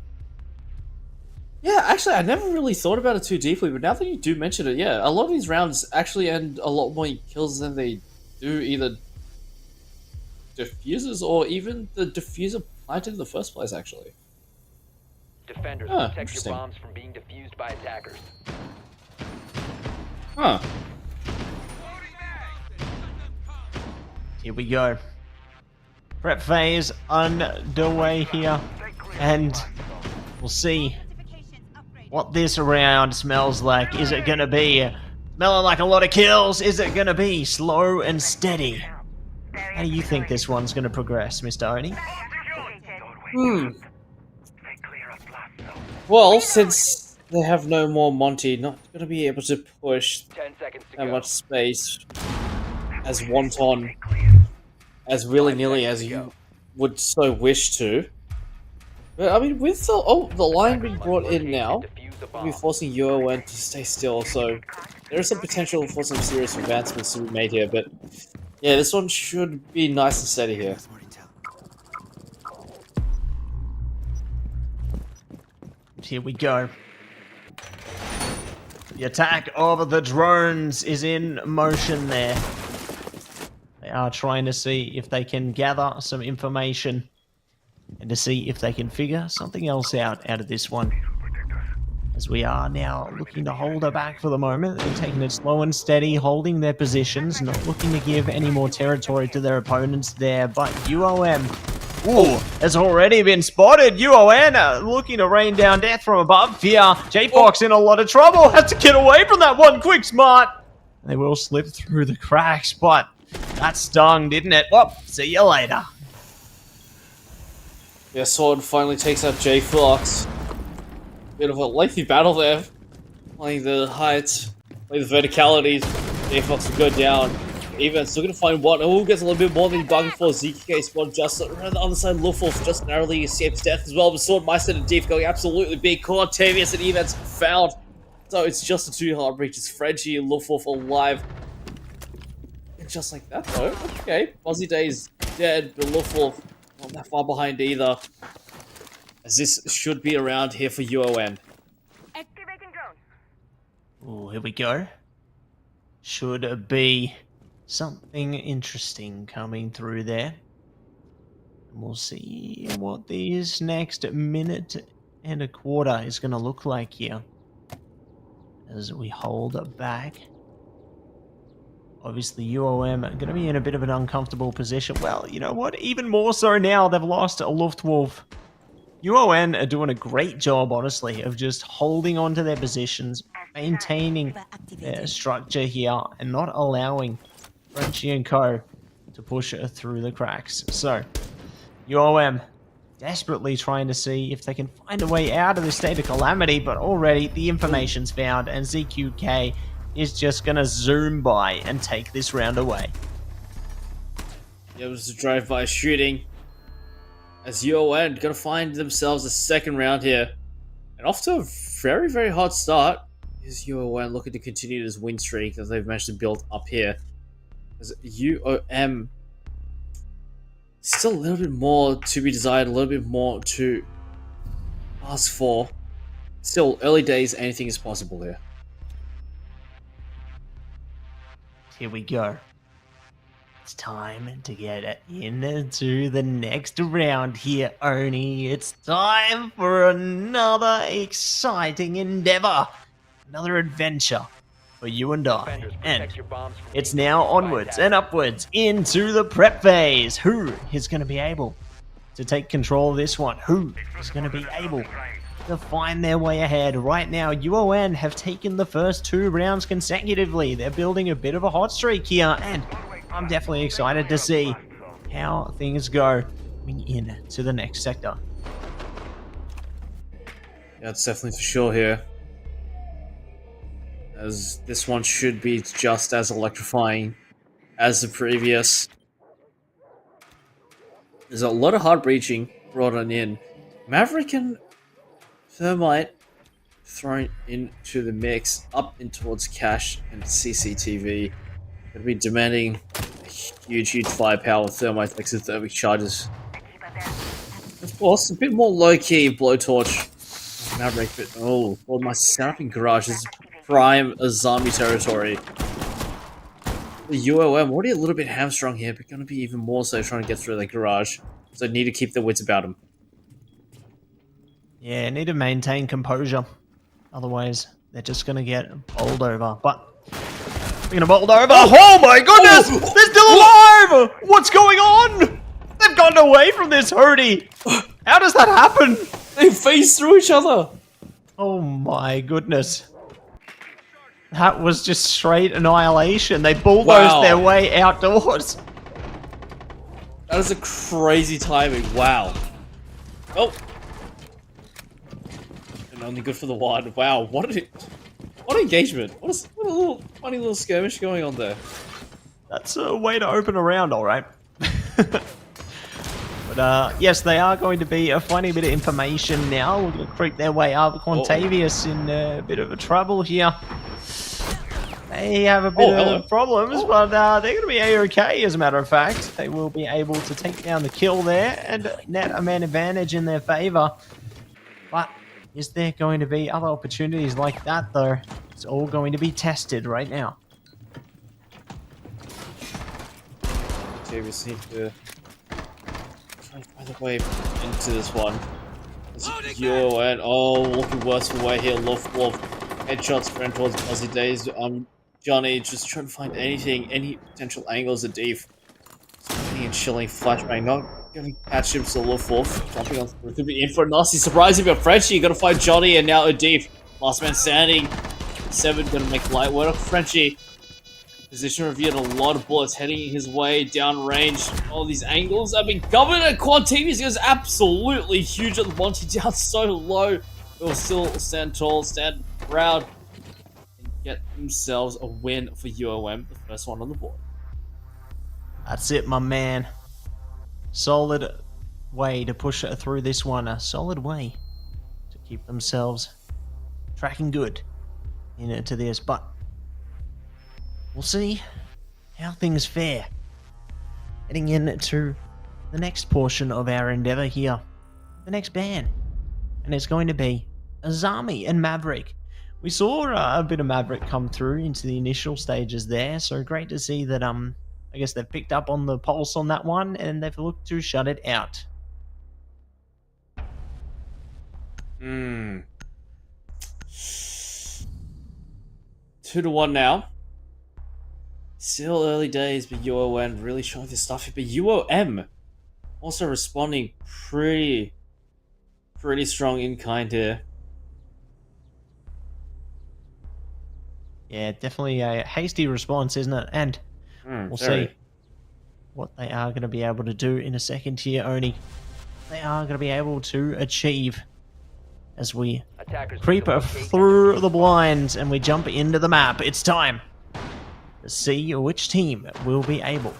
Yeah, actually, I never really thought about it too deeply, but now that you do mention it, yeah, a lot of these rounds actually end a lot more kills than they do either diffusers or even the diffuser planted in the first place, actually. Defenders, protect your bombs from being defused by attackers. Huh. Here we go. Prep phase underway here, and we'll see what this round smells like. Is it gonna be smelling like a lot of kills? Is it gonna be slow and steady? How do you think this one's gonna progress, Mr. Oni? Well, since they have no more Monty, not gonna be able to push 10 seconds to that go. much space as wanton, as willy-nilly as you would so wish to. But I mean, with the line being brought in now, we'll be forcing UON to stay still, so there is some potential for some serious advancements to be made here, but yeah, this one should be nice and steady here. Here we go. The attack of the drones is in motion there. They are trying to see if they can gather some information and to see if they can figure something else out of this one. As we are now looking to hold her back for the moment. They're taking it slow and steady, holding their positions, not looking to give any more territory to their opponents there. But UOM, has already been spotted. UON looking to rain down death from above. Fear, J-Fox in a lot of trouble. Has to get away from that one quick smart. They will slip through the cracks, but that stung, didn't it? Well, see you later. Yeah, Sword finally takes out J-Fox. Bit of a lengthy battle there. Playing the heights, playing the verticalities. J-Fox will go down. Even still gonna find one. Oh, gets a little bit more than he bargained for. ZKK spawned just around the other side. Luftwolf just narrowly escapes death as well. But Swordmeister and Deep going absolutely big. Cortavius and Events found. So it's just a 2 hard breach. It's Frenchie and Luftwolf alive. And just like that though. Okay. Fuzzy Day's dead, but Luftwolf not that far behind either. as this should be around here for UON. Activating drone. Oh, here we go. Should be something interesting coming through there. And we'll see what this next minute and a quarter is going to look like here. As we hold back. Obviously, UOM are going to be in a bit of an uncomfortable position. Well, you know what? Even more so now, they've lost Luftwolf. UON are doing a great job, honestly, of just holding on to their positions, maintaining their structure here, and not allowing Frenchie and Co. to push it through the cracks. So, UOM desperately trying to see if they can find a way out of this state of calamity, but already the information's found, and ZQK is just going to zoom by and take this round away. Yeah, it was a drive-by shooting. As UON gonna find themselves a second round here. And off to a very, very hot start. Is UON looking to continue this win streak that they've managed to build up here. As UOM still a little bit more to be desired, a little bit more to ask for. Still, early days, anything is possible here. Here we go. It's time to get into the next round here, Oni. It's time for another exciting endeavor. Another adventure for you and I. Defenders, And protect your bombs from it's being now defused by onwards attackers. and upwards into the prep phase. Who is going to be able to take control of this one? Who is going to be able to find their way ahead? Right now, UON have taken the first 2 rounds consecutively. They're building a bit of a hot streak here, and I'm definitely excited to see how things go coming in to the next sector. Yeah, that's definitely for sure here. As this one should be just as electrifying as the previous. There's a lot of hard breaching brought on in. Maverick and Thermite thrown into the mix, up in towards Cash and CCTV. Gonna be demanding a huge firepower. Thermite exothermic charges. Of course, a bit more low-key blowtorch. Maverick, but oh, well, my setup in garage is prime zombie territory. The UOM already a little bit hamstrung here, but gonna be even more so trying to get through the garage. So need to keep their wits about them. Yeah, need to maintain composure. Otherwise, they're just going to get bowled over. But, speaking of bowled over, oh my goodness! They're still alive! What's going on? They've gotten away from this hurdy. How does that happen? They phased through each other! Oh my goodness. That was just straight annihilation. They bulldozed their way outdoors. That is a crazy timing, wow. Oh! And only good for the one. Wow, what engagement. What a little funny little skirmish going on there. That's a way to open a round, alright. But yes, they are going to be finding a bit of information now. We're going to creep their way up. Quantavius in a bit of a trouble here. They have a bit of problems, but they're going to be A-OK, as a matter of fact. They will be able to take down the kill there and net a man advantage in their favor. But is there going to be other opportunities like that, though? It's all going to be tested right now. Davis needs to try to find a way into this one. Looking worse for way here. Wolf. Headshots friend towards Aussie Days. Johnny just trying to find any potential angles at Deef. Something and chilling flashbang, not gonna catch him, so Wolf jumping on through. Could be in for a nasty surprise if you're Frenchie. You gotta find Johnny and now Adif. Last man standing. 7 gonna make light work of Frenchie. Position revealed a lot of bullets heading his way down range. All these angles have been covered, and Quantavius goes absolutely huge at the Monty down so low. They will still stand tall, stand proud, and get themselves a win for UOM, the first one on the board. That's it, my man. Solid way to push it through this one. A solid way to keep themselves tracking good into this. But we'll see how things fare heading into the next portion of our endeavor here. The next ban and it's going to be Azami and Maverick. We saw a bit of Maverick come through into the initial stages there, so great to see that I guess they've picked up on the pulse on that one, and they've looked to shut it out. 2-1 now. Still early days, but UON really showing this stuff here. But UOM also responding pretty strong in kind here. Yeah, definitely a hasty response, isn't it? And we'll see what they are going to be able to do in a second here, Oni. They are going to be able to achieve as we creep through the blinds and we jump into the map. It's time to see which team will be able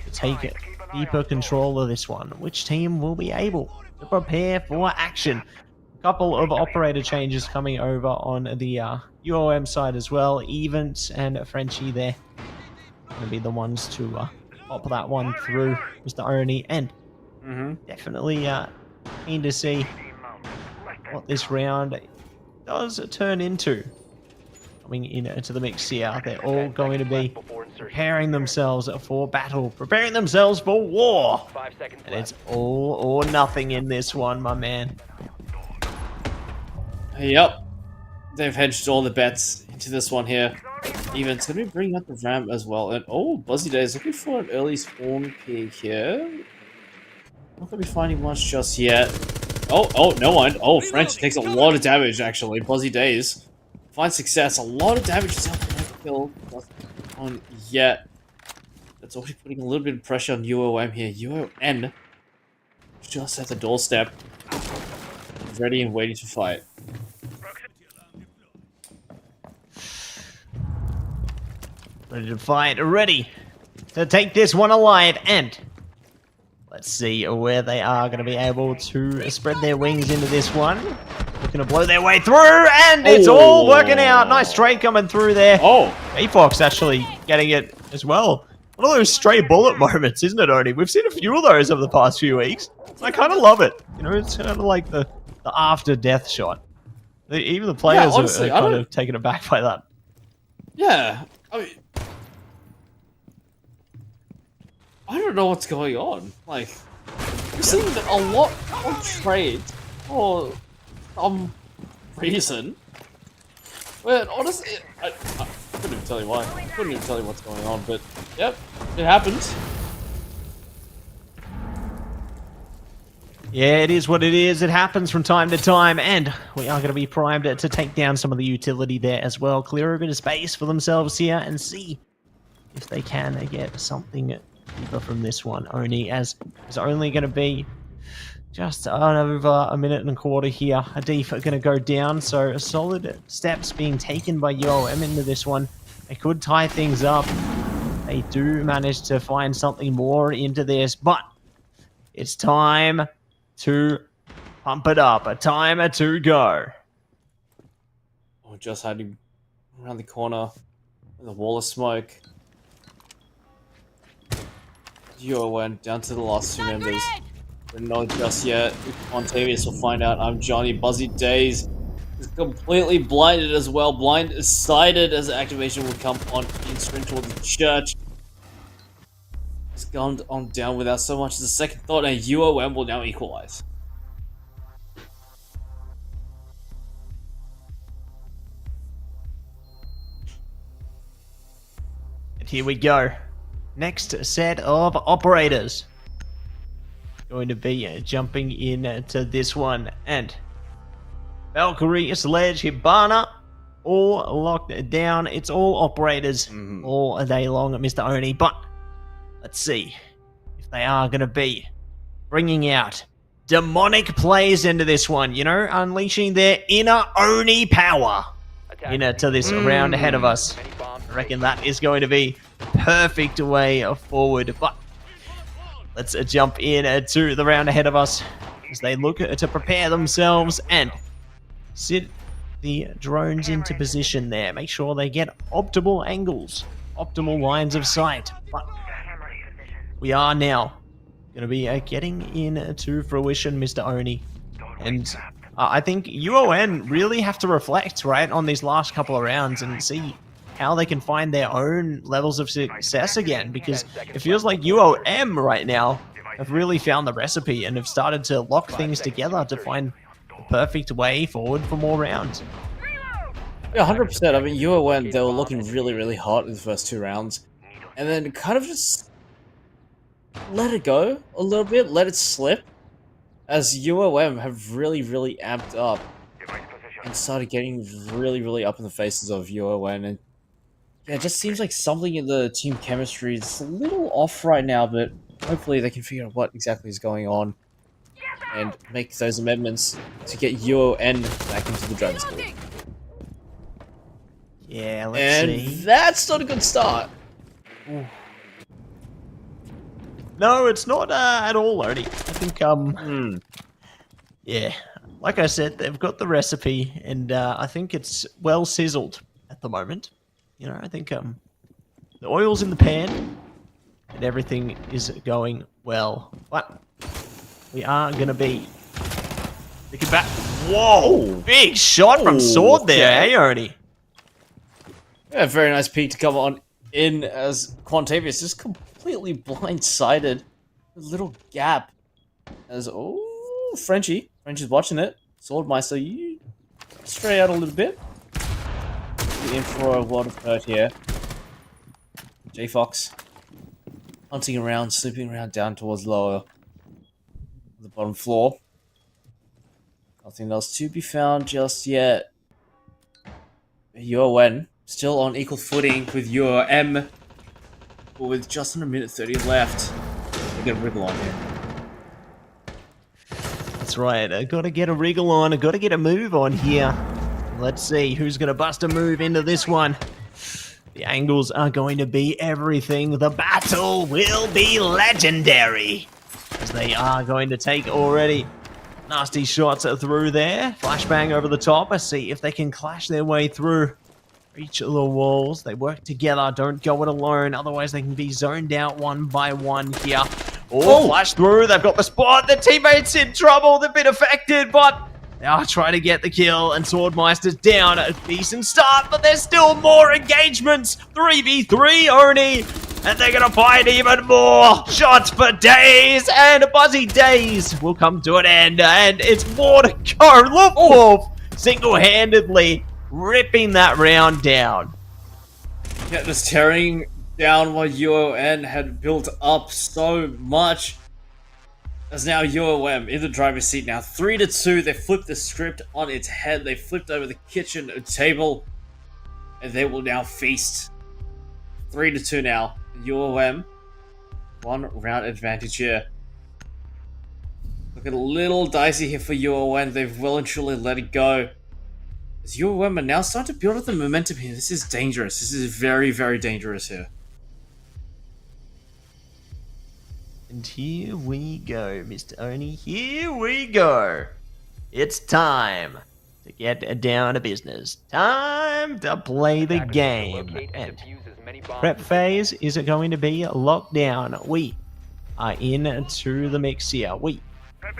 to take deeper control of this one. Which team will be able to prepare for action. A couple of operator changes coming over on the UOM side as well. Evans and Frenchie there going to be the ones to pop that one through, Mr. Oni, and definitely keen to see what this round does turn into. Coming into the mix here, they're all going to be preparing themselves for battle, preparing themselves for war, and it's all or nothing in this one, my man. Yep, they've hedged all the bets into this one here. Evans going to be bringing up the ramp as well, and Buzzy Day is looking for an early spawn peek here. Not going to be finding much just yet. No one. French takes a lot of damage actually. Buzzy Days finds success. A lot of damage is helping him kill. Doesn't on yet. That's already putting a little bit of pressure on UOM here. UON just at the doorstep, ready and waiting to fight. Ready to fight, ready to take this one alive, and let's see where they are going to be able to spread their wings into this one. Looking to blow their way through, and it's all working out. Nice trade coming through there. BkWhatOCE actually getting it as well. One of those stray bullet moments, isn't it, Oni? We've seen a few of those over the past few weeks. I kind of love it. You know, it's kind of like the after-death shot. Even the players are kind of taken aback by that. Yeah, I mean, I don't know what's going on. Like, we're seeing a lot of trades for some reason. Well, honestly, I couldn't even tell you why. I couldn't even tell you what's going on, but yep, it happens. Yeah, it is what it is. It happens from time to time, and we are going to be primed to take down some of the utility there as well. Clear a bit of space for themselves here and see if they can get something deeper from this one. Oni, as it's only going to be just over a minute and a quarter here. Adif are going to go down, so solid steps being taken by UOM into this one. They could tie things up. They do manage to find something more into this, but it's time to pump it up. A timer to go. Just had him around the corner with a wall of smoke. Duo went down to the last two members. But not just yet. Montavious will find out. I'm Johnny. Buzzy Days is completely blinded as well. Blindsided as activation will come on in sprint toward the church. He's gone on down without so much as a second thought, and UOM will now equalize. And here we go. Next set of operators. Going to be jumping in to this one. And Valkyrie, Sledge, Hibana, all locked down. It's all operators all day long, Mr. Oni. But let's see if they are going to be bringing out demonic plays into this one. You know, unleashing their inner Oni power into this round ahead of us. I reckon that is going to be perfect way forward. But let's jump in to the round ahead of us as they look to prepare themselves and sit the drones into position there. Make sure they get optimal angles, optimal lines of sight. But we are now going to be getting into fruition, Mr. Oni. And I think UON really have to reflect, right, on these last couple of rounds and see how they can find their own levels of success again, because it feels like UOM right now have really found the recipe and have started to lock things together to find the perfect way forward for more rounds. Yeah, 100%. I mean, UON, they were looking really, really hot in the first 2 rounds, and then kind of just let it go a little bit, let it slip, as UOM have really, really amped up and started getting really, really up in the faces of UON. And yeah, it just seems like something in the team chemistry is a little off right now, but hopefully they can figure out what exactly is going on and make those amendments to get UON back into the driver's seat. Yeah, let's see. And that's not a good start. Ooh. No, it's not at all, Odie. I think, yeah, like I said, they've got the recipe, and I think it's well sizzled at the moment. You know, I think the oil's in the pan, and everything is going well. But we are going to be thinking back. Whoa! Big shot from Sword there, eh, Odie? Yeah, very nice peek to come on in as Quantavius just completely blindsided. A little gap as Frenchie's watching it. Swordmeister, you stray out a little bit. You're in for a lot of hurt here. J Fox hunting around, snooping around down towards the bottom floor. Nothing else to be found just yet. UON still on equal footing with UOM, but with just under a minute 30 left. We get a wriggle on here. That's right. I got to get a wriggle on. I got to get a move on here. Let's see who's going to bust a move into this one. The angles are going to be everything. The battle will be legendary, as they are going to take already nasty shots through there. Flashbang over the top. I see if they can clash their way through each of the walls. They work together. Don't go it alone. Otherwise, they can be zoned out one by one here. Oh, flash through. They've got the spot. Their teammates in trouble. They've been affected, but they are trying to get the kill, and Swordmeister's down. A decent start, but there's still more engagements. 3v3 Oni, and they're going to find even more shots for days, and Buzzy Days will come to an end, and it's more to go. Look, Wolf single-handedly ripping that round down. Yeah, just tearing down what UON had built up so much. As now UOM in the driver's seat now. 3-2, they flipped the script on its head. They flipped over the kitchen table, and they will now feast. 3-2 now. UOM, 1 round advantage here. Looking a little dicey here for UOM. They've well and truly let it go. As UOM are now starting to build up the momentum here. This is dangerous. This is very, very dangerous here. And here we go, Mr. Oni. Here we go. It's time to get down to business. Time to play the game. And prep phase is going to be locked down. We are into the mix here. We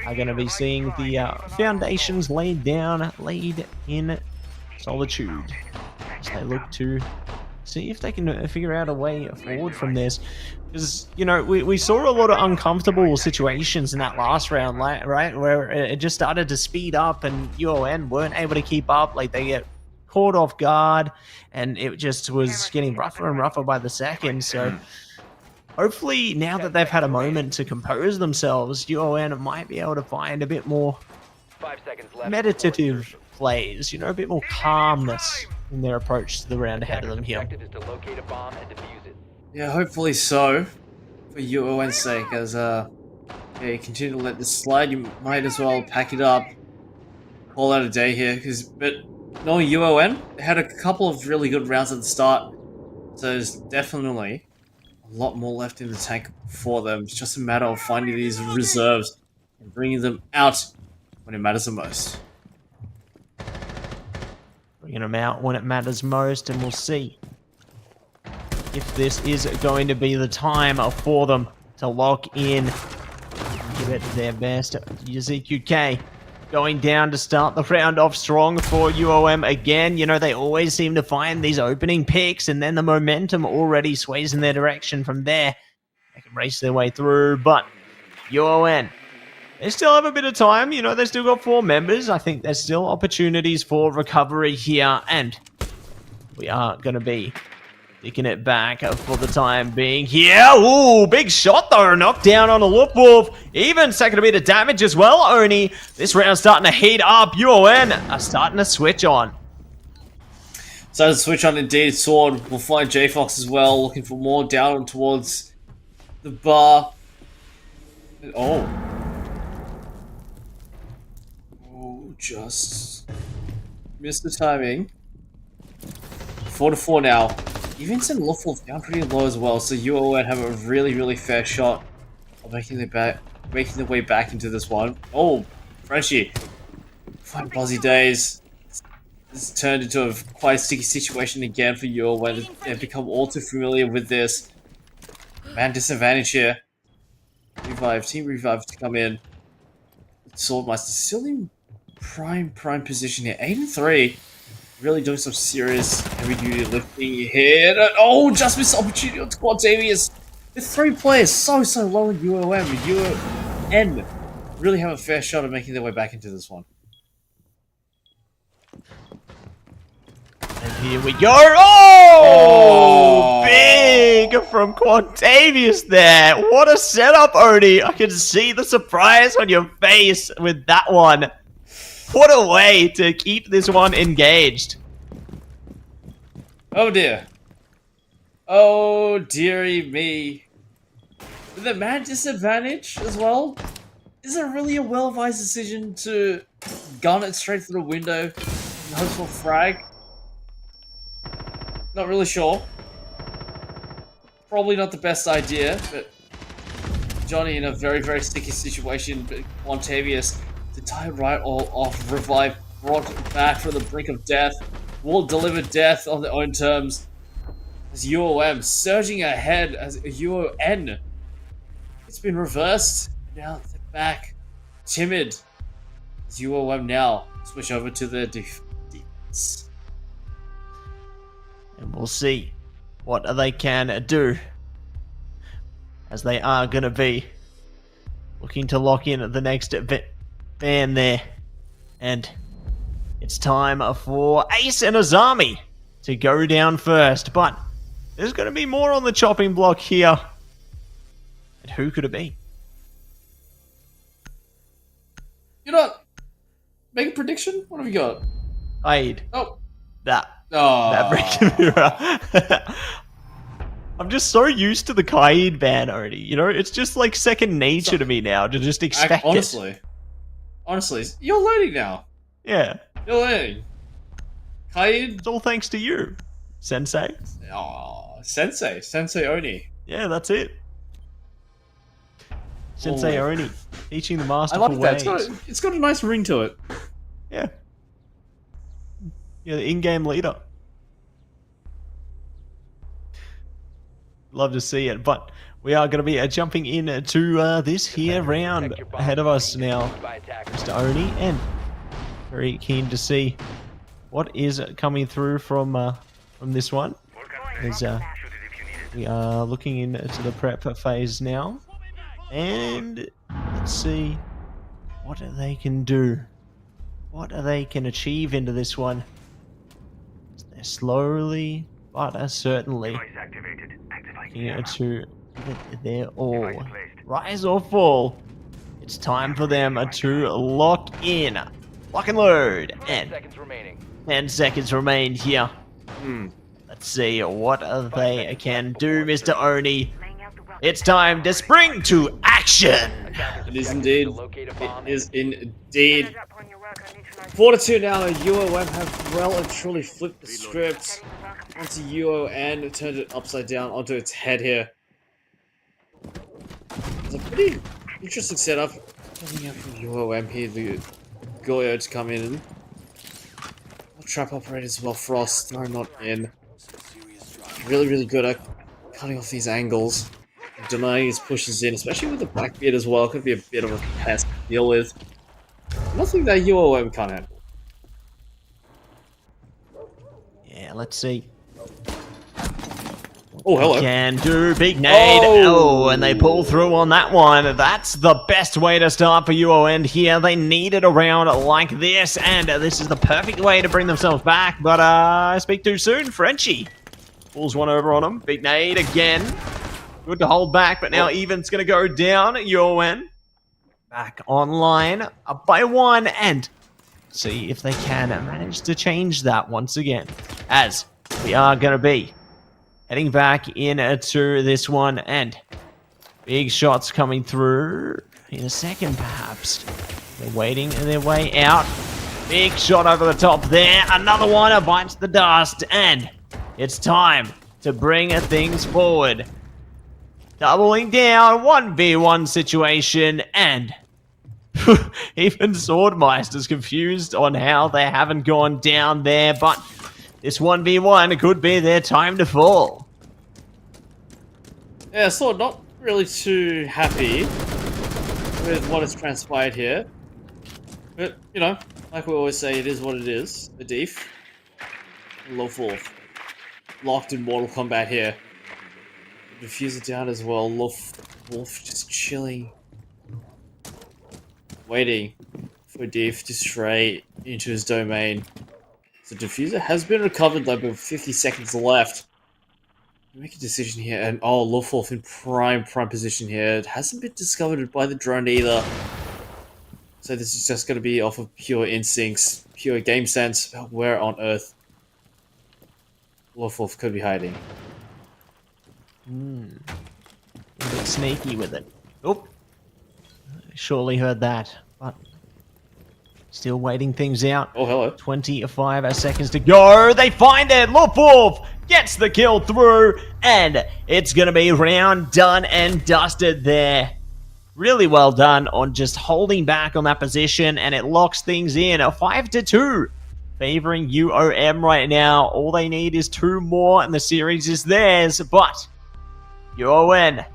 are going to be seeing the foundations laid in solitude as they look to see if they can figure out a way forward from this. Because, you know, we saw a lot of uncomfortable situations in that last round, right? Where it just started to speed up and UON weren't able to keep up. Like, they get caught off guard and it just was getting rougher and rougher by the second. So hopefully now that they've had a moment to compose themselves, UON might be able to find a bit more meditative plays, you know, a bit more calmness in their approach to the round ahead of them here. Yeah, hopefully so, for UON's sake, as yeah, you continue to let this slide, you might as well pack it up, call out a day here, but knowing UON, they had a couple of really good rounds at the start, so there's definitely a lot more left in the tank for them. It's just a matter of finding these reserves and bringing them out when it matters the most. Bringing them out when it matters most, and we'll see if this is going to be the time for them to lock in, give it their best. ZQK going down to start the round off strong for UOM again. You know, they always seem to find these opening picks, and then the momentum already sways in their direction from there. They can race their way through, but UON, they still have a bit of time. You know, they still got 4 members. I think there's still opportunities for recovery here, and we are going to be taking it back for the time being here. Ooh, big shot though. Knocked down on a Loop Wolf. Even second a bit of damage as well, Oni. This round's starting to heat up. UON are starting to switch on. Starting to switch on indeed. Sword. We'll find J-Fox as well. Looking for more down towards the bar. Oh. Oh, just missed the timing. 4-4 now. Events and Lawful down pretty low as well, so UON have a really fair shot of making their way back into this one. Oh, Frenchie. Fine Buzzy days. This turned into a quite sticky situation again for UON. They've become all too familiar with this. Man, disadvantage here. Team Revive to come in. Swordmeister still in prime position here. 8-3. Really doing some serious heavy-duty lifting here. Oh, just missed opportunity on Quantavious. With 3 players so low in UOM. UON really have a fair shot of making their way back into this one. And here we go. Oh! Big from Quantavious there. What a setup, Oni. I can see the surprise on your face with that one. What a way to keep this one engaged. Oh dear. Oh dearie me. With the man disadvantage as well? Is it really a well-advised decision to gun it straight through the window and hope for a frag? Not really sure. Probably not the best idea, but Johnny in a very sticky situation, but Quantavious to tie it right all off. Revive brought back from the brink of death. Will deliver death on their own terms. As UOM surging ahead as UON. It's been reversed. Now they're back. Timid. As UOM now switch over to their defense. And we'll see what they can do. As they are going to be looking to lock in the next van there. And it's time for Ace and Azami to go down first. But there's going to be more on the chopping block here. And who could it be? You know what? Make a prediction? What have you got? Aid. Oh. That. Oh. Maverick. I'm just so used to the Kaid ban already. You know, it's just like second nature to me now to just expect it. Honestly, you're learning now. Yeah. You're learning. Kaid. It's all thanks to you, Sensei. Oh, Sensei Oni. Yeah, that's it. Sensei Oni, teaching the I masterful like that. ways. It's got a nice ring to it. Yeah. You're the in-game leader. Love to see it, but we are going to be jumping into this here round ahead of us now, Mr. Oni, and very keen to see what is coming through from this one. As we are looking into the prep phase now, and let's see what they can do, what they can achieve into this one. They're slowly but certainly looking to get their all. Rise or fall. It's time for them to lock in. Lock and load. And 10 seconds remain here. Let's see what they can do, Mr. Oni. It's time to spring to action. It is indeed. It is indeed. 4-2 now. UOM have well and truly flipped the script onto UON, turned it upside down onto its head here. It's a pretty interesting setup coming out from UOM here. The Goyo to come in. Trap operators as well. Frost, throw not in. Really good at cutting off these angles. Denying his pushes in, especially with the Blackbeard as well. Could be a bit of a pest to deal with. Nothing that UOM can't handle. Yeah, let's see. Oh, hello. Can do big nade. Oh. Oh, and they pull through on that one. That's the best way to start for UON here. They needed a round like this, and this is the perfect way to bring themselves back. But I speak too soon. Frenchie pulls one over on him. Big nade again. Good to hold back, but now Even's going to go down. UON back online, up by one, and see if they can manage to change that once again. As we are going to be heading back into this one, and big shots coming through in a second, perhaps. They're waiting their way out. Big shot over the top there. Another one bites the dust, and it's time to bring things forward. Doubling down, 1v1 situation, and even Swordmeister's confused on how they haven't gone down there, but this 1v1 could be their time to fall. Yeah, Sword not really too happy with what has transpired here. But, you know, like we always say, it is what it is. The Deef. Low fourth. Locked in Mortal Kombat here. Diffuser down as well. Wolf just chilling. Waiting for Deef to stray into his domain. So Diffuser has been recovered though, but 50 seconds left. Make a decision here, and Lawfulf in prime position here. It hasn't been discovered by the drone either. So this is just going to be off of pure instincts, pure game sense. Where on earth Lawfulf could be hiding? A bit sneaky with it. Oh, surely heard that, but still waiting things out. Oh, hello. 25 seconds to go. They find it. Lupov gets the kill through, and it's going to be round done and dusted there. Really well done on just holding back on that position, and it locks things in. A 5-2 favoring UOM right now. All they need is 2 more, and the series is theirs, but UON,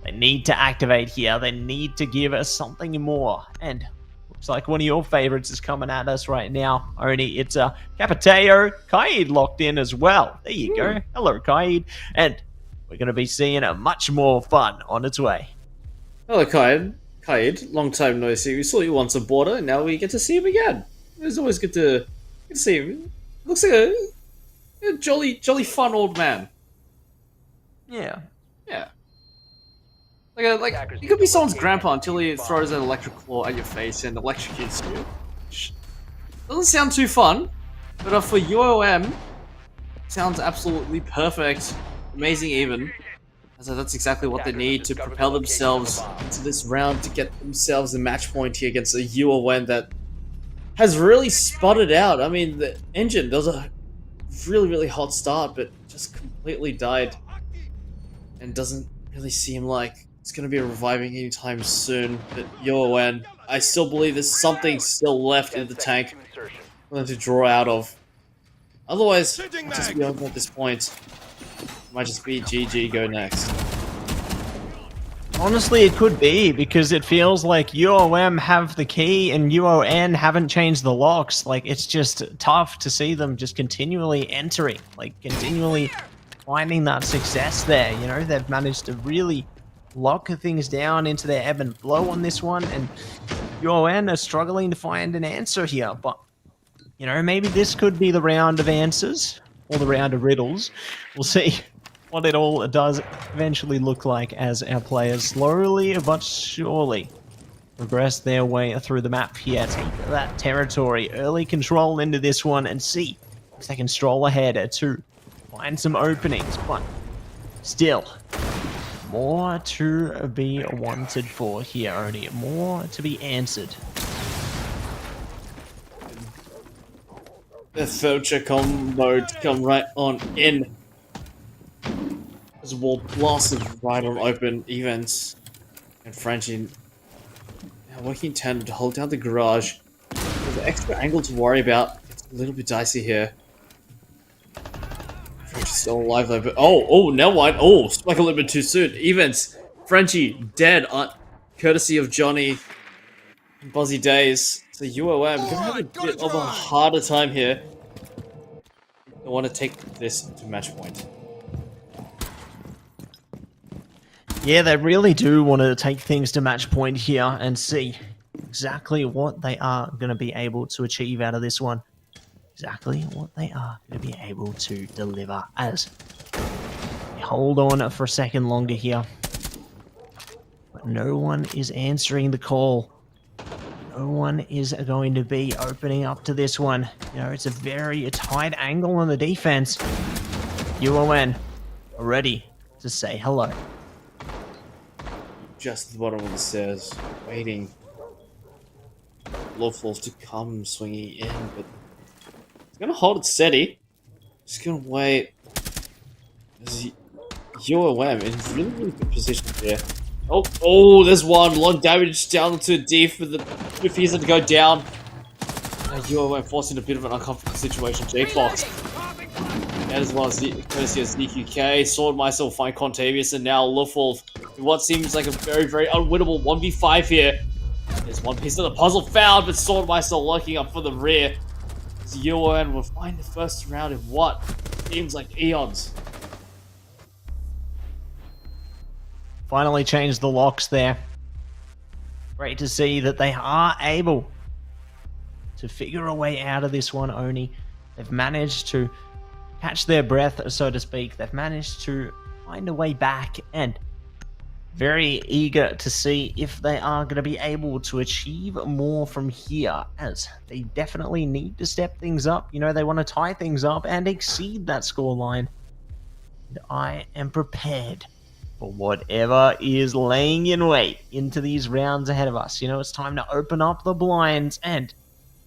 they need to activate here. They need to give us something more, and looks like one of your favorites is coming at us right now. Only it's a Capiteo. Kaid locked in as well. There you go. Hello, Kaid. And we're going to be seeing a much more fun on its way. Hello, Kaid. Kaid, long time no see. We saw you once on Border, and now we get to see him again. It's always good to see him. Looks like a jolly fun old man. Yeah. Yeah. Like you could be someone's grandpa until he throws an electric claw at your face and electrocutes you. Doesn't sound too fun, but for UOM, sounds absolutely perfect. Amazing even. So that's exactly what they need to propel themselves into this round, to get themselves a match point here against a UOM that has really sputtered out. I mean, the engine, there was a really hot start, but just completely died. And doesn't really seem like it's going to be reviving anytime soon. But UON, I still believe there's something still left in the tank for them to draw out of. Otherwise, it'll just be over at this point. Might just be GG, go next. Honestly, it could be, because it feels like UOM have the key and UON haven't changed the locks. Like, it's just tough to see them just continually entering, like, continually finding that success there. You know, they've managed to really lock things down into their ebb and flow on this one, and UON are struggling to find an answer here. But, you know, maybe this could be the round of answers, or the round of riddles. We'll see what it all does eventually look like as our players slowly but surely progress their way through the map here. Take that territory, early control into this one, and see if they can stroll ahead to find some openings. But still, more to be wanted for here, only more to be answered. The Filcher combo to come right on in. As a wall blasted right on open events. And Frenchie now working in tandem to hold down the garage. With the extra angle to worry about, it's a little bit dicey here. Frenchie's still alive though, but now what? Oh, spike a little bit too soon. Events, Frenchie dead, courtesy of Johnny and Buzzy Days. So UOM gonna have a bit of a harder time here. I want to take this to match point. Yeah, they really do want to take things to match point here and see exactly what they are going to be able to achieve out of this one. Exactly what they are going to be able to deliver as. Hold on for a second longer here. But no one is answering the call. No one is going to be opening up to this one. You know, it's a very tight angle on the defense. UON are ready to say hello. Just at the bottom of the stairs, waiting. Lawful to come swinging in, but it's gonna hold it steady. Just gonna wait. UOM in really good position here. Oh, there's one. Long damage down to D for the Swifties to go down. UOM forced in a bit of an uncomfortable situation. J-Fox. And as well as courtesy of ZQK. Sword Meister will find Contavious, and now Luffel in what seems like a very, very unwinnable 1v5 here. There's one piece of the puzzle found, but Sword Meister lurking up for the rear. As UOM will find the first round in what seems like eons. Finally changed the locks there. Great to see that they are able to figure a way out of this one, Oni. They've managed to catch their breath, so to speak. They've managed to find a way back, and very eager to see if they are going to be able to achieve more from here, as they definitely need to step things up. You know, they want to tie things up and exceed that scoreline. And I am prepared for whatever is laying in wait into these rounds ahead of us. You know, it's time to open up the blinds, and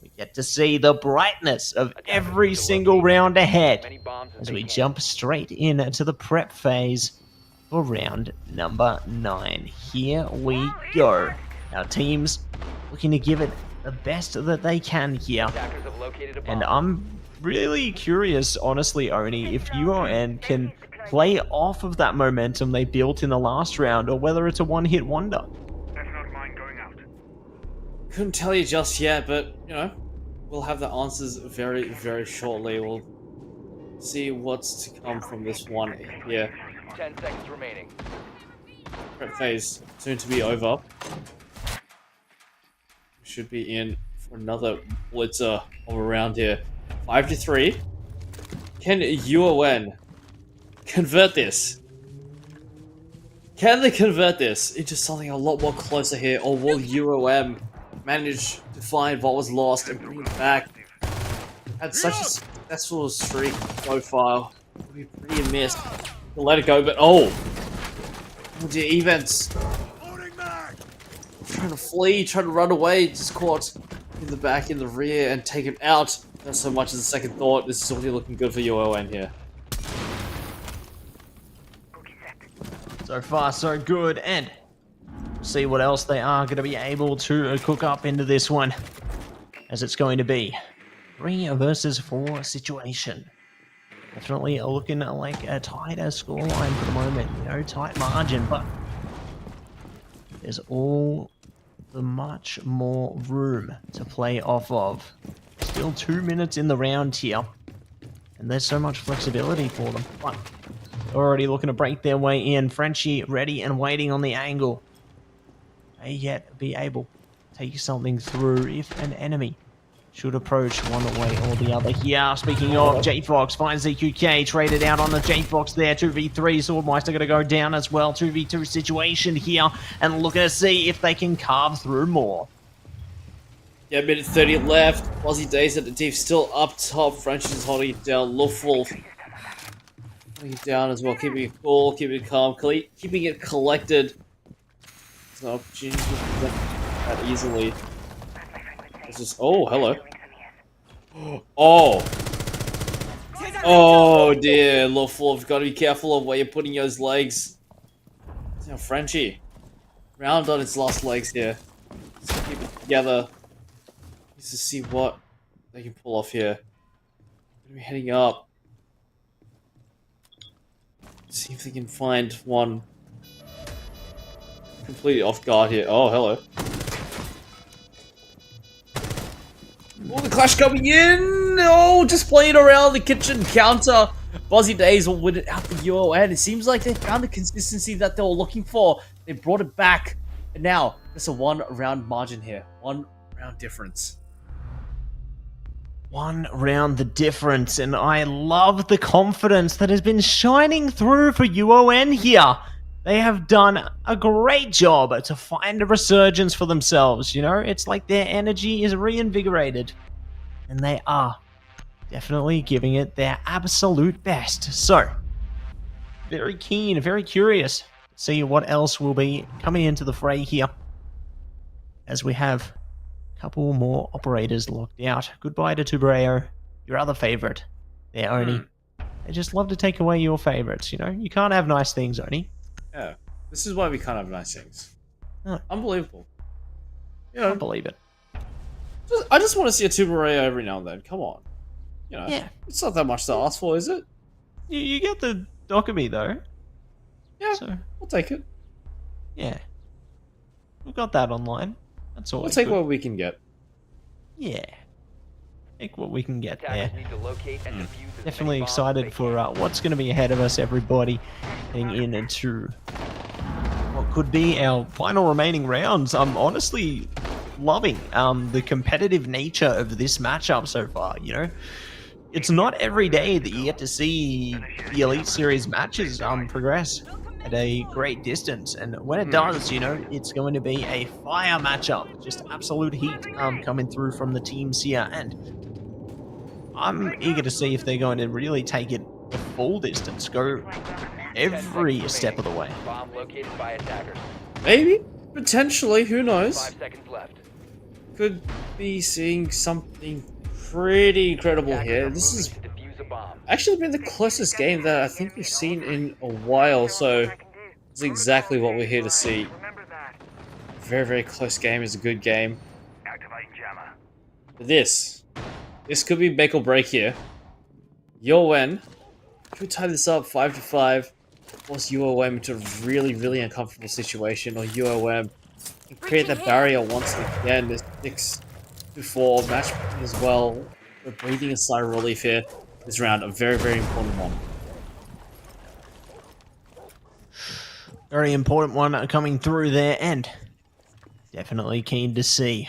we get to see the brightness of every single round ahead as we jump straight into the prep phase for round number 9. Here we go. Our teams looking to give it the best that they can here. And I'm really curious, honestly, Oni, if UON can play off of that momentum they built in the last round, or whether it's a one-hit wonder. That's not mine going out. Couldn't tell you just yet, but, you know, we'll have the answers very, very shortly. We'll see what's to come from this one here. 10 seconds remaining. Prep phase soon to be over. We should be in for another blitzer of a round here. 5-3. Can UON convert this? Can they convert this into something a lot more closer here, or will UOM manage to find what was lost and bring it back? Had such a successful streak profile. It would be pretty amiss to let it go, but oh dear, events trying to flee, trying to run away, just caught in the back, in the rear, and taken out. Not so much as a second thought. This is already looking good for UON here. So far, so good, and we'll see what else they are going to be able to cook up into this one, as it's going to be 3 versus 4 situation. Definitely looking like a tighter scoreline for the moment. You know, tight margin, but there's all the much more room to play off of. Still 2 minutes in the round here, and there's so much flexibility for them. But already looking to break their way in. Frenchie ready and waiting on the angle. May yet be able to take something through if an enemy should approach one way or the other here. Speaking of, J-Fox finds ZQK, traded out on the J-Fox there. 2v3, Swordmeister going to go down as well. 2v2 situation here, and looking to see if they can carve through more. Yeah, minute 30 left. Aussie Days at the deep, still up top. French is holding it down. Luffel holding it down as well, keeping it cool, keeping it calm, keeping it collected. There's no opportunity to prevent that easily. It's just, oh, hello. Oh. Oh dear, Luffel, you've got to be careful of where you're putting those legs. Now, Frenchie. Round on its last legs here. Just keep it together. Just to see what they can pull off here. We're heading up. See if they can find one completely off guard here. Oh, hello. Oh, the clash coming in! Oh, just playing around the kitchen counter. Buzzy Days will win it out the UON. It seems like they found the consistency that they were looking for. They brought it back. And now, there's a 1 round margin here. 1 round difference. 1 round the difference, and I love the confidence that has been shining through for UON here. They have done a great job to find a resurgence for themselves, you know? It's like their energy is reinvigorated, and they are definitely giving it their absolute best. So, very keen, very curious to see what else will be coming into the fray here, as we have a couple more operators locked out. Goodbye to Tubreo, your other favorite there, Oni. They just love to take away your favorites, you know? You can't have nice things, Oni. Yeah, this is why we can't have nice things. No. Unbelievable. You I know, can't believe it. I just want to see a Tubereo every now and then. Come on. You know, Yeah. it's not that much to ask for, is it? You get the Dokkaebi, though. Yeah, So, we'll take it. yeah. We've got that online. That's all. We'll take what we can get. Yeah. Take what we can get there. Attackers need to locate and defuse as many Definitely bombs as excited they for can. what's going to be ahead of us, everybody, heading into what could be our final remaining rounds. I'm honestly loving the competitive nature of this matchup so far, you know? It's not every day that you get to see the Elite Series matches progress at a great distance, and when it does, you know, it's going to be a fire matchup, just absolute heat coming through from the teams here, and I'm eager to see if they're going to really take it the full distance, go every step of the way. Bomb located by attackers. Maybe. Potentially. Who knows? 5 seconds left. Could be seeing something pretty incredible here. Attackers are This is moving to defuse a bomb. actually been the closest game that I think we've seen in a while, so it's exactly what we're here to see. Remember that. Very, very close game is a good game. Activating jammer. But this could be make or break here. UON could tie this up 5-5, force UOM into a really, really uncomfortable situation, or UOM can create that barrier once again. There's 6-4 match point as well. We're breathing a sigh of relief here. This round, a very, very important one. Very important one coming through there, and definitely keen to see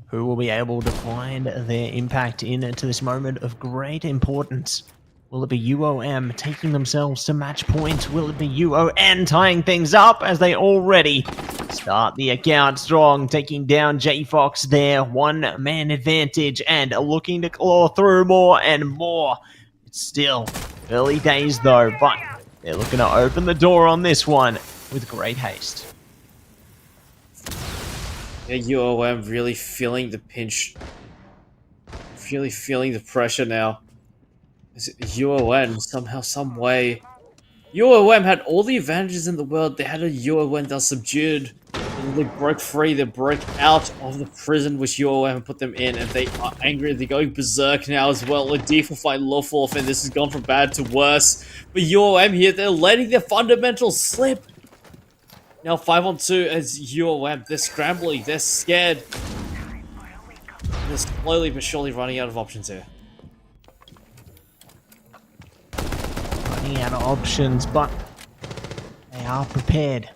who will be able to find their impact into this moment of great importance. Will it be UOM taking themselves to match point? Will it be UON tying things up as they already start the account strong, taking down J-Fox there, 1-man advantage, and looking to claw through more and more. It's still early days though, but they're looking to open the door on this one with great haste. Yeah, UOM really feeling the pinch. Really feeling the pressure now. Is it UOM somehow, some way? UOM had all the advantages in the world. They had a UOM that was subdued. And they broke free. They broke out of the prison which UOM put them in, and they are angry. They're going berserk now as well. Ladif will fight Loforth, and this has gone from bad to worse. But UOM here, they're letting their fundamentals slip. Now 5-on-2 as UOM. They're scrambling. They're scared. They're slowly but surely running out of options here. Running out of options, but they are prepared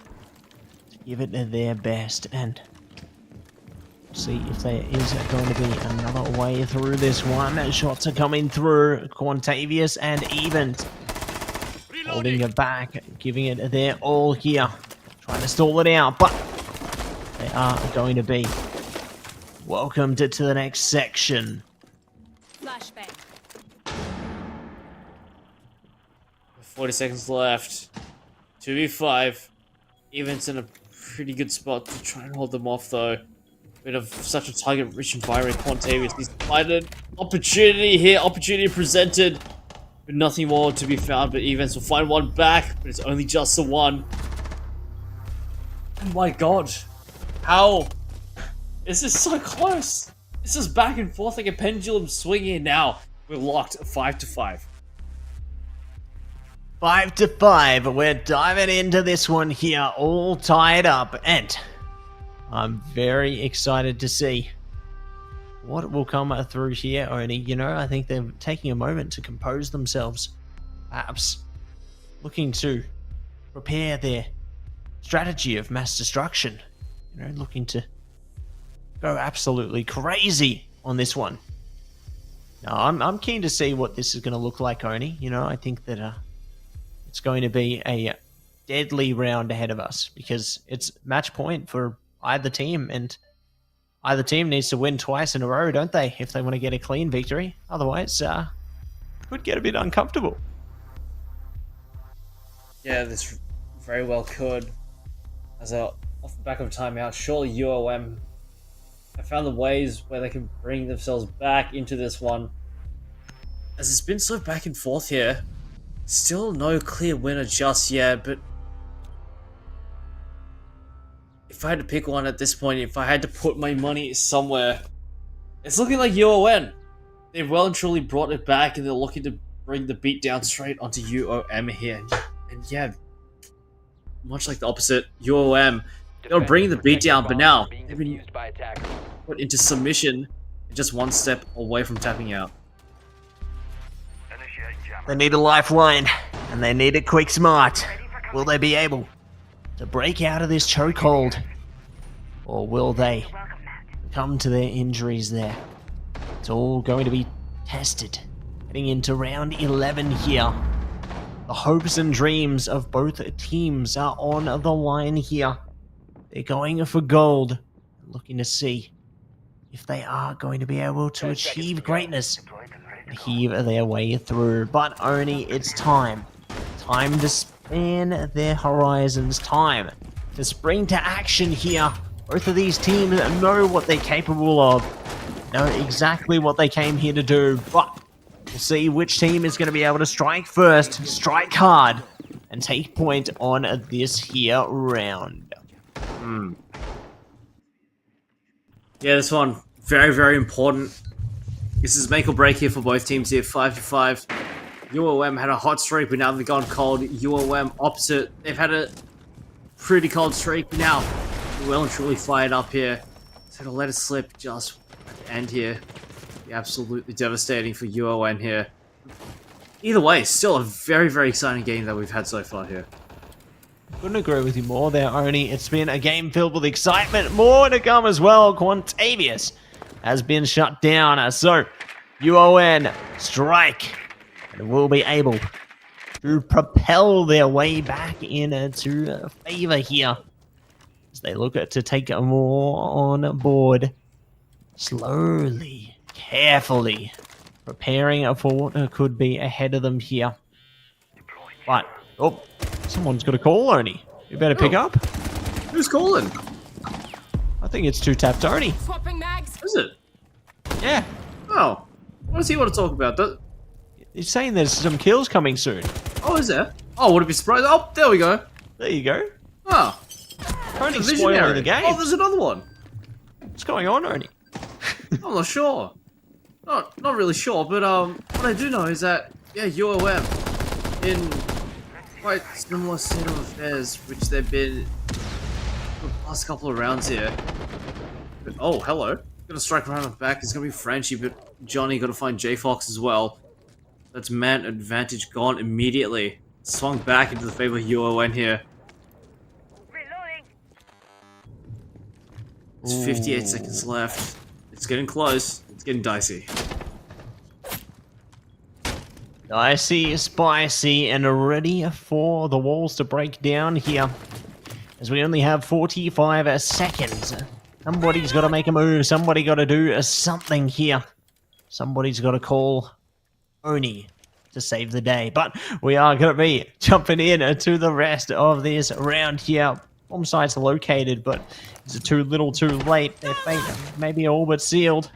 to give it their best, and see if there is going to be another way through this one. Shots are coming through. Quantavius and Event holding it back, giving it their all here. Trying to stall it out, but they are going to be welcomed to the next section. Flashbang. 40 seconds left. 2v5. Event's in a pretty good spot to try and hold them off, though. Bit of such a target-rich environment. Quantavius needs to find an opportunity here. Opportunity presented, but nothing more to be found. But Events will find one back, but it's only just the one. Oh my god. How? Is this so close? This is back and forth like a pendulum swinging now. We're locked 5-5. 5-5. We're diving into this one here, all tied up, and I'm very excited to see what will come through here, Oni. You know, I think they're taking a moment to compose themselves. Perhaps looking to prepare their strategy of mass destruction. You know, looking to go absolutely crazy on this one. No, I'm keen to see what this is going to look like, Oni. You know, I think that it's going to be a deadly round ahead of us because it's match point for either team, and either team needs to win twice in a row, don't they, if they want to get a clean victory? Otherwise, could get a bit uncomfortable. Yeah, this very well could. As off the back of a timeout, surely UOM have found the ways where they can bring themselves back into this one. As it's been so back and forth here, still no clear winner just yet, but if I had to pick one at this point, if I had to put my money somewhere, it's looking like UON. They've well and truly brought it back, and they're looking to bring the beat down straight onto UOM here. And yeah, much like the opposite, UOM, they were bringing the beat down, but now they've been put into submission and just one step away from tapping out. They need a lifeline, and they need it quick smart. Will they be able to break out of this chokehold? Or will they come to their injuries there? It's all going to be tested. Heading into round 11 here. The hopes and dreams of both teams are on the line here. They're going for gold, looking to see if they are going to be able to achieve greatness and heave their way through. But Oni, it's time. Time to span their horizons. Time to spring to action here. Both of these teams know what they're capable of. Know exactly what they came here to do. But we'll see which team is going to be able to strike first, strike hard, and take point on this here round. Yeah, this one, very, very important. This is make or break here for both teams here, 5-5. UOM had a hot streak, but now they've gone cold. UOM opposite, they've had a pretty cold streak, but now they're well and truly fired up here. So to let it slip just at the end here, be absolutely devastating for UON here. Either way, still a very, very exciting game that we've had so far here. Couldn't agree with you more there, Oni. It's been a game filled with excitement. More to come as well. Quantavius has been shut down. So, UON strike and will be able to propel their way back into favor here as they look to take more on board. Slowly, carefully, preparing for what could be ahead of them here. But, oh, someone's got a call, Oni. You better pick up. Who's calling? I think it's TwoTapTony. Swapping mags. Is it? Yeah. Oh, what does he want to talk about? He's saying there's some kills coming soon. Oh, is there? Oh, would it be surprised? Oh, there we go. There you go. Oh. Tony's spoiling the game. Oh, there's another one. What's going on, Oni? I'm not sure. Not really sure, but what I do know is that, yeah, UOM, in quite similar state of affairs, which they've been for the past couple of rounds here. But, oh, hello. Gonna strike right on the back. It's gonna be Frenchie, but Johnny gotta find J-Fox as well. That's man advantage gone immediately. Swung back into the favor of UON here. Reloading. There's 58 seconds left. It's getting close. It's getting dicey. Dicey, spicy, and ready for the walls to break down here. As we only have 45 seconds. Somebody's got to make a move. Somebody got to do something here. Somebody's got to call Oni to save the day. But we are going to be jumping in to the rest of this round here. Bomb site's located, but is it too little too late? Their fate may be all but sealed.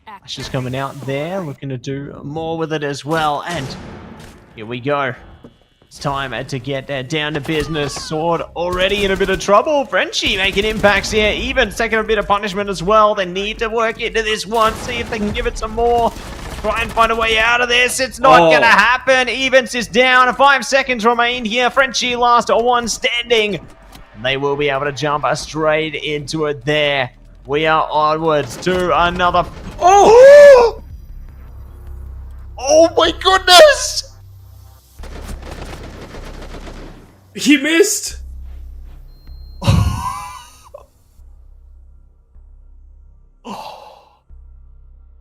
Ash is coming out there, looking to do more with it as well. And here we go. It's time to get down to business. Sword already in a bit of trouble. Frenchie making impacts here. Even taking a bit of punishment as well. They need to work into this one. See if they can give it some more. Try and find a way out of this. It's not going to happen. Evans is down. 5 seconds remain here. Frenchie last one standing. They will be able to jump straight into it there. We are onwards to another... Oh! Oh my goodness! He missed!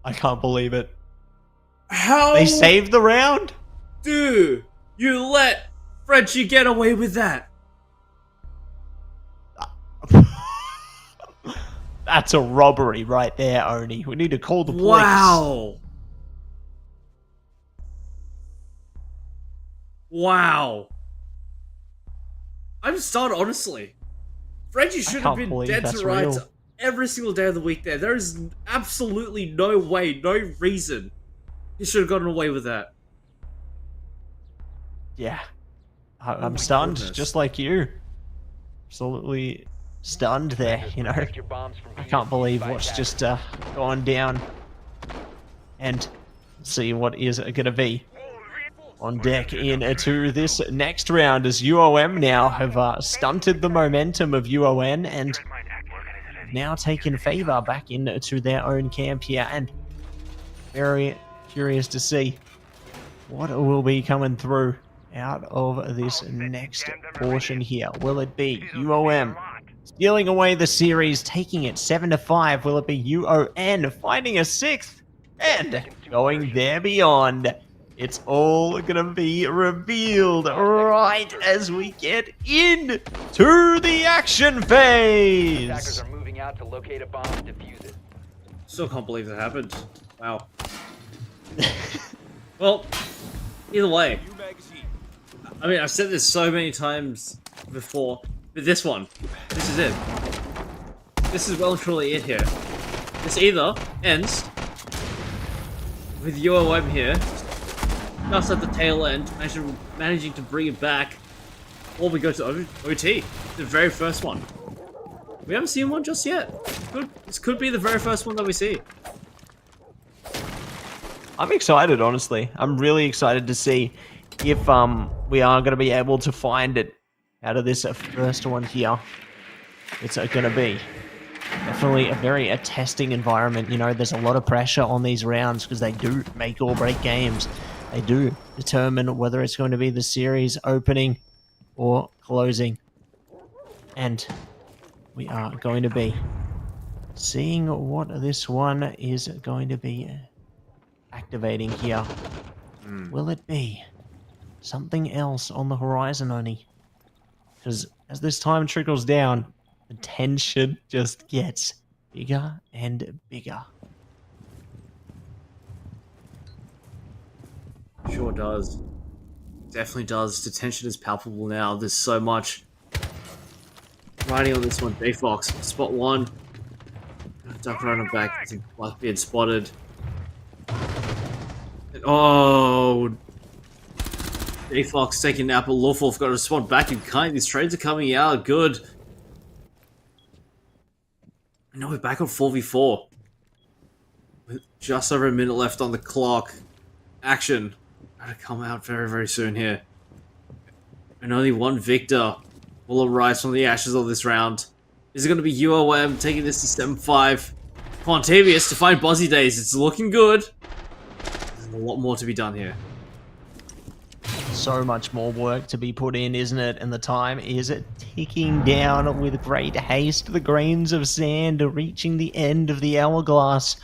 I can't believe it. How? They saved the round? Dude, you let Frenchie get away with that. That's a robbery right there, Oni. We need to call the police. Wow. Wow. I'm stunned, honestly. Frenchie should have been dead to rights every single day of the week there. There is absolutely no way, no reason he should have gotten away with that. Yeah. I'm stunned, just like you. Absolutely stunned there, you know. I can't believe what's just gone down. And see what is going to be on deck into this next round, as UOM now have stunted the momentum of UON and now taken favor back into their own camp here. And very curious to see what will be coming through out of this next portion here. Will it be UOM stealing away the series, taking it 7-5? Will it be UON finding a 6th and going there beyond? It's all gonna be revealed right as we get into the action phase. Attackers are moving out to locate a bomb and defuse it. Still can't believe that happened. Wow. Well, either way. I mean, I've said this so many times before, but this one, this is it. This is well and truly it here. This either ends with UOM here, just at the tail end, managing to bring it back, or we go to OT, the very first one. We haven't seen one just yet. This could be the very first one that we see. I'm excited, honestly. I'm really excited to see if we are going to be able to find it out of this first one here. It's going to be definitely a very testing environment. You know, there's a lot of pressure on these rounds because they do make or break games. They do determine whether it's going to be the series opening or closing. And we are going to be seeing what this one is going to be activating here. Will it be something else on the horizon, Oni? Because as this time trickles down, the tension just gets bigger and bigger. Sure does. Definitely does. The tension is palpable now. There's so much riding on this one. J-Fox, spot one. Duck around and back. I think Blackbeard spotted. And, oh, J-Fox taking Apple. Lawful got to respond back in kind. These trades are coming out. Good. And now we're back on 4v4. With just over a minute left on the clock. Action. Gotta come out very, very soon here. And only one victor will arise from the ashes of this round. Is it going to be UOM taking this to 7-5? Pontavious to find Buzzy Days. It's looking good. There's a lot more to be done here. So much more work to be put in, isn't it? And the time is ticking down with great haste. The grains of sand are reaching the end of the hourglass.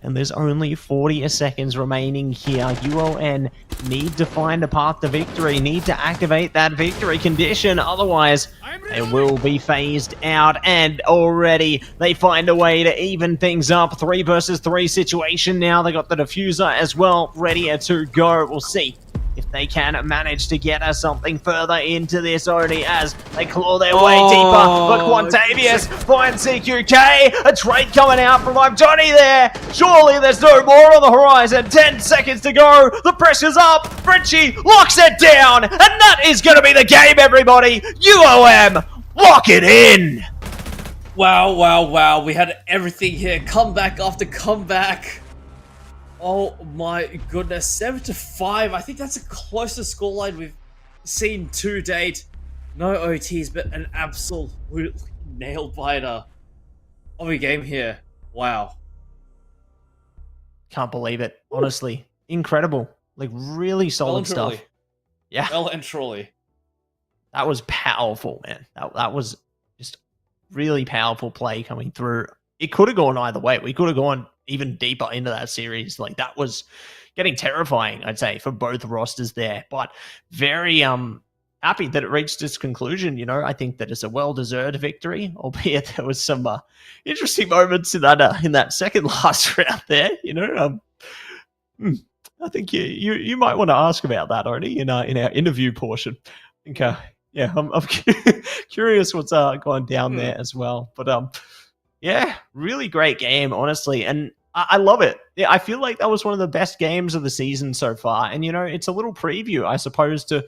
And there's only 40 seconds remaining here. UON need to find a path to victory, need to activate that victory condition, otherwise they will be phased out. And already they find a way to even things up. 3 versus 3 situation now. They got the diffuser as well ready to go. We'll see if they can manage to get us something further into this only as they claw their way deeper. But Quantavious finds CQK. A trade coming out from Johnny there. Surely there's no more on the horizon. 10 seconds to go. The pressure's up. Frenchie locks it down. And that is going to be the game, everybody. UOM, lock it in. Wow, wow, wow. We had everything here. Comeback after comeback. Oh my goodness, 7-5. I think that's the closest scoreline we've seen to date. No OTs, but an absolute nail biter of a game here. Wow. Can't believe it. Honestly, incredible. Like, really solid stuff. Truly. Yeah. Well and truly. That was powerful, man. That was just really powerful play coming through. It could have gone either way. We could have gone even deeper into that series. Like, that was getting terrifying, I'd say, for both rosters there. But very happy that it reached its conclusion. You know, I think that it's a well-deserved victory, albeit there was some interesting moments in that second last round there. You know, I think you might want to ask about that, Oni, in our interview portion. I think, yeah, I'm curious what's going down there as well. But yeah, really great game, honestly, and I love it. Yeah, I feel like that was one of the best games of the season so far. And, you know, it's a little preview, I suppose, to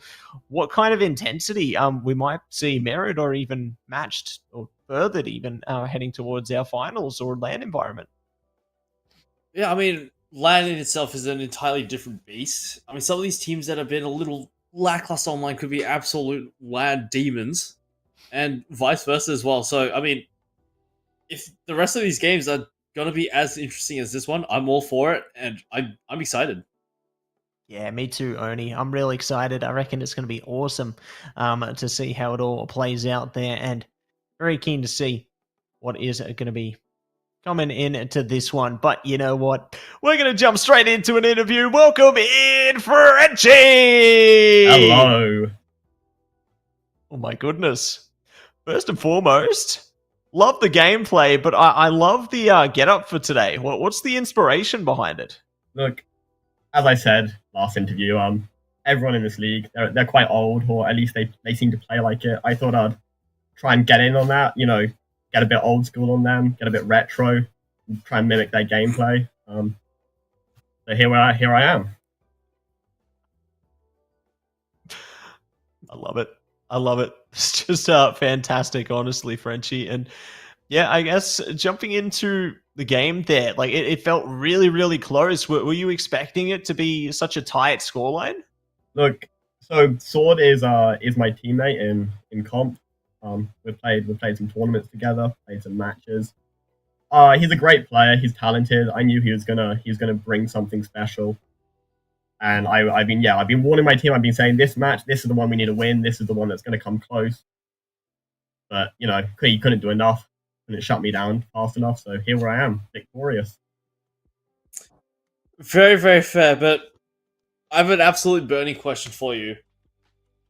what kind of intensity we might see mirrored or even matched or furthered even heading towards our finals or LAN environment. Yeah, I mean, LAN in itself is an entirely different beast. I mean, some of these teams that have been a little lackluster online could be absolute LAN demons, and vice versa as well. So, I mean, if the rest of these games are going to be as interesting as this one, I'm all for it, and I'm excited. Yeah, me too, Oni. I'm really excited. I reckon it's going to be awesome to see how it all plays out there, and very keen to see what is going to be coming into this one. But you know what? We're going to jump straight into an interview. Welcome in, Frenchie! Hello. Oh my goodness. First and foremost, love the gameplay, but I love the get-up for today. What's the inspiration behind it? Look, as I said last interview, everyone in this league, they're quite old, or at least they seem to play like it. I thought I'd try and get in on that, you know, get a bit old school on them, get a bit retro, and try and mimic their gameplay. So here I am. I love it. I love it. It's just fantastic, honestly, Frenchie. And yeah, I guess jumping into the game there, like it felt really, really close. Were you expecting it to be such a tight scoreline? Look, so Sword is my teammate in comp. We've played some tournaments together, played some matches. He's a great player. He's talented. I knew he was gonna bring something special. And I've been warning my team. I've been saying this match, this is the one we need to win. This is the one that's going to come close. But, you know, he couldn't do enough. Couldn't shut me down fast enough. So here I am, victorious. Very, very fair. But I have an absolute burning question for you.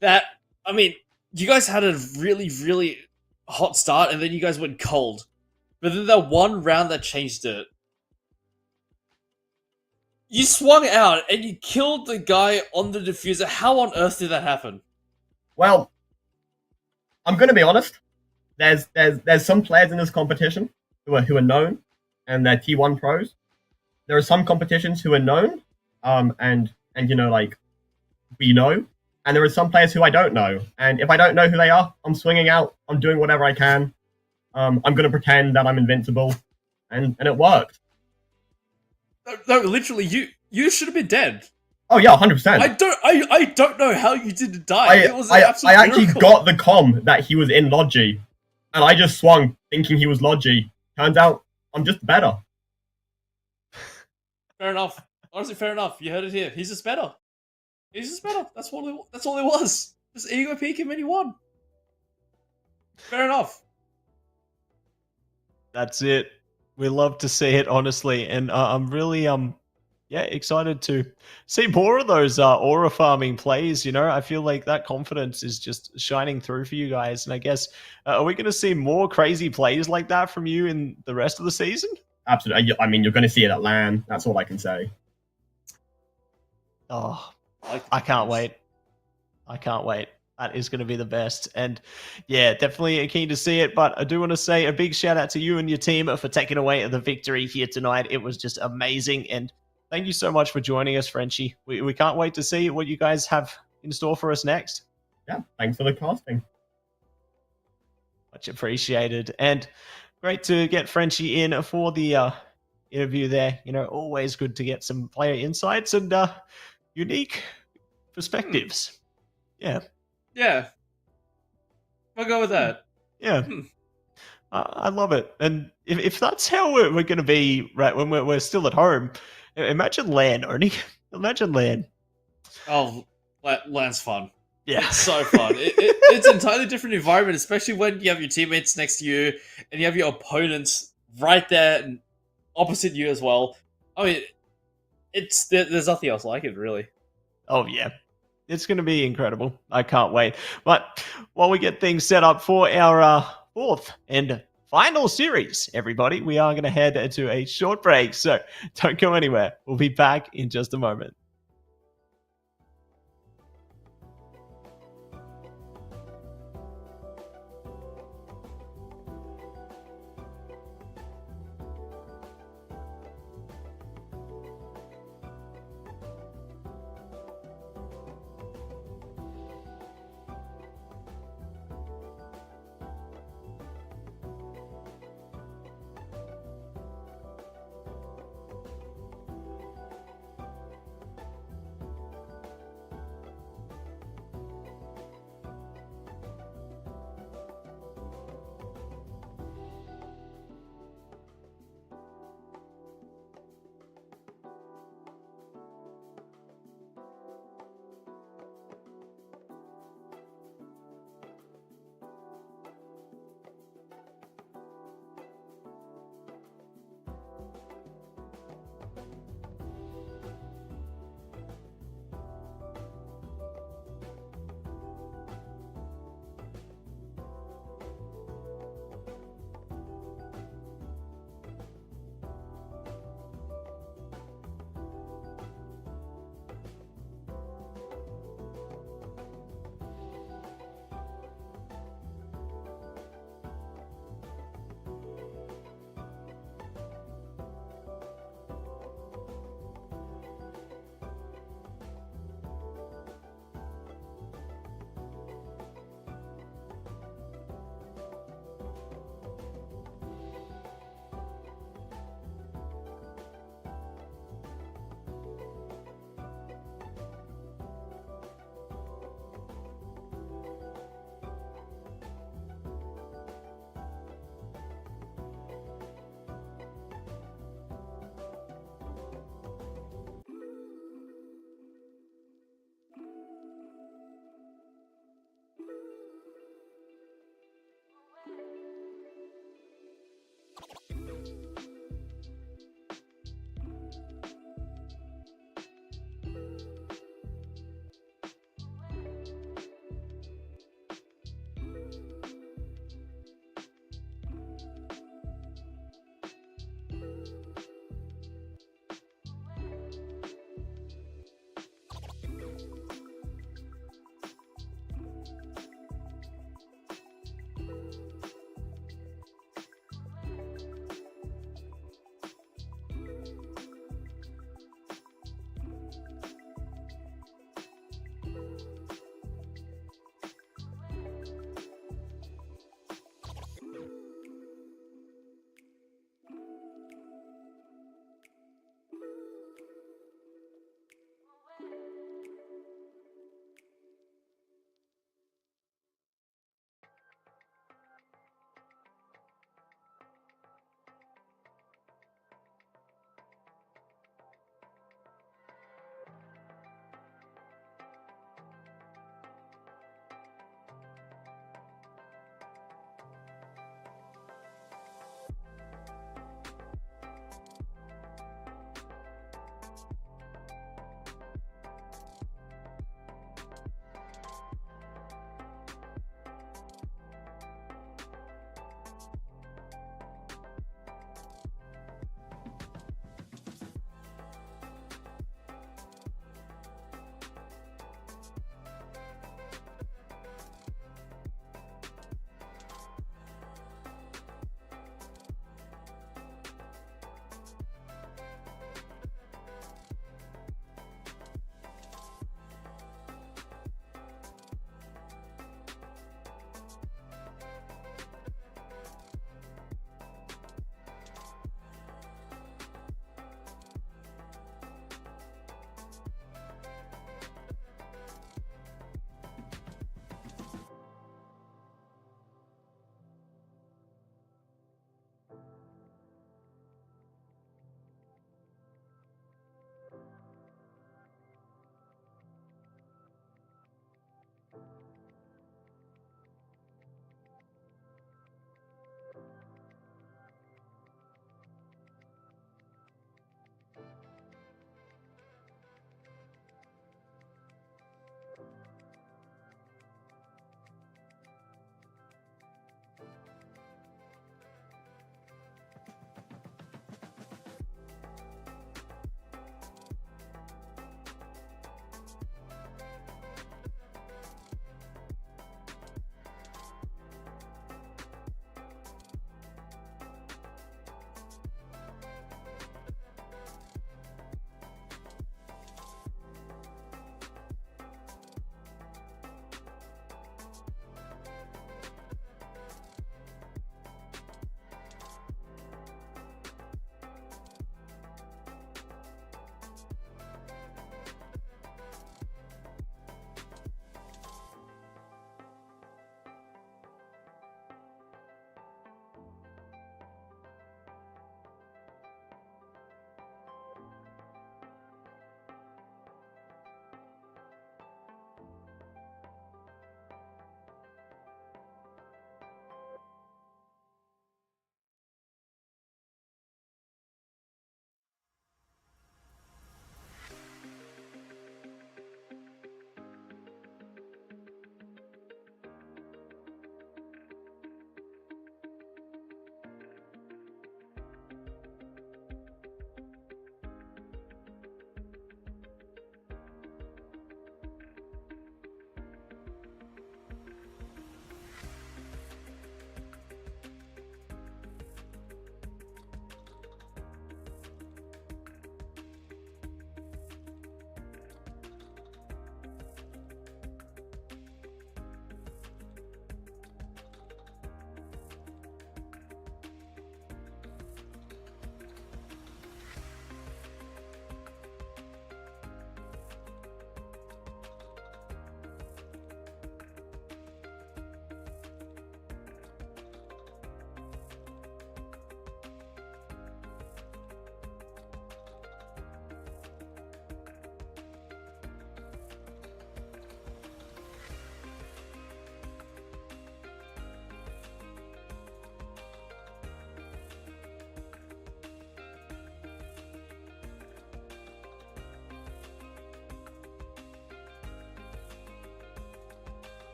That, I mean, you guys had a really, really hot start, and then you guys went cold. But then that one round that changed it. You swung out and you killed the guy on the diffuser. How on earth did that happen? Well, I'm going to be honest. There's some players in this competition who are known, and they're T1 pros. There are some competitions who are known, and you know, like, we know. And there are some players who I don't know. And if I don't know who they are, I'm swinging out. I'm doing whatever I can. I'm going to pretend that I'm invincible, and it worked. No, literally, you should have been dead. Oh yeah, 100%. I don't know how you didn't die. It was an absolute I actually miracle. got the comm that he was in Logi, and I just swung thinking he was Logi. Turns out I'm just better. Fair enough. Honestly, fair enough. You heard it here. He's just better. He's just better. That's all it was. Just ego peek him and he won. Fair enough. That's it. We love to see it, honestly, and I'm really excited to see more of those aura farming plays. You know, I feel like that confidence is just shining through for you guys, and I guess are we going to see more crazy plays like that from you in the rest of the season? Absolutely. I mean, you're going to see it at LAN. That's all I can say. Oh, I can't wait. I can't wait. That is going to be the best. And yeah, definitely keen to see it. But I do want to say a big shout out to you and your team for taking away the victory here tonight. It was just amazing. And thank you so much for joining us, Frenchie. We can't wait to see what you guys have in store for us next. Yeah, thanks for the casting. Much appreciated. And great to get Frenchie in for the interview there. You know, always good to get some player insights and unique perspectives. Yeah. Yeah. I'll go with that. Yeah. I love it. And if that's how we're going to be, right, when we're still at home, imagine LAN, Oni. Imagine LAN. Oh, LAN's fun. Yeah. It's so fun. It's an entirely different environment, especially when you have your teammates next to you and you have your opponents right there and opposite you as well. I mean, there's nothing else like it, really. Oh, yeah. It's going to be incredible. I can't wait. But while we get things set up for our fourth and final series, everybody, we are going to head into a short break. So don't go anywhere. We'll be back in just a moment.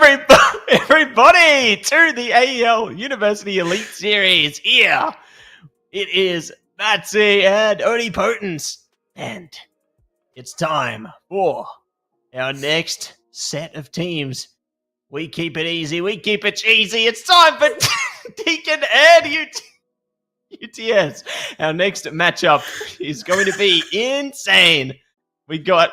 everybody to the AEL University Elite Series. Here it is, BkWhatOCE and OniPotence, and it's time for our next set of teams. We keep it easy, we keep it cheesy. It's time for Deacon and UTS. Our next matchup is going to be insane. We got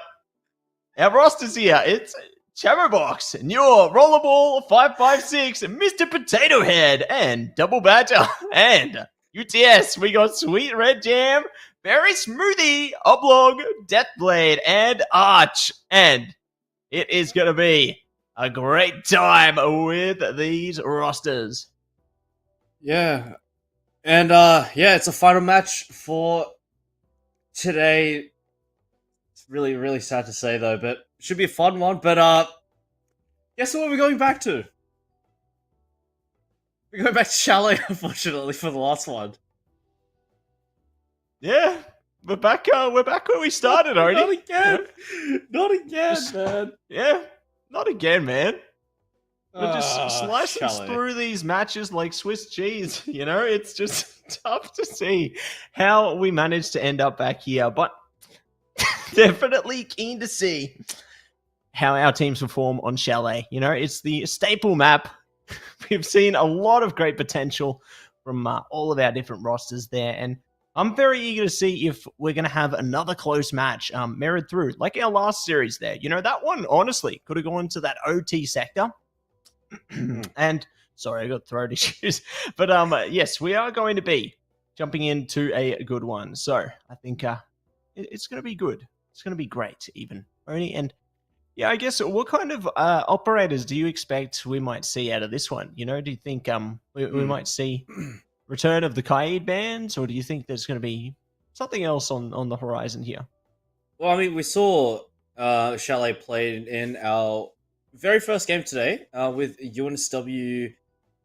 our rosters here. It's Chatterbox, Nure, Rollerball, 556, Mr. Potato Head, and Double Badger. And UTS, we got Sweet Red Jam, Berry Smoothie, Oblong, Deathblade, and Arch. And it is going to be a great time with these rosters. Yeah. And yeah, it's a final match for today. It's really, really sad to say though, but it should be a fun one. But guess what we're going back to? We're going back to Chalet, unfortunately, for the last one. Yeah, we're back where we started already. Not again. Not again, man. Yeah, not again, man. We're just slicing Chalet through these matches like Swiss cheese. You know, it's just tough to see how we managed to end up back here, but definitely keen to see how our teams perform on Chalet. You know, it's the staple map. We've seen a lot of great potential from all of our different rosters there, and I'm very eager to see if we're going to have another close match mirrored through, like our last series there. You know, that one, honestly, could have gone to that OT sector. And, sorry, I got throat issues. But, yes, we are going to be jumping into a good one. So, I think it's going to be good. It's going to be great, even. Only, and, yeah, I guess, what kind of operators do you expect we might see out of this one? You know, do you think we might see return of the Kaid bands, or do you think there's going to be something else on the horizon here? Well, I mean, we saw Chalet played in our very first game today with UNSW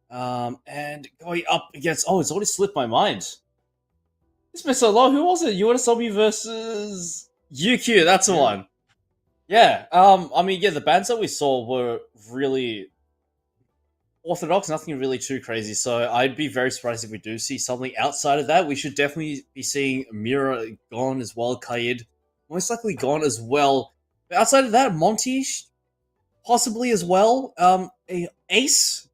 and going up against... Oh, it's already slipped my mind. It's been so long. Who was it? UNSW versus UQ. That's the one. Yeah. I mean, yeah, the bands that we saw were really orthodox, nothing really too crazy. So I'd be very surprised if we do see something outside of that. We should definitely be seeing Mira gone as well, Kaid most likely gone as well. But outside of that, Monty possibly as well. Ace,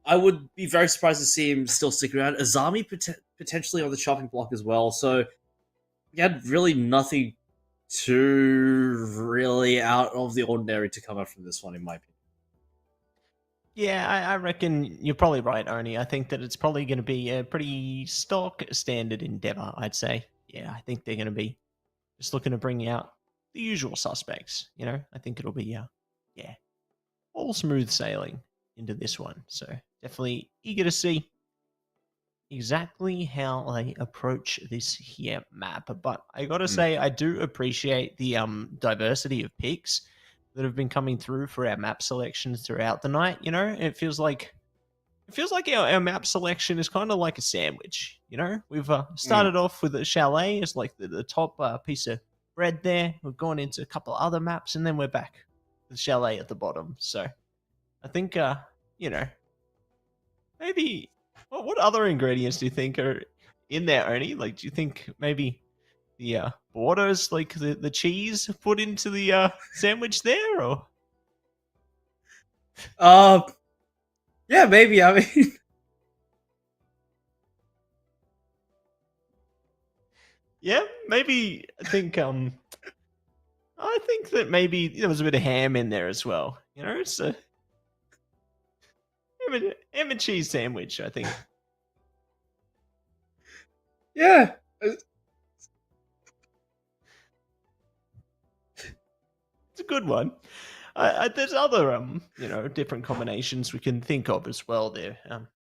I would be very surprised to see him still stick around. Azami potentially on the chopping block as well. So we had really nothing too really out of the ordinary to come out from this one, in my opinion. Yeah, I reckon you're probably right, Oni. I think that it's probably going to be a pretty stock standard endeavor, I'd say. Yeah, I think they're going to be just looking to bring out the usual suspects. You know, I think it'll be, yeah, all smooth sailing into this one. So definitely eager to see exactly how they approach this here map. But I got to say, I do appreciate the diversity of picks that have been coming through for our map selections throughout the night. You know, it feels like our map selection is kind of like a sandwich. You know, we've started off with the Chalet as like the top piece of bread there. We've gone into a couple of other maps, and then we're back with Chalet at the bottom. So I think, you know, maybe what other ingredients do you think are in there, Oni? Like, do you think maybe the borders, like the cheese put into the sandwich there, or? Yeah, maybe. I mean, yeah, maybe. I think that maybe there was a bit of ham in there as well. You know, it's a ham and cheese sandwich, I think. Yeah. It's a good one. There's other you know, different combinations we can think of as well there.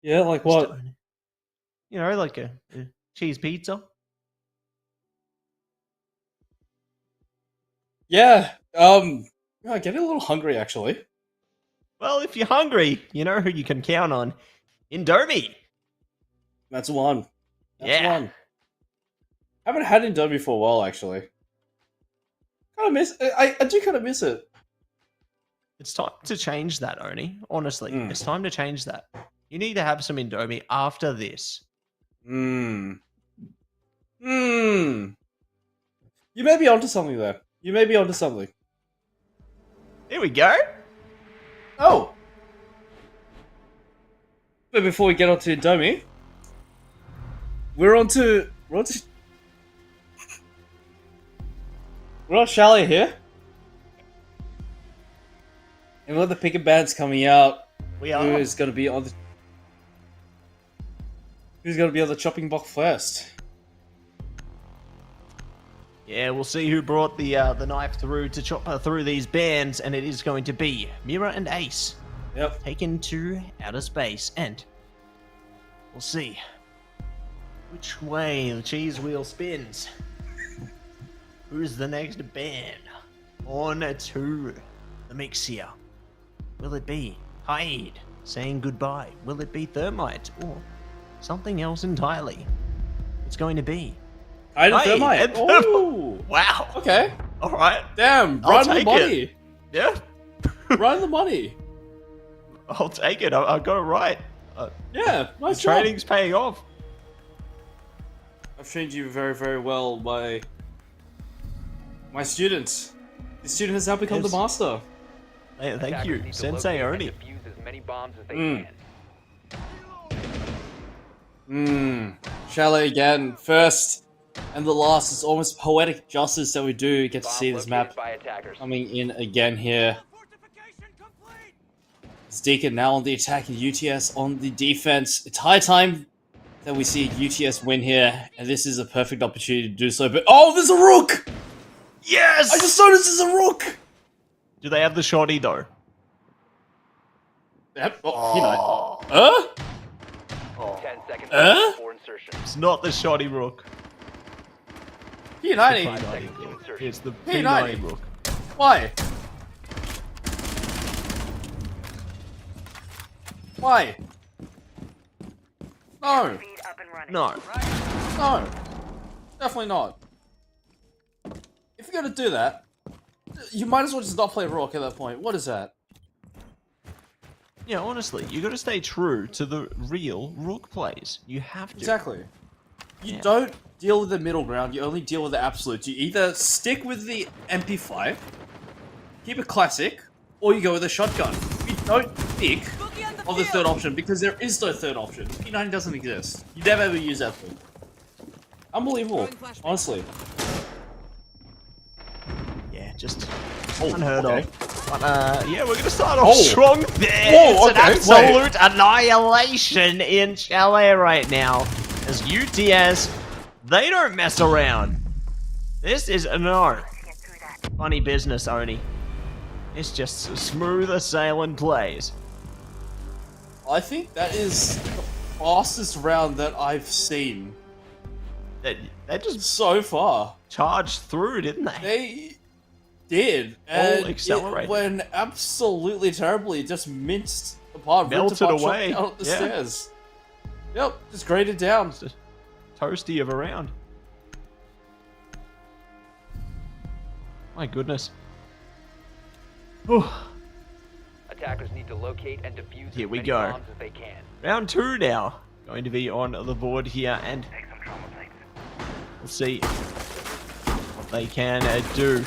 Yeah, like what? You know, like a cheese pizza. Yeah. I'm getting a little hungry actually. Well, if you're hungry, you know who you can count on. Indomie. That's one. Yeah. One. I haven't had Indomie for a while actually. I do kind of miss it. It's time to change that, Oni. Honestly, it's time to change that. You need to have some Indomie after this. You may be onto something there. You may be onto something. Here we go. Oh! But before we get on to Indomie, we're on Chalet here. And we've got the pick and bands coming out. We are. Who's gonna be on the chopping block first? Yeah, we'll see who brought the knife through to chop through these bands, and it is going to be Mira and Ace. Yep. Taken to outer space, and we'll see which way the cheese wheel spins. Who's the next band? On to the mix here. Will it be Hyde saying goodbye? Will it be Thermite or something else entirely? It's going to be Hyde and Hyde Thermite. and Thermite. Oh! Wow. Okay. All right. Damn, I'll right on the take money. it. Yeah. Right on the money. I'll take it. I got it right. Yeah, nice The job. training's paying off. I've trained you very, very well, my student. The student has now become Yes. the master. Hey, thank Attackers you, need to Sensei locate and Ernie. defuse as many bombs as they can. Chalet again, first and the last. It's almost poetic justice that we do get to Bomb see this located map by attackers. coming in again here. It's Deacon now on the attack and UTS on the defense. It's high time that we see UTS win here, and this is a perfect opportunity to do so. But oh, there's a rook! Yes! I just noticed there's a rook! Do they have the shoddy though? Yep. Oh, you know. 10 seconds before insertion. It's not the shoddy rook. P90. Seconds to insertion. It's the Hey, P90 90. rook. Why? Why? No. Speed up and running. No. No. Definitely not. If you're gonna do that, you might as well just not play Rook at that point. What is that? Yeah, honestly, you got to stay true to the real rook plays. You have to. Exactly. You Yeah. don't deal with the middle ground, you only deal with the absolutes. You either stick with the MP5, keep it classic, or you go with a shotgun. You don't pick of the third option because there is no third option. P90 doesn't exist. You never ever use that thing. Unbelievable. Honestly. Yeah, just Oh, unheard okay. of. But yeah, we're gonna start off Oh. strong there. Whoa, It's okay, an absolute annihilation in Chalet right now. As UTS, they don't mess around. This is funny business, Oni. It's just smooth sailing plays. I think that is the fastest round that I've seen They just so far. charged through, didn't they? They did. And accelerate. it went absolutely terribly. It just minced apart. ripped Melted apart, away. chopped out the Yeah. stairs. Yep, just grated down. It's just toasty of a round. My goodness. Whew. Attackers need to locate and defuse Here as we many go. bombs as they can. Round 2 now. Going to be on the board here, and Take some trauma plates. we'll see what they can do.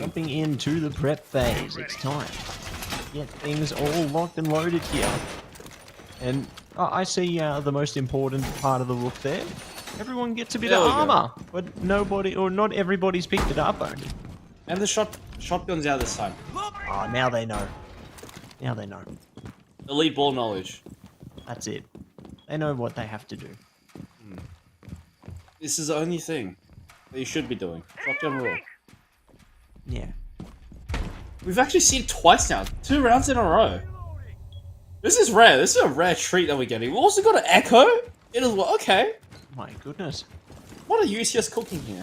Jumping into the prep phase. It's time to get things all locked and loaded here. And I see the most important part of the rook there. Everyone gets a bit There of we go. armor, but nobody, or not everybody's picked it up, only. And the shotgun's out this time. Oh, now they know. Now they know. Elite ball knowledge. That's it. They know what they have to do. This is the only thing that you should be doing. Shotgun rule. Yeah. We've actually seen it twice now. 2 rounds in a row. This is rare. This is a rare treat that we're getting. We've also got an echo. It is well. Okay. My goodness. What are UCS cooking here?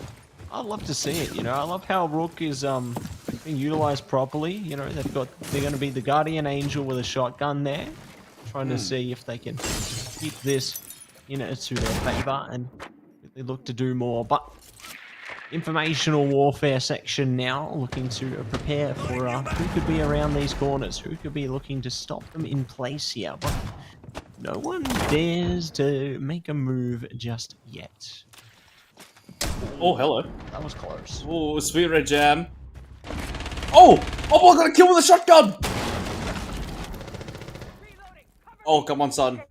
I'd love to see it, you know. I love how Rook is being utilized properly. You know, they're going to be the Guardian Angel with a shotgun there, trying to see if they can keep this, you know, to their favor and really look to do more. But informational warfare section now, looking to prepare for who could be around these corners, who could be looking to stop them in place here. But no one dares to make a move just yet. Oh, hello. That was close. Oh, sweet red jam. Oh! Oh, I got a kill with a shotgun! Oh, come on, son.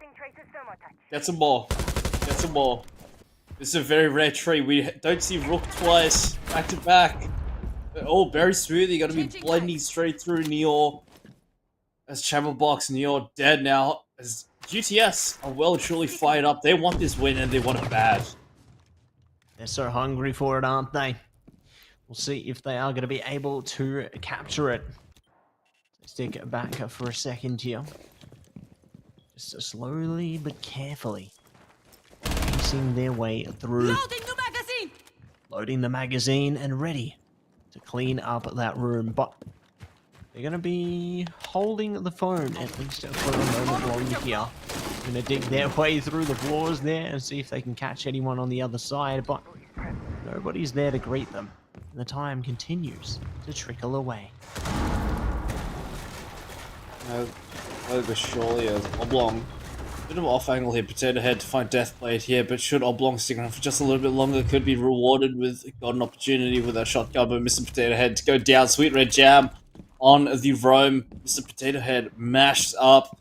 Get some more. Get some more. This is a very rare tree. We don't see Rook twice, back to back. Oh, very smooth. You gotta be blending straight through Neor. As Chamberbox and Neor dead now. As GTS are well and truly fired up. They want this win and they want it bad. They're so hungry for it, aren't they? We'll see if they are going to be able to capture it. Let's take it back for a second here. Just slowly but carefully pacing their way through. Loading the magazine and ready to clean up that room. But they're going to be holding the phone at least for a moment longer here. Going to dig their way through the floors there and see if they can catch anyone on the other side. But nobody's there to greet them. And the time continues to trickle away. Over surely as Oblong. Bit of off angle here, Potato Head to find Deathblade here, but should Oblong stick around for just a little bit longer, could be rewarded with got an opportunity with a shotgun, but Mr. Potato Head to go down. Sweet red jam on the roam. Mr. Potato Head mashed up.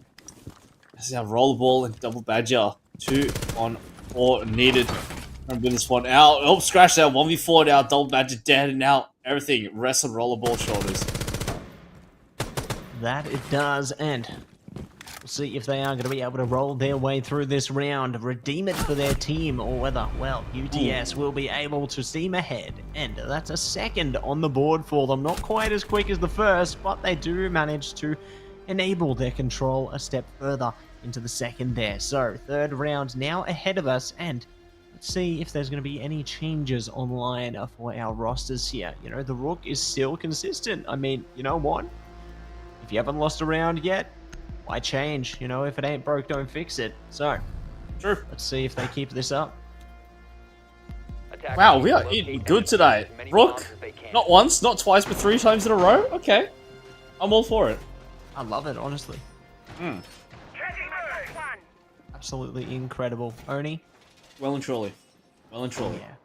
This is now Rollerball and Double Badger. 2 on 4 needed. And win this one out. Oh, scratch that. 1v4 now. Double Badger dead, and now everything rests on Rollerball shoulders. That it does, and we'll see if they are going to be able to roll their way through this round, redeem it for their team, or whether, well, UTS will be able to steam ahead. And that's a second on the board for them. Not quite as quick as the first, but they do manage to enable their control a step further into the second there. So, third round now ahead of us, and let's see if there's going to be any changes online for our rosters here. You know, the Rook is still consistent. I mean, you know what? If you haven't lost a round yet, why change? You know, if it ain't broke, don't fix it. So, True. Let's see if they keep this up. Wow, we are eating good today. Rook, not once, not twice, but 3 times in a row? Okay. I'm all for it. I love it, honestly. Absolutely incredible. Oni? Well and truly. Well and truly. Yeah.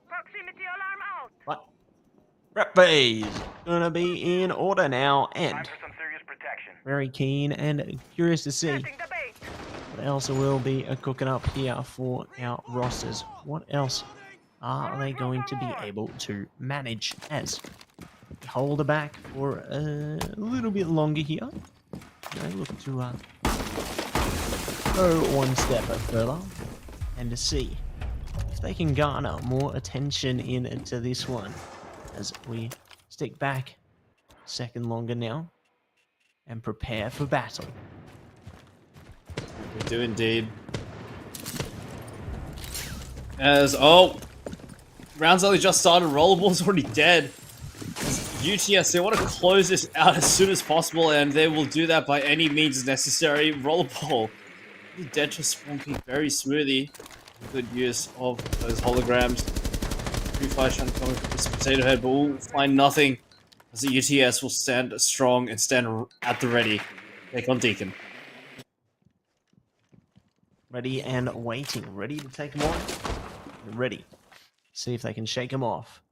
Proximity alarm out. What? Rep phase gonna be in order now, and Time for some serious protection. very keen and curious to see Setting the bait. what else will be cooking up here for our rosters. What else are they going to be able to manage as we hold it back for a little bit longer here? They look to go one step further and to see if they can garner more attention into this one as we stick back a second longer now and prepare for battle. We do indeed. As, oh, round's only just started, Rollerball's already dead. UTS, they want to close this out as soon as possible, and they will do that by any means necessary. Rollerball, dead to Swampy very smoothly. Good use of those holograms. Free Fire trying to come with this Potato Head, but we'll find nothing as the UTS will stand strong and stand at the ready. Take on Deacon. Ready and waiting. Ready to take them on? Ready. See if they can shake them off.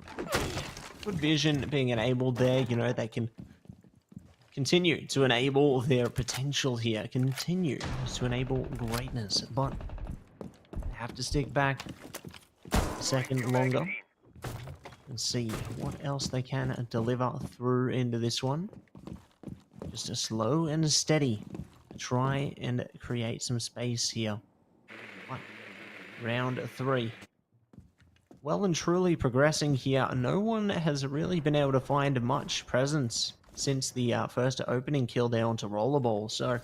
Good vision being enabled there. You know, they can continue to enable their potential here. Continue to enable greatness. But they have to stick back a second longer and see what else they can deliver through into this one. Just a slow and steady. Try and create some space here. Round 3. Well and truly progressing here. No one has really been able to find much presence since the first opening kill there onto Rollerball. So,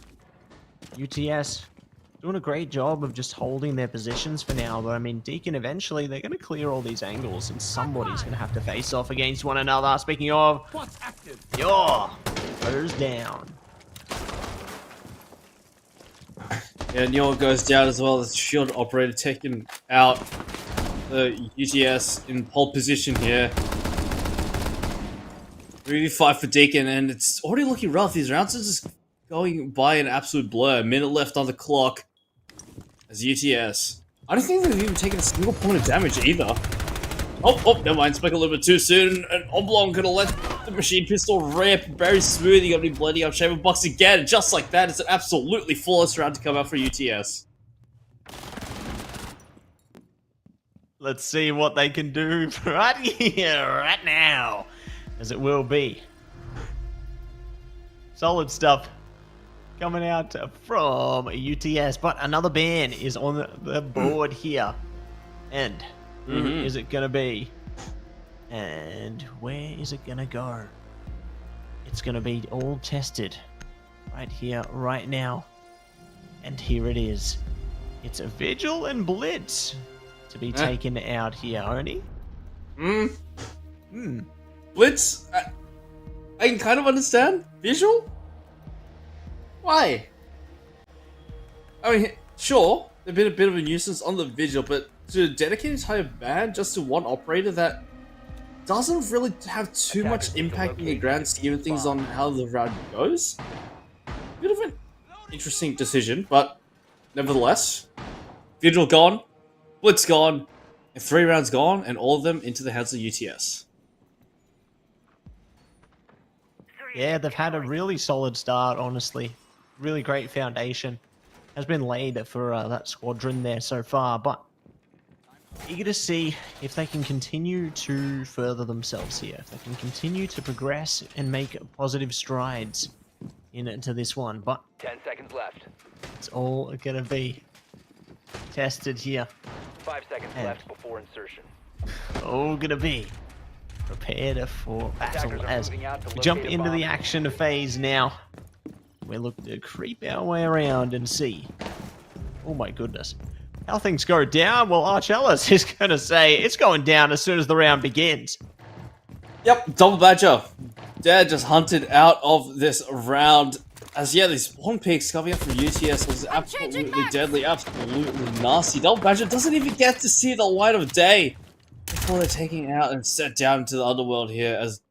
UTS doing a great job of just holding their positions for now. But I mean, Deacon, eventually they're going to clear all these angles and somebody's going to have to face off against one another. Speaking of, goes down. Yeah, Nyor goes down as well as shield operator taken out. the UTS in pole position here. 3v5 for Deacon, and it's already looking rough. These rounds are just going by an absolute blur. A minute left on the clock as UTS. I don't think they've even taken a single point of damage either. Oh, never mind. Spoke a little bit too soon. And Oblong gonna let the machine pistol rip. Very smooth. You gotta be blending up Shaperbox again. Just like that, it's an absolutely flawless round to come out for UTS. Let's see what they can do right here, right now, as it will be. Solid stuff coming out from UTS, but another ban is on the board here. And who is it gonna be? And where is it gonna go? It's gonna be all tested right here, right now. And here it is. It's a Vigil and Blitz to be taken out here, Oni. Blitz? I can kind of understand. Visual? Why? I mean, sure, they've been a bit of a nuisance on the Vigil, but to dedicate an entire ban just to one operator that doesn't really have too much impact in the grand scheme of things on how the round goes? Bit of an interesting decision, but nevertheless, Vigil gone, Blitz gone, and 3 rounds gone, and all of them into the hands of UTS. Yeah, they've had a really solid start, honestly. Really great foundation has been laid for that squadron there so far, but eager to see if they can continue to further themselves here, if they can continue to progress and make positive strides into this one. But 10 seconds left. it's all gonna be tested here. 5 seconds left before insertion. All gonna be prepared for battle Attackers are as moving out to we locate jump a into bomb. the action phase now. We look to creep our way around and see. Oh my goodness. How things go down? Well, Archellis is going to say it's going down as soon as the round begins. Yep, Double Badger. Dad just hunted out of this round. As yeah, these spawn picks coming up from UTS was absolutely deadly, absolutely nasty. Double Badger doesn't even get to see the light of day before they're taking it out and set down into the underworld here. As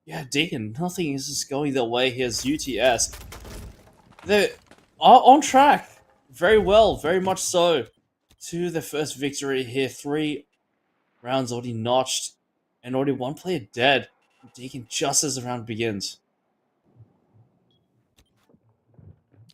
yeah, Deacon, nothing is just going their way here as UTS. They are on track, very well, very much so, to their first victory here. 3 rounds already notched, and already 1 player dead. Deacon just as the round begins.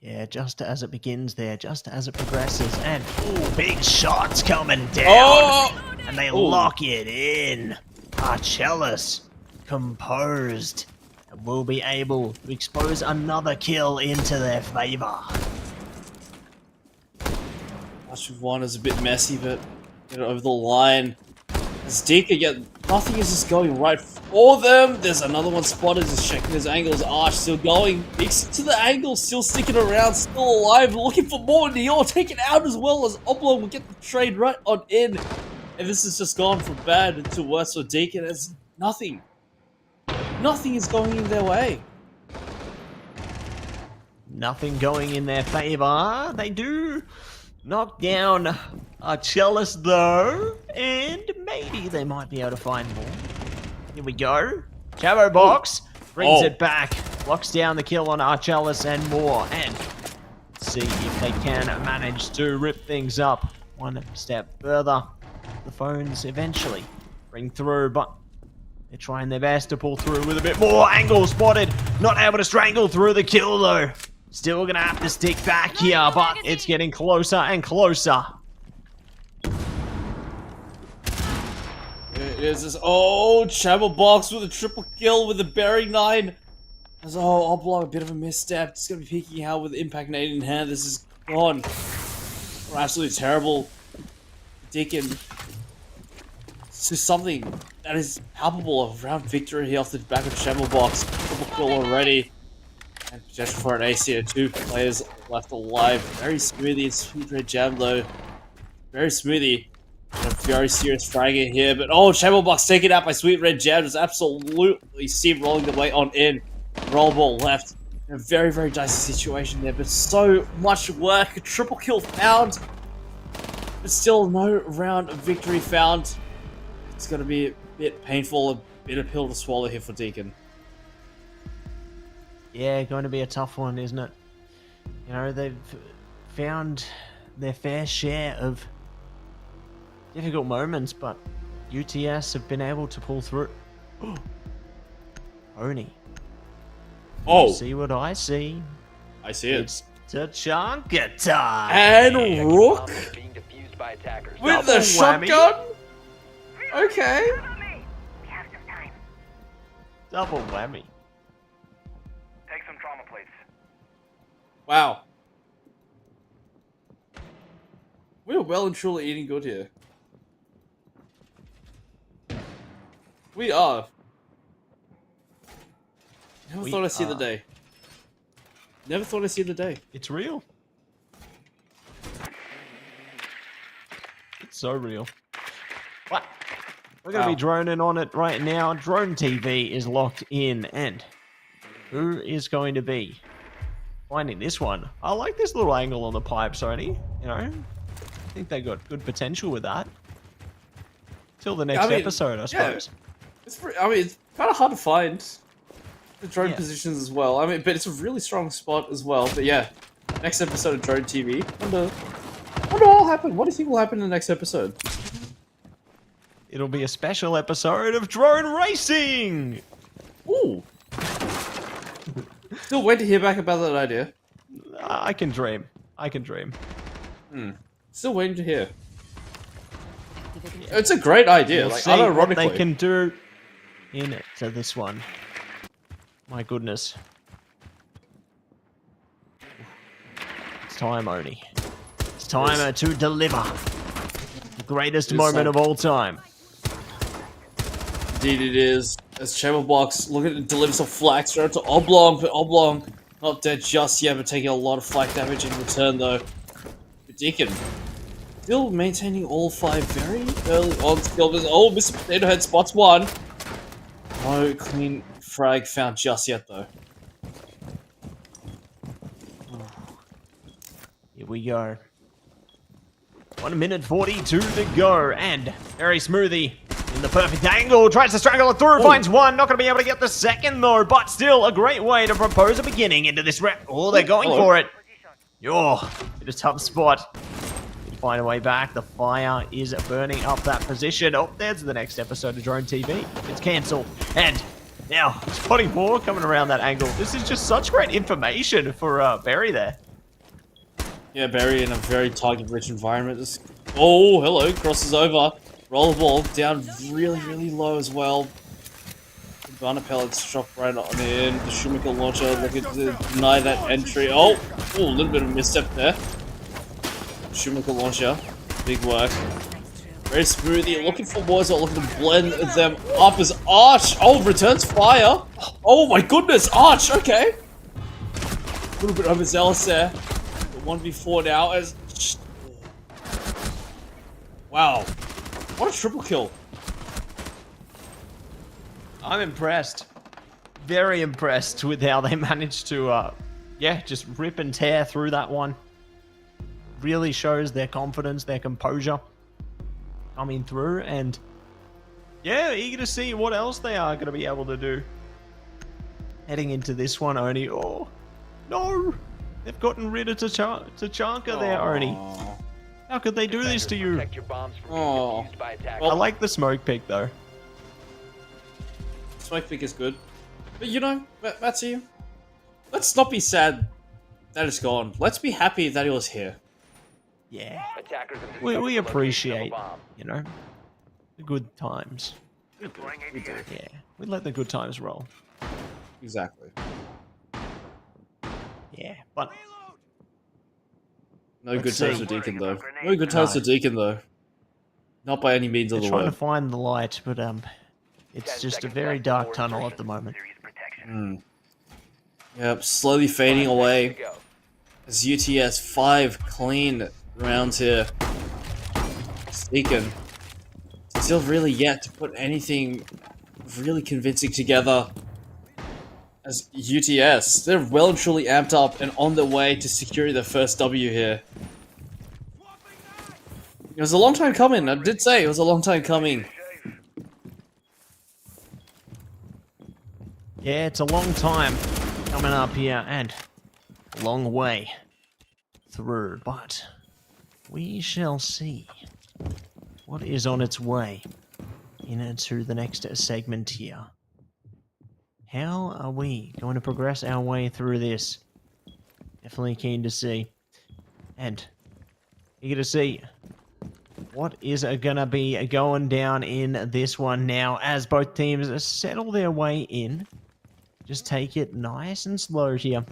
Yeah, just as it begins there, just as it progresses, and ooh, big shots coming down, and they lock it in. Archellis, composed, and will be able to expose another kill into their favor. Watch 1 is a bit messy, but get it over the line. As Deacon, yet nothing is just going right for them. There's another one spotted, just checking his angles. Arch still going, peeks to the angle, still sticking around, still alive, looking for more. Dior taken out as well as Oblong will get the trade right on in. And this has just gone from bad to worse for Deacon as nothing is going in their way. Nothing going in their favor. They do knock down Archellis though, and maybe they might be able to find more. Here we go. Chavo Box brings it back, locks down the kill on Archellis and more, and see if they can manage to rip things up 1 step further. The phones eventually bring through, but they're trying their best to pull through with a bit more. Angle spotted, not able to strangle through the kill though. Still gonna have to stick back here, but it's getting closer and closer. It is this, Chavo Box with a triple kill with a bearing 9. As Oblong, a bit of a misstep. It's gonna be peeking out with Impact Nade in hand. This is gone. Absolutely terrible. Deacon to something that is palpable, a round victory here off the back of Chavo Box. Triple kill already. And potential for an ace here. 2 players left alive. Very smoothie and Sweet Red Jam though. Very smoothie. A very serious fragger here, but Chavo Box taken out by Sweet Red Jam. Is absolutely steamrolling the way on in. Roll ball left. In a very, very dicey situation there, but so much work. A triple kill found. But still, no round of victory found. It's going to be a bit painful, a bitter pill to swallow here for Deacon. Yeah, going to be a tough one, isn't it? You know, they've found their fair share of difficult moments, but UTS have been able to pull through. Oni. Oh! See what I see? I see it. It's Tachanka time! And Rook Being defused by attackers. with the Double shotgun? Okay. Follow me. We have some time. Double whammy. Take some trauma plates. Wow. We're well and truly eating good here. We are. Never We thought I'd see the are. day. Never thought I'd see the day. It's real. It's so real. What? We're going to Wow. be droning on it right now. Drone TV is locked in, and who is going to be finding this one? I like this little angle on the pipe, Sony. You know, I think they got good potential with that. Till the next episode, I suppose. It's kind of hard to find the drone Yeah. positions as well. I mean, but it's a really strong spot as well. But yeah, next episode of Drone TV. Wonder what will happen? What do you think will happen in the next episode? It'll be a special episode of Drone Racing! Ooh. Still wait to hear back about that idea. I can dream. I can dream. Still waiting to hear. It's a great idea. We'll Like, see what unironically. they can do into this one. My goodness. It's time, Oni. It's time to deliver. The greatest It's moment like- of all time. Indeed it is. As Chamber Box look at it, deliver some flak straight up to Oblong, but Oblong not dead just yet, but taking a lot of flak damage in return though. But Deacon still maintaining all 5 very early on skill. Oh, Mr. Potato Head spots one. No clean frag found just yet though. Here we go. 1 minute 42 to go, and very smoothie in the perfect angle. Tries to strangle it through, finds one. Not going to be able to get the second though, but still a great way to propose a beginning into this round. Oh, they're going for it. Yo, in a tough spot. Find a way back. The fire is burning up that position. Oh, there's the next episode of Drone TV. It's cancelled. And now, spotting 4 coming around that angle. This is just such great information for Barry there. Yeah, Barry in a very target-rich environment. Just... Oh, hello, crosses over. Roll the ball down really, really low as well. The Banner pellets drop right on in. The Shoemaker launcher looking to deny that entry. Oh, ooh, a little bit of a misstep there. Shoemaker launcher, big work. Very smoothie, looking for boys, looking to blend them up as Arch. Oh, returns fire. Oh my goodness, Arch. Okay. A little bit overzealous there. 1v4 now as... Wow. What a triple kill. I'm impressed. Very impressed with how they managed to, yeah, just rip and tear through that one. Really shows their confidence, their composure coming through, and yeah, eager to see what else they are going to be able to do. Heading into this one, Oni. Oh, no. They've gotten rid of Tachanka there, Oni. How could they do this to you? Protect your bombs from being Oh. defused by attackers. I like the smoke pick, though. Smoke pick is good. But you know, Matthew, let's not be sad that it's gone. Let's be happy that it was here. Yeah. Attackers have discovered We the location of a appreciate, bomb. you know, the good times. Deploying We do. ADS. Yeah, we let the good times roll. Exactly. Yeah, but No good Let's times see. for Deacon though. No good times for Deacon though. Not by any means of they're the trying to word. find the light, but it's 10 just a seconds very left dark before tunnel insertion. at the moment. Serious protection. Yep, slowly fading 5 away. seconds to go. As UTS 5 clean rounds here. Deacon still really yet to put anything really convincing together. As UTS, they're well and truly amped up and on their way to securing their first W here. It was a long time coming. I did say it was a long time coming. Yeah, it's a long time coming up here and a long way through, but we shall see what is on its way into the next segment here. How are we going to progress our way through this? Definitely keen to see. And eager to see what is gonna be going down in this one now as both teams settle their way in. Just take it nice and slow here.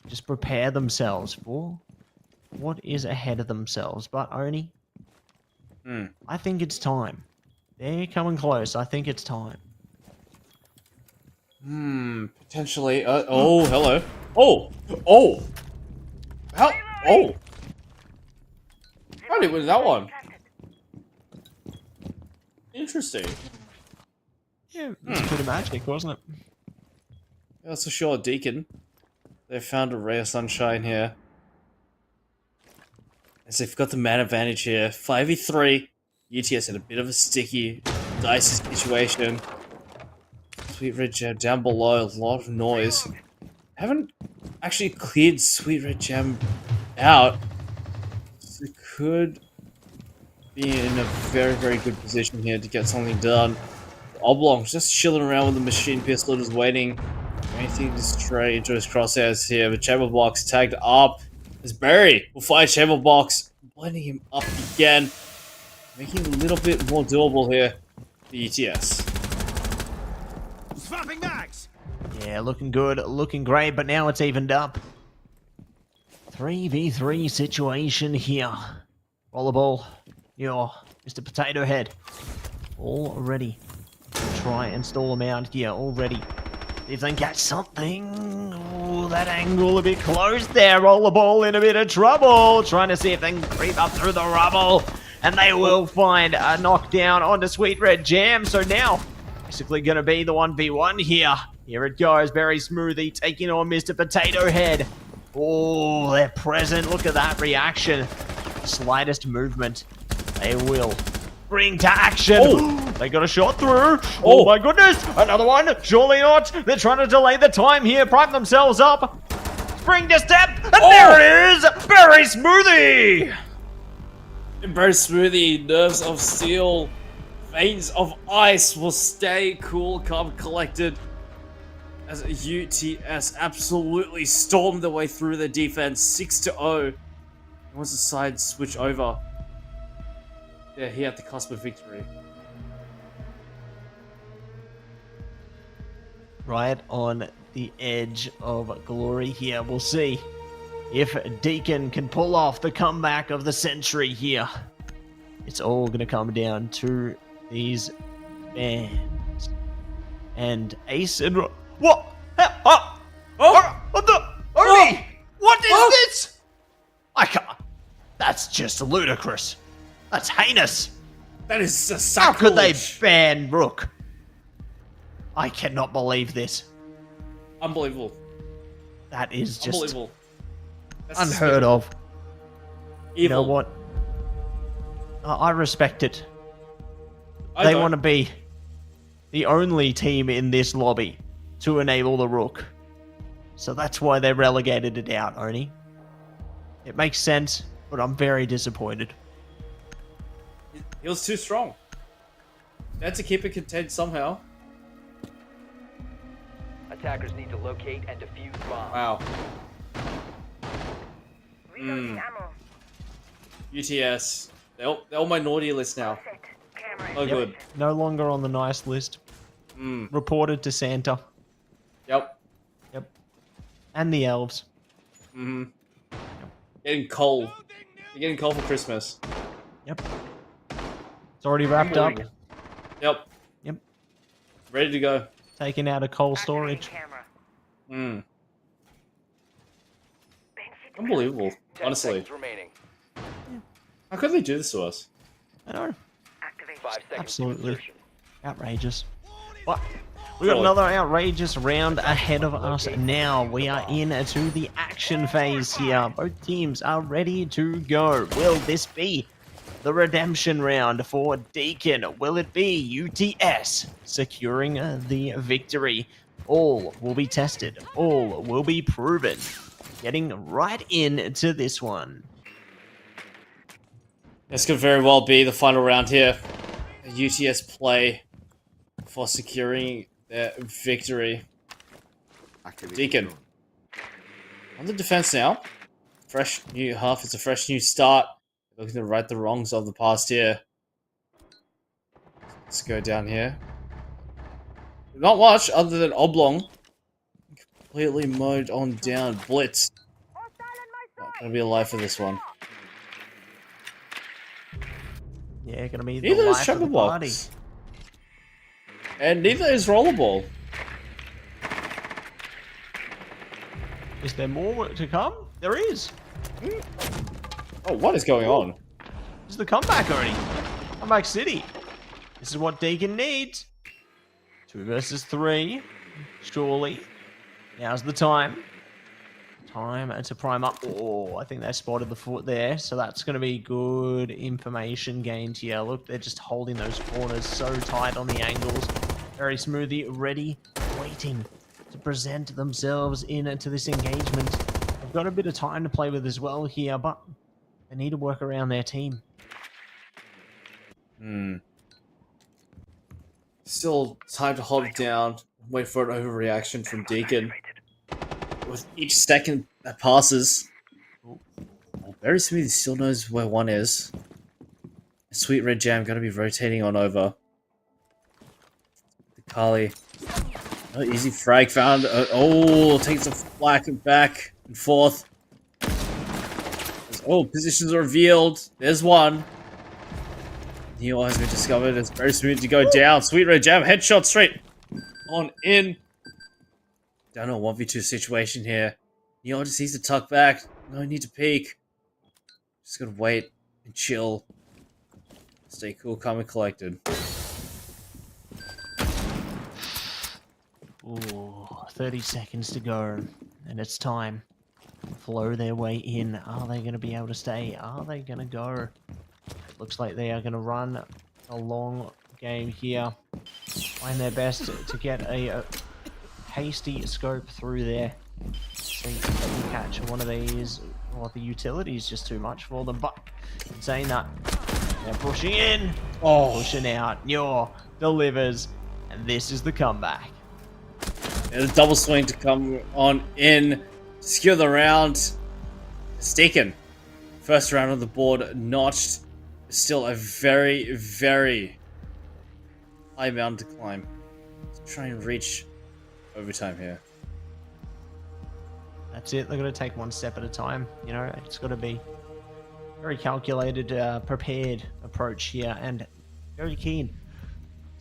Just prepare themselves for what is ahead of themselves. But Oni, I think it's time. They're coming close. I think it's time. Potentially. Oh, hello. Oh! How? Oh! How did win that one? Interesting. Yeah, it's pretty magic, wasn't it? That's for sure, Deacon. They found a ray of sunshine here. As they've got the man advantage here. 5v3. UTS in a bit of a sticky, dicey situation. Sweet Red Jam down below, a lot of noise. Haven't actually cleared Sweet Red Jam out. So could be in a very, very good position here to get something done. Oblong's just chilling around with the machine pistol, just waiting. Anything to stray into his crosshairs here. The chamber box tagged up. As Barry will find chamber box, blending him up again, making it a little bit more doable here. The ETS. Swapping mags. Yeah, looking good, looking great, but now it's evened up. 3v3 situation here. Rollerball, you're Mr. Potato Head. All ready to try and stall him out here already. If they can catch something. Oh, that angle a bit close there. Rollerball in a bit of trouble. Trying to see if they can creep up through the rubble. And they will find a knockdown onto Sweet Red Jam. So now, basically going to be the 1v1 here. Here it goes. Very smoothie taking on Mr. Potato Head. Oh, they're present. Look at that reaction. Slightest movement, they will bring to action. Oh. They got a shot through. Oh my goodness. Another one. Surely not. They're trying to delay the time here. Prime themselves up. Spring to step. And there it is. Berry Smoothie. Berry Smoothie, nerves of steel, veins of ice will stay cool, calm, collected. As UTS absolutely stormed their way through their defense, 6-0. Once the side switch over, they're here at the cusp of victory. Right on the edge of glory here. We'll see if Deacon can pull off the comeback of the century here. It's all going to come down to these bands. And Ace and... What? What the? Ernie! What is this? I can't... That's just ludicrous. That's heinous. That is a sacrilege. How could they ban Rook? I cannot believe this. Unbelievable. That is just Unbelievable. That's unheard of. Evil. You know what? I respect it. I They want to be the only team in this lobby to enable the Rook. So that's why they relegated it out, Oni. It makes sense, but I'm very disappointed. He was too strong. They had to keep it contained somehow. Attackers need to locate and defuse bombs. Wow. Reloading ammo. UTS. They're all my naughty list now. Set. Camera. Oh, good. No longer on the nice list. Reported to Santa. Yep. Yep. And the elves. Getting cold. You're getting cold for Christmas. Yep. It's already wrapped up. Yep. Yep. Ready to go. Taken out of cold storage. Camera. Unbelievable. 10 Honestly. seconds remaining. How could they do this to us? I know. Activate. 5 seconds. to Absolutely. insertion. Outrageous. But we got another outrageous round ahead of us now. We are into the action phase here. Both teams are ready to go. Will this be the redemption round for Deacon. Will it be UTS securing the victory? All will be tested. All will be proven. Getting right into this one. This could very well be the final round here. A UTS play for securing their victory. Deacon on the defense now. Fresh new half. It's a fresh new start. Looking to right the wrongs of the past here. Let's go down here. Not much other than Oblong. Completely mowed on down. Blitz. Not gonna be alive for this one. Yeah, gonna be Neither the is life of the Trevor party. Box. And neither is Rollerball. Is there more to come? There is. Oh, what is going on? This is the comeback already. Comeback City. This is what Deacon needs. 2 versus 3. Surely. Now's the time. Time to prime up. Oh, I think they spotted the foot there. So that's going to be good information gained here. Look, they're just holding those corners so tight on the angles. Very smoothly, ready, waiting to present themselves into this engagement. They've got a bit of time to play with as well here, but they need to work around their team. Still time to hold it down. Wait for an overreaction from Deacon. With each second that passes. Very smooth, he still knows where one is. Sweet Red Jam gonna be rotating on over. The Kali. Oh, easy frag found. Oh, takes a flack and back and forth. Oh, positions revealed. There's one. Neo has been discovered. It's very smooth to go down. Sweet Red Jam, headshot straight on in. Down to a 1v2 situation here. Neo just needs to tuck back. No need to peek. Just gotta wait and chill. Stay cool, calm, and collected. Ooh, 30 seconds to go, and it's time to flow their way in. Are they going to be able to stay? Are they going to go? Looks like they are going to run a long game here. Find their best to get a hasty scope through there. See if they can catch one of these. Well, the utility is just too much for them, but in saying that, they're pushing in, pushing out. Nyor delivers, and this is the comeback. And a double swing to come on in, secure the round. It's taken. First round on the board notched. Still a very, very high mountain to climb. Let's try and reach overtime here. That's it. They're going to take one step at a time. You know, it's got to be very calculated, prepared approach here, and very keen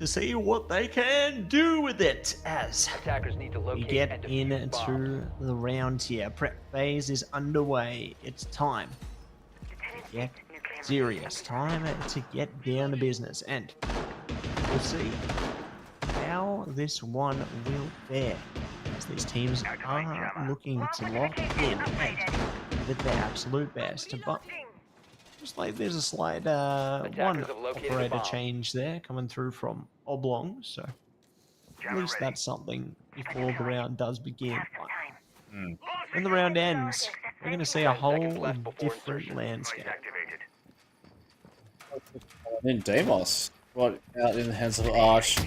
to see what they can do with it as Attackers need to we locate get and defuse bombs. into the round here. Prep phase is underway. It's time to get serious. Time to get down to business, and we'll see how this one will fare. As these teams are looking to lock in and give it their absolute best. But looks like there's a slight one operator change there coming through from Oblong, so at least that's something before the round does begin. But when the round ends, we're going to see a whole different landscape. Then Deimos brought out in the hands of Arch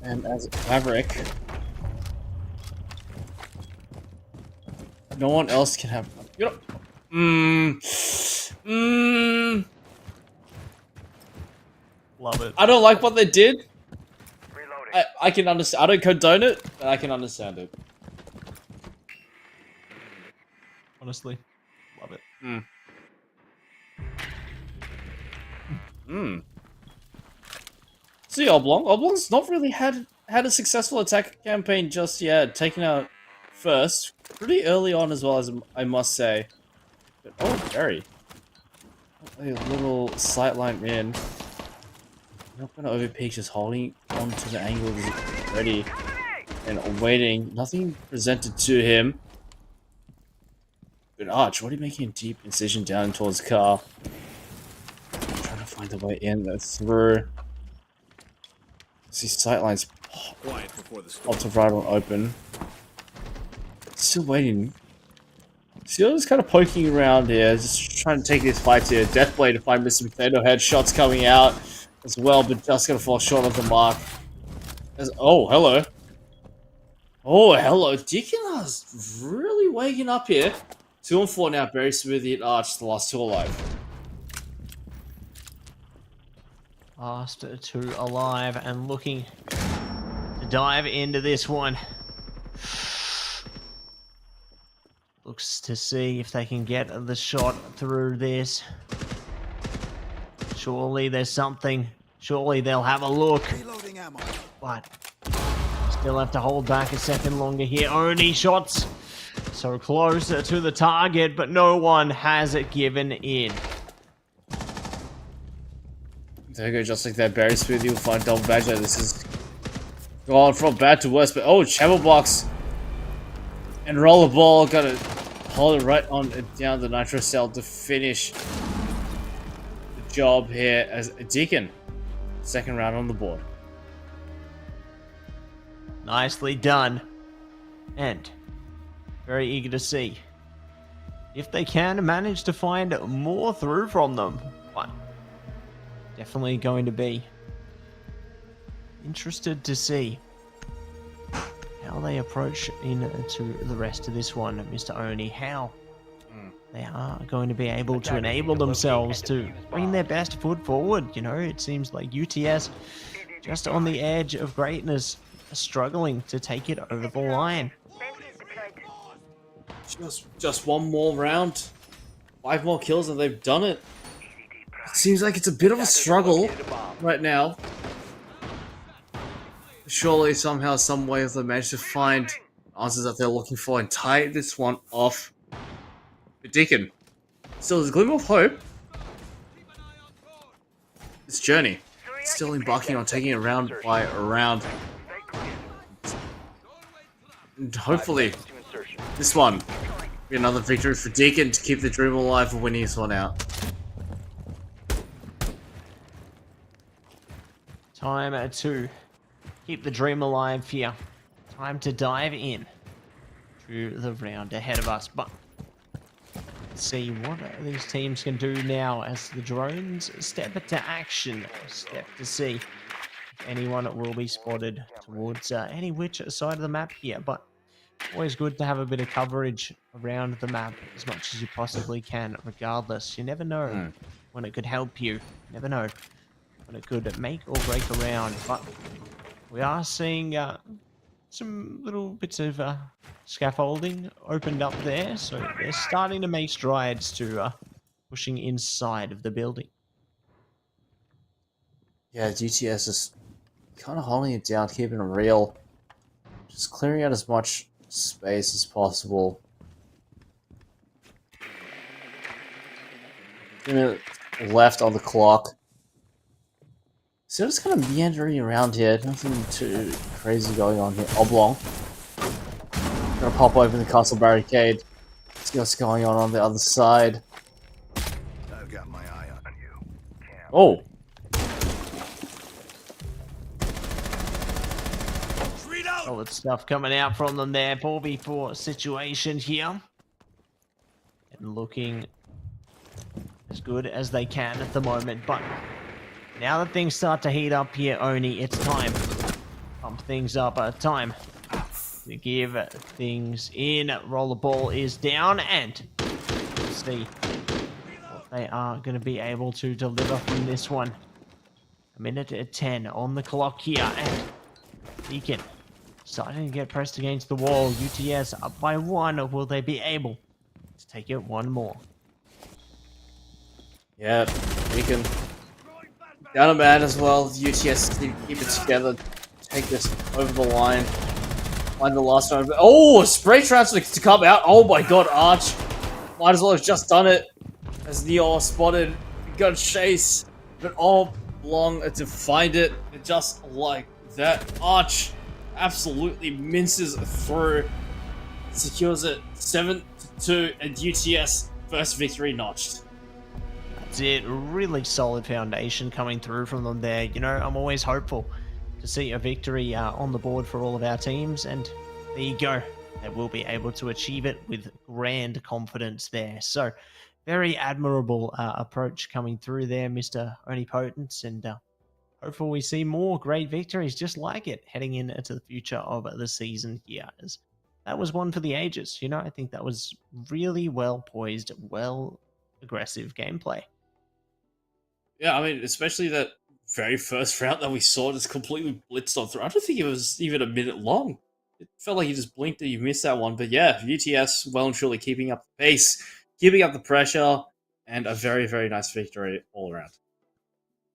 and as Maverick. No one else can have. You know, Love it. I don't like what they did. Reloading. I can understand. I don't condone it, but I can understand it. Honestly, love it. See, Oblong. Oblong's not really had a successful attack campaign just yet. Taken out first, pretty early on as well, as I must say. But, oh, very. A little sightline in. Not gonna overpeak, just holding onto the angle ready and waiting. Nothing presented to him. But Arch, what are you making a deep incision down towards the car? find a way in through. See sightlines lots of right on open. Still waiting. Still just kind of poking around here, just trying to take these fights here. Deathblade to find Mr. Potato Head. Shots coming out as well, but just gonna fall short of the mark. Oh, hello. Oh, hello. Deacon is really waking up here. 2 and 4 now, very smoothly at Arch, the last 2 alive. Last 2 alive and looking to dive into this one. Looks to see if they can get the shot through this. Surely there's something. Surely they'll have a look. But still have to hold back a second longer here. Only shots so close to the target, but no one has it given in. There you go, just like that. Very smoothly, you'll find Double Badger. This is gone from bad to worse, but oh, Chamber Box and Rollerball gotta hold it right on down the Nitro Cell to finish the job here as a Deacon. Second round on the board. Nicely done. And very eager to see if they can manage to find more through from them. But definitely going to be interested to see how they approach into the rest of this one, Mr. Oni. How they are going to be able to enable themselves to bring their best foot forward. You know, it seems like UTS just on the edge of greatness, struggling to take it over the line. Just one more round. 5 more kills and they've done it. Seems like it's a bit of a struggle right now. Surely, somehow, some way, they managed to find answers that they're looking for and tie this one off. But Deacon, still there's a glimmer of hope. This journey, still embarking on taking it round by round. And hopefully, this one will be another victory for Deacon to keep the dream alive for winning this one out. Time to keep the dream alive here. Time to dive in to the round ahead of us. But let's see what these teams can do now as the drones step into action. Step to see if anyone will be spotted towards any which side of the map here. But always good to have a bit of coverage around the map as much as you possibly can, regardless. You never know when it could help you. You never know when it could make or break a round. But we are seeing some little bits of scaffolding opened up there, so they're starting to make strides to pushing inside of the building. Yeah, GTS is kind of holding it down, keeping it real. Just clearing out as much space as possible. 2 minutes left on the clock. So just kind of meandering around here, nothing too crazy going on here. Oblong. Gonna pop open the castle barricade. See what's going on the other side. I've got my eye on you. Oh! Solid stuff coming out from them there. 4v4 situation here. And looking as good as they can at the moment, but now that things start to heat up here, Oni, it's time. Pump things up. Time to give things in. Rollerball is down, and we'll see what they are going to be able to deliver from this one. A minute at 10 on the clock here, and Deacon starting to get pressed against the wall. UTS up by 1. Will they be able to take it one more? Yeah, Deacon. Down a man as well. UTS keep it together. Take this over the line. Find the last one. Oh, spray transfer to come out. Oh my god, Arch. Might as well have just done it. As Neo spotted. Got chase. But all long to find it. And just like that, Arch absolutely minces through. Secures it 7-2, and UTS first victory notched. That's it. Really solid foundation coming through from them there. You know, I'm always hopeful to see a victory on the board for all of our teams, and there you go. They will be able to achieve it with grand confidence there. So, very admirable approach coming through there, Mr. OniPotence, and hopefully we see more great victories just like it heading into the future of the season here. As that was one for the ages. You know, I think that was really well poised, well aggressive gameplay. Yeah, I mean, especially that very first round that we saw just completely blitzed on through. I don't think it was even a minute long. It felt like you just blinked and you missed that one. But yeah, UTS well and truly keeping up the pace, keeping up the pressure, and a very, very nice victory all around.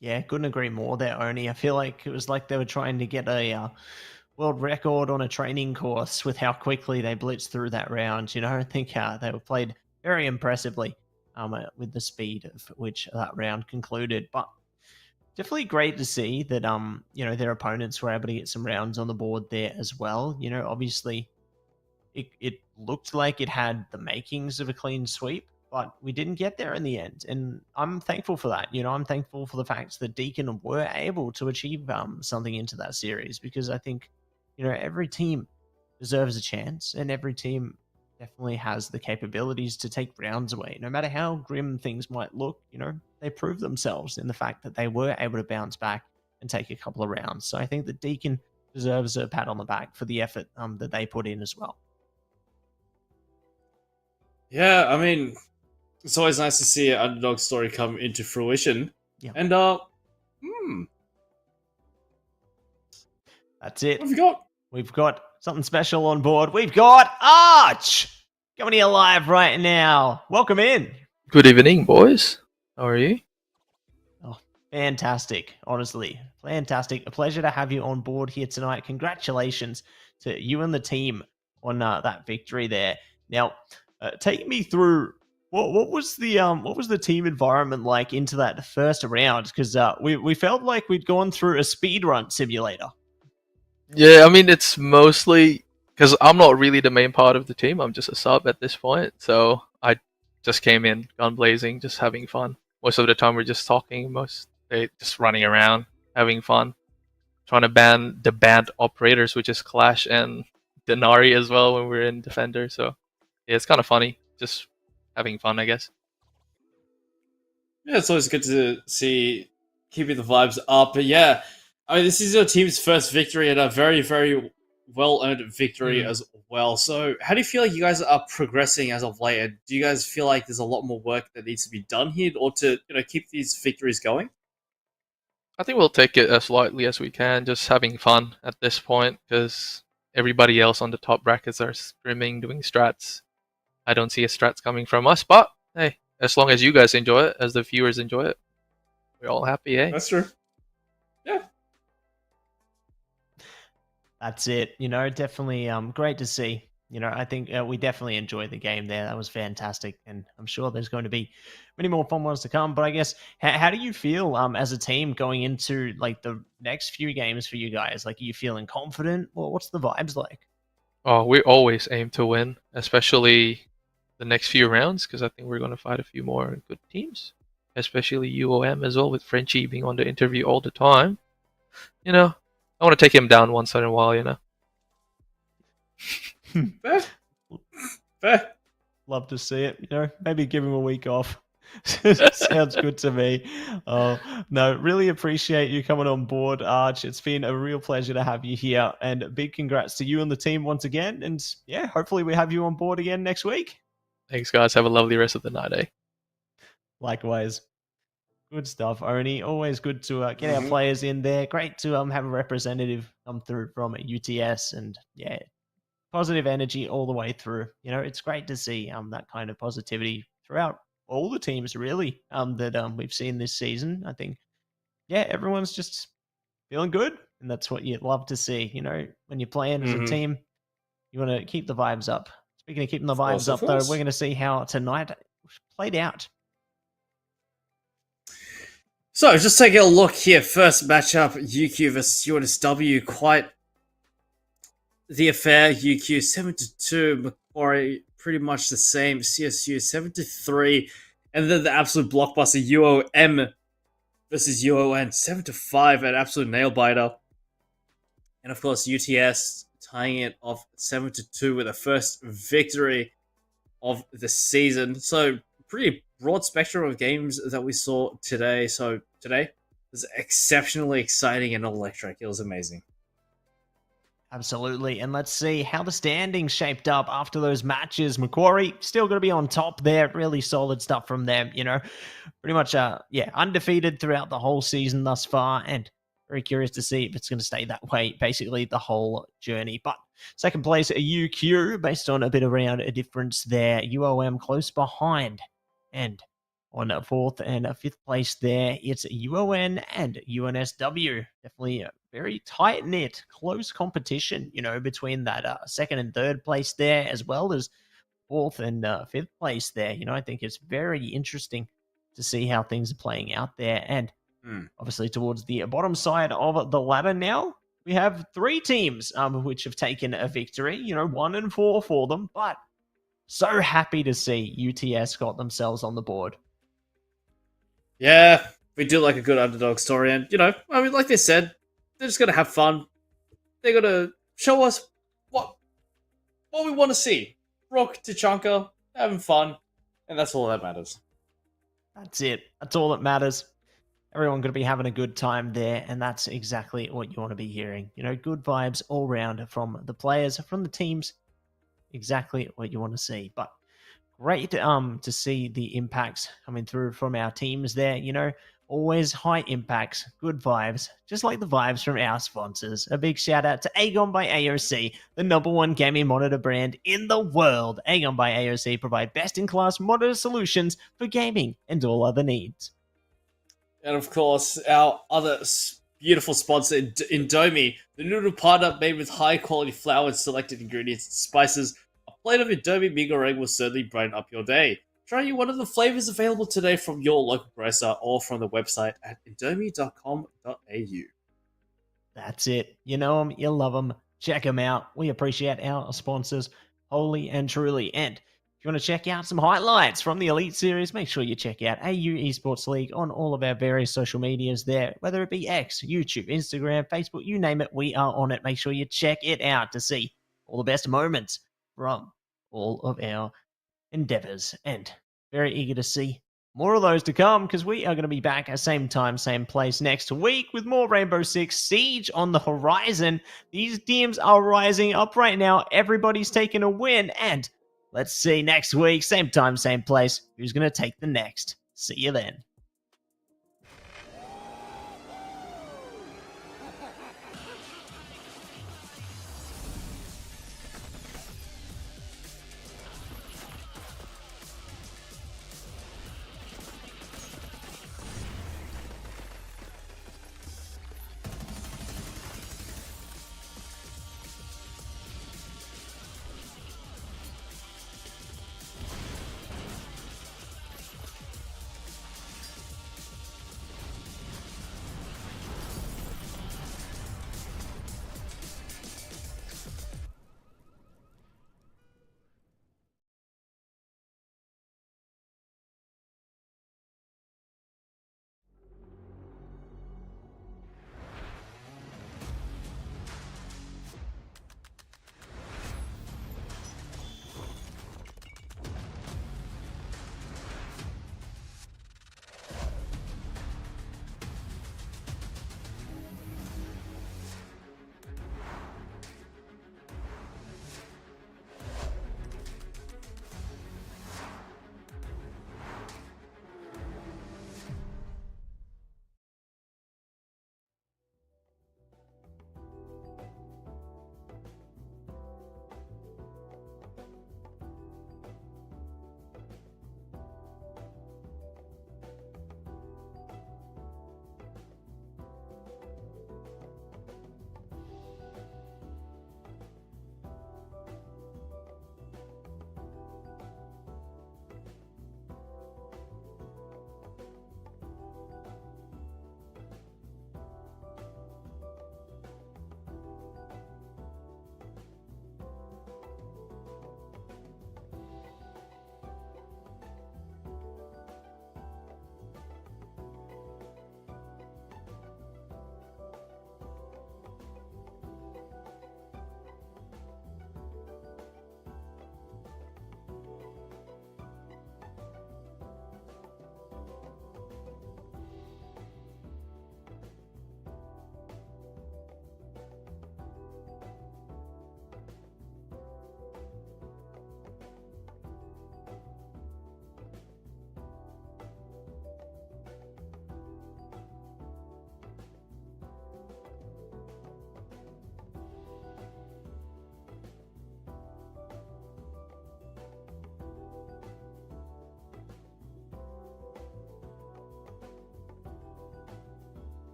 Yeah, couldn't agree more there, Oni. I feel like it was like they were trying to get a world record on a training course with how quickly they blitzed through that round. You know, I think they were played very impressively with the speed of which that round concluded. But definitely great to see that you know, their opponents were able to get some rounds on the board there as well. You know, obviously it looked like it had the makings of a clean sweep, but we didn't get there in the end, and I'm thankful for that. You know, I'm thankful for the fact that Deacon were able to achieve something into that series, because I think, you know, every team deserves a chance, and every team definitely has the capabilities to take rounds away. No matter how grim things might look, you know, they prove themselves in the fact that they were able to bounce back and take a couple of rounds. So I think that Deacon deserves a pat on the back for the effort that they put in as well. Yeah, I mean, it's always nice to see an underdog story come into fruition. Yeah. And, That's it. what have we got? We've got something special on board. We've got Arch coming here live right now. Welcome in. Good evening, boys. How are you? Oh, fantastic. Honestly, fantastic. A pleasure to have you on board here tonight. Congratulations to you and the team on that victory there. Now, take me through what was the team environment like into that first round? Because we felt like we'd gone through a speedrun simulator. Yeah, I mean, it's mostly because I'm not really the main part of the team. I'm just a sub at this point. So I just came in, gun blazing, just having fun. Most of the time we're just talking, just running around, having fun. Trying to ban the banned operators, which is Clash and Denari as well when we're in Defender. So yeah, it's kind of funny. Just having fun, I guess. Yeah, it's always good to see keeping the vibes up. But yeah, I mean, this is your team's first victory and a very, very well-earned victory as well. So how do you feel like you guys are progressing as of late? And do you guys feel like there's a lot more work that needs to be done here or to, you know, keep these victories going? I think we'll take it as lightly as we can, just having fun at this point, because everybody else on the top brackets are scrimming, doing strats. I don't see a strats coming from us, but hey, as long as you guys enjoy it, as the viewers enjoy it, we're all happy, eh? That's true. Yeah. That's it. You know, definitely great to see. You know, I think we definitely enjoyed the game there. That was fantastic, and I'm sure there's going to be many more fun ones to come. But I guess, how do you feel as a team going into like the next few games for you guys? Like, are you feeling confident? Well, what's the vibes like? Oh, we always aim to win, especially the next few rounds, because I think we're going to fight a few more good teams, especially UOM as well, with Frenchie being on the interview all the time. You know, I want to take him down once in a while, you know. Fair. Fair. Love to see it. You know, maybe give him a week off. Sounds good to me. No, really appreciate you coming on board, Arch. It's been a real pleasure to have you here, and big congrats to you and the team once again. And yeah, hopefully we have you on board again next week. Thanks, guys. Have a lovely rest of the night, eh? Likewise. Good stuff, Oni. Always good to get our players in there. Great to have a representative come through from UTS, and yeah, positive energy all the way through. You know, it's great to see that kind of positivity throughout all the teams, really, that we've seen this season. I think, yeah, everyone's just feeling good, and that's what you love to see. You know, when you're playing as a team, you want to keep the vibes up. Speaking of keeping the vibes up, though, we're going to see how tonight played out. So, just taking a look here. First matchup, UQ versus UNSW. Quite the affair. UQ 7-2. Macquarie pretty much the same. CSU 7-3. And then the absolute blockbuster UOM versus UON, 7-5, an absolute nail biter. And of course, UTS tying it off 7-2 with the first victory of the season. So pretty broad spectrum of games that we saw today. So today was exceptionally exciting and electric. It was amazing. Absolutely. And let's see how the standings shaped up after those matches. Macquarie still going to be on top there. Really solid stuff from them, you know. Pretty much, undefeated throughout the whole season thus far. And very curious to see if it's going to stay that way, basically, the whole journey. But second place, UQ, based on a bit around a difference there. UOM close behind. And on fourth and fifth place there, it's UON and UNSW. Definitely a very tight-knit, close competition, you know, between that second and third place there, as well as fourth and fifth place there. You know, I think it's very interesting to see how things are playing out there. And obviously towards the bottom side of the ladder now, we have three teams which have taken a victory, you know, 1 and 4 for them. But so happy to see UTS got themselves on the board. Yeah, we do like a good underdog story. And, you know, I mean, like they said, they're just going to have fun. They're going to show us what we want to see. Rock, Tachanka, having fun. And that's all that matters. That's it. That's all that matters. Everyone going to be having a good time there, and that's exactly what you want to be hearing. You know, good vibes all round from the players, from the teams. Exactly what you want to see. But great to see the impacts coming through from our teams there. You know, always high impacts, good vibes, just like the vibes from our sponsors. A big shout out to AGON by AOC, the #1 gaming monitor brand in the world. AGON by AOC provide best-in-class monitor solutions for gaming and all other needs. And of course, our other beautiful sponsor, Indomie, the noodle partner made with high-quality flour and selected ingredients and spices. A plate of Indomie mee goreng will certainly brighten up your day. Try you one of the flavors available today from your local grocer or from the website at indomie.com.au. That's it. You know them, you love them. Check them out. We appreciate our sponsors wholly and truly. And if you want to check out some highlights from the Elite Series, make sure you check out AU Esports League on all of our various social medias there, whether it be X, YouTube, Instagram, Facebook, you name it, we are on it. Make sure you check it out to see all the best moments from all of our endeavors. And very eager to see more of those to come, because we are going to be back at same time, same place next week with more Rainbow Six Siege on the horizon. These teams are rising up right now. Everybody's taking a win, and let's see next week, same time, same place, who's going to take the next. See you then.